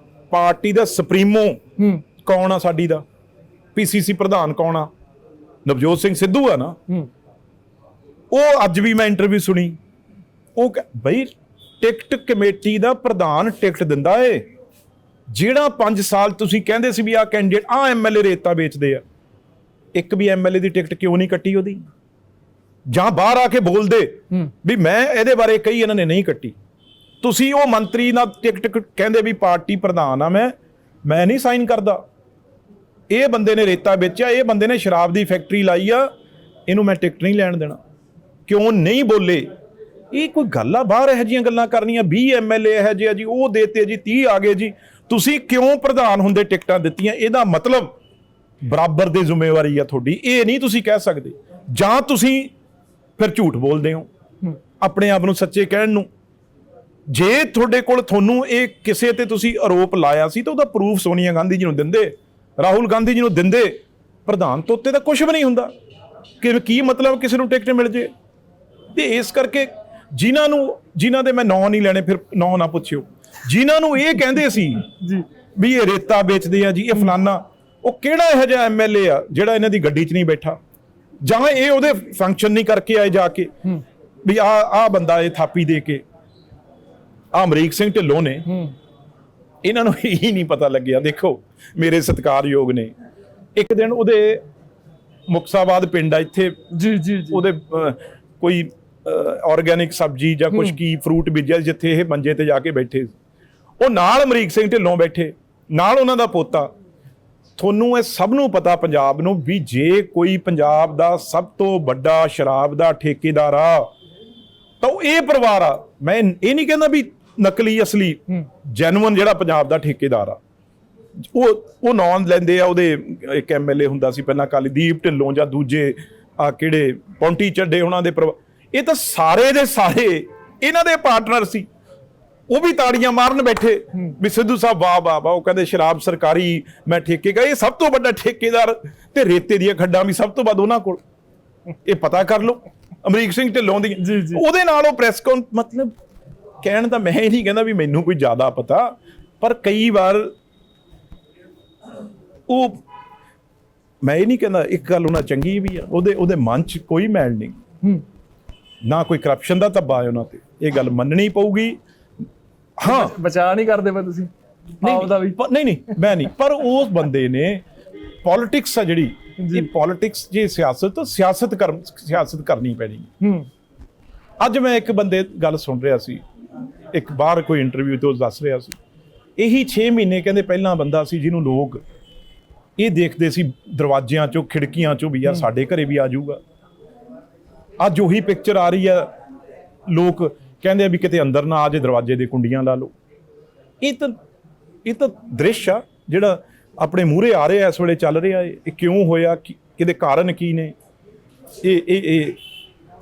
ਪਾਰਟੀ ਦਾ ਸੁਪਰੀਮੋ ਕੌਣ ਆ, ਸਾਡੀ ਦਾ PCC ਪ੍ਰਧਾਨ ਕੌਣ ਆ? ਨਵਜੋਤ ਸਿੰਘ ਸਿੱਧੂ ਆ ਨਾ। ਉਹ ਅੱਜ ਵੀ ਮੈਂ ਇੰਟਰਵਿਊ ਸੁਣੀ, ਉਹ ਬਈ ਟਿਕਟ ਕਮੇਟੀ ਦਾ ਪ੍ਰਧਾਨ ਟਿਕਟ ਦਿੰਦਾ ਏ। ਜਿਹੜਾ 5 ਸਾਲ ਤੁਸੀਂ ਕਹਿੰਦੇ ਸੀ ਵੀ ਆਹ ਕੈਂਡੀਡੇਟ, ਆਹ MLA ਰੇਤਾ ਵੇਚਦੇ ਆ, ਇੱਕ ਵੀ MLA ਦੀ ਟਿਕਟ ਕਿਉਂ ਨਹੀਂ ਕੱਟੀ ਉਹਦੀ? ਜਾਂ ਬਾਹਰ ਆ ਕੇ ਬੋਲਦੇ ਵੀ ਮੈਂ ਇਹਦੇ ਬਾਰੇ, ਕਈ ਇਹਨਾਂ ਨੇ ਨਹੀਂ ਕੱਟੀ। ਤੁਸੀਂ ਉਹ ਮੰਤਰੀ ਨਾਲ ਟਿਕਟ ਕਹਿੰਦੇ ਵੀ ਪਾਰਟੀ ਪ੍ਰਧਾਨ ਆ, ਮੈਂ ਨਹੀਂ ਸਾਈਨ ਕਰਦਾ। ਇਹ ਬੰਦੇ ਨੇ ਰੇਤਾ ਵੇਚਿਆ, ਇਹ ਬੰਦੇ ਨੇ ਸ਼ਰਾਬ ਦੀ ਫੈਕਟਰੀ ਲਾਈ ਆ, ਇਹਨੂੰ ਮੈਂ ਟਿਕਟ ਨਹੀਂ ਲੈਣ ਦੇਣਾ। ਕਿਉਂ ਨਹੀਂ ਬੋਲੇ? ਇਹ ਕੋਈ ਗੱਲ ਆ? ਬਾਹਰ ਇਹੋ ਜਿਹੀਆਂ ਗੱਲਾਂ ਕਰਨੀਆਂ। 20 MLA ਇਹੋ ਜਿਹੇ ਆ ਜੀ, ਉਹ ਦੇਤੇ ਜੀ, 30 ਆ ਗਏ ਜੀ। ਤੁਸੀਂ ਕਿਉਂ ਪ੍ਰਧਾਨ ਹੁੰਦੇ ਟਿਕਟਾਂ ਦਿੱਤੀਆਂ? ਇਹਦਾ ਮਤਲਬ ਬਰਾਬਰ ਦੀ ਜ਼ਿੰਮੇਵਾਰੀ ਆ ਤੁਹਾਡੀ। ਇਹ ਨਹੀਂ ਤੁਸੀਂ ਕਹਿ ਸਕਦੇ। ਜਾਂ ਤੁਸੀਂ ਫਿਰ ਝੂਠ ਬੋਲਦੇ ਹੋ ਆਪਣੇ ਆਪ ਨੂੰ ਸੱਚੇ ਕਹਿਣ ਨੂੰ। ਜੇ ਤੁਹਾਡੇ ਕੋਲ, ਤੁਹਾਨੂੰ ਇਹ ਕਿਸੇ ਤੇ ਤੁਸੀਂ ਆਰੋਪ ਲਾਇਆ ਸੀ ਤਾਂ ਉਹਦਾ ਪ੍ਰੂਫ ਸੋਨੀਆ ਗਾਂਧੀ ਜੀ ਨੂੰ ਦਿੰਦੇ, ਰਾਹੁਲ ਗਾਂਧੀ ਜੀ ਨੂੰ ਦਿੰਦੇ। ਪ੍ਰਧਾਨ ਤੋਂ ਉੱਤੇ ਤਾਂ ਕੁਝ ਵੀ ਨਹੀਂ ਹੁੰਦਾ। ਕੀ ਮਤਲਬ ਕਿਸੇ ਨੂੰ ਟਿਕਟ ਮਿਲ ਜੇ? ਤੇ ਇਸ ਕਰਕੇ ਜਿਨ੍ਹਾਂ ਦੇ ਮੈਂ ਨਾਂ ਨਹੀਂ ਲੈਣੇ, ਫਿਰ ਨਾਂ ਨਾ ਪੁੱਛਿਓ, ਜਿਨ੍ਹਾਂ ਨੂੰ ਇਹ ਕਹਿੰਦੇ ਸੀ ਵੀ ਇਹ ਰੇਤਾ ਵੇਚਦੇ ਆ ਜੀ, ਇਹ ਫਲਾਨਾ, ਉਹ ਕਿਹੜਾ ਇਹੋ ਜਿਹਾ MLA ਆ ਜਿਹੜਾ ਇਹਨਾਂ ਦੀ ਗੱਡੀ 'ਚ ਨਹੀਂ ਬੈਠਾ, ਜਾਂ ਇਹ ਉਹਦੇ ਫੰਕਸ਼ਨ ਨਹੀਂ ਕਰਕੇ ਆਏ ਜਾ ਕੇ ਵੀ ਆਹ ਬੰਦਾ ਇਹ ਥਾਪੀ ਦੇ ਕੇ। ਅਮਰੀਕ ਸਿੰਘ ਢਿੱਲੋਂ ਨੇ, ਇਹਨਾਂ ਨੂੰ ਹੀ ਨਹੀਂ ਪਤਾ ਲੱਗਿਆ। ਦੇਖੋ ਮੇਰੇ ਸਤਿਕਾਰਯੋਗ ਨੇ, ਇੱਕ ਦਿਨ ਉਹਦੇ ਮੁਕਤਸਾਬਾਦ ਪਿੰਡ ਆ ਇੱਥੇ, ਉਹਦੇ ਕੋਈ ਆਰਗੈਨਿਕ ਸਬਜ਼ੀ ਜਾਂ ਕੁਛ ਕੀ ਫਰੂਟ ਬੀਜਿਆ, ਜਿੱਥੇ ਇਹ ਮੰਜੇ ਤੇ ਜਾ ਕੇ ਬੈਠੇ। ਉਹ ਨਾਲ ਅਮਰੀਕ ਸਿੰਘ ਢਿੱਲੋਂ ਬੈਠੇ, ਨਾਲ ਉਹਨਾਂ ਦਾ ਪੋਤਾ। ਤੁਹਾਨੂੰ ਇਹ ਸਭ ਨੂੰ ਪਤਾ ਪੰਜਾਬ ਨੂੰ ਵੀ ਜੇ ਕੋਈ ਪੰਜਾਬ ਦਾ ਸਭ ਤੋਂ ਵੱਡਾ ਸ਼ਰਾਬ ਦਾ ਠੇਕੇਦਾਰ ਆ ਤਾਂ ਉਹ ਇਹ ਪਰਿਵਾਰ ਆ। ਮੈਂ ਇਹ ਨਹੀਂ ਕਹਿੰਦਾ ਵੀ ਨਕਲੀ, ਅਸਲੀ ਜੈਨੂਅਨ ਜਿਹੜਾ ਪੰਜਾਬ ਦਾ ਠੇਕੇਦਾਰ ਆ, ਉਹ ਨਾਂ ਲੈਂਦੇ ਆ। ਉਹਦੇ ਇੱਕ MLA ਹੁੰਦਾ ਸੀ ਪਹਿਲਾਂ ਕੁਲਦੀਪ ਢਿੱਲੋਂ, ਜਾਂ ਦੂਜੇ ਆ ਕਿਹੜੇ ਪੌਂਟੀ ਚੱਡੇ, ਉਹਨਾਂ ਦੇ ਇਹ ਤਾਂ ਸਾਰੇ ਦੇ ਸਾਰੇ ਇਹਨਾਂ ਦੇ ਪਾਰਟਨਰ ਸੀ। ਉਹ ਵੀ ਤਾੜੀਆਂ ਮਾਰਨ ਬੈਠੇ ਵੀ ਸਿੱਧੂ ਸਾਹਿਬ ਵਾਹ ਵਾਹ ਵਾਹ। ਉਹ ਕਹਿੰਦੇ ਸ਼ਰਾਬ ਸਰਕਾਰੀ, ਮੈਂ ਠੇਕੇਗਾ। ਇਹ ਸਭ ਤੋਂ ਵੱਡਾ ਠੇਕੇਦਾਰ ਤੇ ਰੇਤੇ ਦੀਆਂ ਖੱਡਾਂ ਵੀ ਸਭ ਤੋਂ ਵੱਧ ਉਹਨਾਂ ਕੋਲ। ਇਹ ਪਤਾ ਕਰ ਲਓ ਅਮਰੀਕ ਸਿੰਘ ਢਿੱਲੋਂ ਦੀ। ਉਹਦੇ ਨਾਲ ਉਹ ਪ੍ਰੈਸ ਮਤਲਬ ਕਹਿਣ ਦਾ, ਮੈਂ ਇਹ ਨਹੀਂ ਕਹਿੰਦਾ ਵੀ ਮੈਨੂੰ ਕੋਈ ਜ਼ਿਆਦਾ ਪਤਾ, ਪਰ ਕਈ ਵਾਰ ਉਹ, ਮੈਂ ਇਹ ਨਹੀਂ ਕਹਿੰਦਾ, ਇੱਕ ਗੱਲ ਉਹਨਾਂ ਚੰਗੀ ਵੀ ਆ, ਉਹਦੇ ਮਨ 'ਚ ਕੋਈ ਮੈਲ ਨਹੀਂ, ਨਾ ਕੋਈ ਕਰਪਸ਼ਨ ਦਾ ਧੱਬਾ ਹੈ ਉਹਨਾਂ ਤੇ। ਇਹ ਗੱਲ ਮੰਨਣੀ ਪਊਗੀ। ਹਾਂ ਬਚਾ ਨਹੀਂ ਕਰਦੇ ਪਏ ਤੁਸੀਂ ਆਪਦਾ ਵੀ? ਨਹੀਂ ਮੈਂ ਨਹੀਂ, ਪਰ ਉਸ ਬੰਦੇ ਨੇ ਪੋਲਿਟਿਕਸ ਆ ਜਿਹੜੀ, ਇਹ ਪੋਲਿਟਿਕਸ ਜੇ ਸਿਆਸਤ ਕਰਨੀ ਪੈਣੀ। ਅੱਜ ਮੈਂ ਇੱਕ ਬੰਦੇ ਗੱਲ ਸੁਣ ਰਿਹਾ ਸੀ, ਇੱਕ ਬਾਹਰ ਕੋਈ ਇੰਟਰਵਿਊ ਤੇ ਉਹ ਦੱਸ ਰਿਹਾ ਸੀ, ਇਹੀ 6 ਮਹੀਨੇ ਕਹਿੰਦੇ ਪਹਿਲਾਂ ਬੰਦਾ ਸੀ ਜਿਹਨੂੰ ਲੋਕ ਇਹ ਦੇਖਦੇ ਸੀ ਦਰਵਾਜ਼ਿਆਂ ਚੋਂ ਖਿੜਕੀਆਂ ਚੋਂ ਵੀ ਯਾਰ ਸਾਡੇ ਘਰੇ ਵੀ ਆ ਜਾਊਗਾ। ਅੱਜ ਉਹੀ ਪਿਕਚਰ ਆ ਰਹੀ ਆ, ਲੋਕ ਕਹਿੰਦੇ ਆ ਵੀ ਕਿਤੇ ਅੰਦਰ ਨਾ ਆ ਜੇ, ਦਰਵਾਜ਼ੇ ਦੇ ਕੁੰਡੀਆਂ ਲਾ ਲਓ। ਇਹ ਤਾਂ ਦ੍ਰਿਸ਼ ਆ ਜਿਹੜਾ ਆਪਣੇ ਮੂਹਰੇ ਆ ਰਿਹਾ, ਇਸ ਵੇਲੇ ਚੱਲ ਰਿਹਾ। ਇਹ ਕਿਉਂ ਹੋਇਆ, ਕਿਹਦੇ ਕਾਰਨ ਕੀ ਨੇ, ਇਹ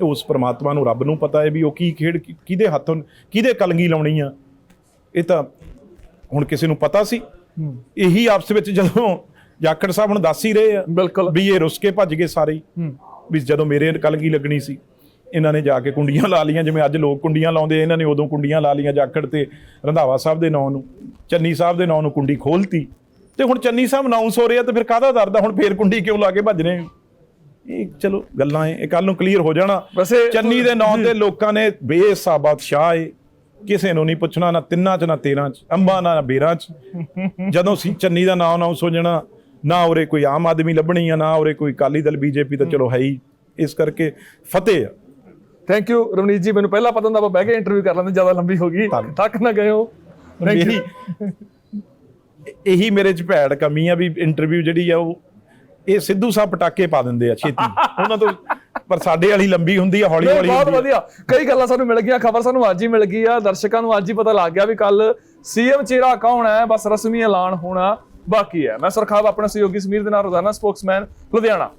ਉਸ ਪਰਮਾਤਮਾ ਨੂੰ, ਰੱਬ ਨੂੰ ਪਤਾ ਹੈ ਵੀ ਉਹ ਕੀ ਖੇਡ ਕਿਹਦੇ ਹੱਥੋਂ ਕਿਹਦੇ ਕਲਗੀ ਲਾਉਣੀ ਆ। ਇਹ ਤਾਂ ਹੁਣ ਕਿਸੇ ਨੂੰ ਪਤਾ ਸੀ। ਇਹੀ ਆਪਸ ਵਿੱਚ ਜਦੋਂ ਜਾਖੜ ਸਾਹਿਬ ਹੁਣ ਦੱਸ ਹੀ ਰਹੇ ਆ ਬਿਲਕੁਲ ਵੀ ਇਹ ਰੁੱਸ ਕੇ ਭੱਜ ਗਏ ਸਾਰੇ ਹੀ, ਵੀ ਜਦੋਂ ਮੇਰੇ ਕਲਗੀ ਲੱਗਣੀ ਸੀ ਇਹਨਾਂ ਨੇ ਜਾ ਕੇ ਕੁੰਡੀਆਂ ਲਾ ਲਈਆਂ, ਜਿਵੇਂ ਅੱਜ ਲੋਕ ਕੁੰਡੀਆਂ ਲਾਉਂਦੇ, ਇਹਨਾਂ ਨੇ ਉਦੋਂ ਕੁੰਡੀਆਂ ਲਾ ਲਈਆਂ ਜਾਖੜ ਤੇ ਰੰਧਾਵਾ ਸਾਹਿਬ ਦੇ ਨਾਂ ਨੂੰ, ਚੰਨੀ ਸਾਹਿਬ ਦੇ ਨਾਂ ਨੂੰ ਕੁੰਡੀ ਖੋਲਤੀ। ਤੇ ਹੁਣ ਚੰਨੀ ਸਾਹਿਬ ਅਨਾਉਂਸ ਹੋ ਰਿਹਾ ਤੇ ਫਿਰ ਕਾਹਦਾ ਦਰਦ ਆ, ਹੁਣ ਫੇਰ ਕੁੰਡੀ ਕਿਉਂ ਲਾ ਕੇ ਭੱਜ ਰਹੇ? ਇਹ ਚਲੋ ਗੱਲਾਂ ਇਹ ਕੱਲ ਨੂੰ ਕਲੀਅਰ ਹੋ ਜਾਣਾ। ਵੈਸੇ ਚੰਨੀ ਦੇ ਨਾਂ ਤੇ ਲੋਕਾਂ ਨੇ ਬੇਸਾਬਤ ਸ਼ਾਹ ਏ, ਕਿਸੇ ਨੂੰ ਨਹੀਂ ਪੁੱਛਣਾ, ਨਾ 3 ਚ ਨਾ 13 ਚ, ਅੰਬਾਂ ਨਾ ਬੇਰਾਂ ਚ। ਜਦੋਂ ਚੰਨੀ ਦਾ ਨਾਂ ਅਨਾਉਂਸ ਹੋ ਜਾਣਾ, ਨਾ ਉਰੇ ਕੋਈ ਆਮ ਆਦਮੀ ਲੱਭਣੀ ਆ, ਨਾ ਉਰੇ ਕੋਈ ਅਕਾਲੀ ਦਲ ਬੀਜੇਪੀ ਤਾਂ ਚਲੋ ਹੈ ਹੀ। ਇਸ ਕਰਕੇ ਫਤਿਹ ਆ। ਥੈਂਕ ਯੂ ਰਵਨੀਤ ਜੀ, ਮੈਨੂੰ ਪਹਿਲਾਂ ਪਤਾ ਹੁੰਦਾ ਆਪਾਂ ਬਹਿ ਕੇ ਇੰਟਰਵਿਊ ਕਰ ਲੈਂਦੇ, ਜ਼ਿਆਦਾ ਲੰਬੀ ਹੋ ਗਈ, ਥੱਕ ਨਾ ਗਏ ਹੋ। ਇਹੀ ਮੇਰੇ ਚ ਭੈੜ ਕਮੀ ਆ ਵੀ ਇੰਟਰਵਿਊ ਜਿਹੜੀ ਆ ਉਹ ਇਹ ਸਿੱਧੂ ਸਾਹਿਬ ਪਟਾਕੇ ਪਾ ਦਿੰਦੇ ਆ ਛੇਤੀ ਉਹਨਾਂ ਤੋਂ, ਪਰ ਸਾਡੇ ਵਾਲੀ ਲੰਬੀ ਹੁੰਦੀ ਆ, ਹੌਲੀ ਹੌਲੀ। ਬਹੁਤ ਵਧੀਆ, ਕਈ ਗੱਲਾਂ ਸਾਨੂੰ ਮਿਲ ਗਈਆਂ, ਖਬਰ ਸਾਨੂੰ ਅੱਜ ਹੀ ਮਿਲ ਗਈ ਆ, ਦਰਸ਼ਕਾਂ ਨੂੰ ਅੱਜ ਹੀ ਪਤਾ ਲੱਗ ਗਿਆ ਵੀ ਕੱਲ ਸੀਐਮ ਚਿਹਰਾ ਕੌਣ ਹੈ, ਬਸ ਰਸਮੀ ਐਲਾਨ ਹੋਣਾ ਬਾਕੀ ਹੈ। ਮੈਂ ਸੁਰਖਾਬ, ਆਪਣੇ ਸਹਿਯੋਗੀ ਸਮੀਰ ਦੇ ਨਾਲ, ਰੋਜ਼ਾਨਾ ਸਪੋਕਸਮੈਨ, ਲੁਧਿਆਣਾ।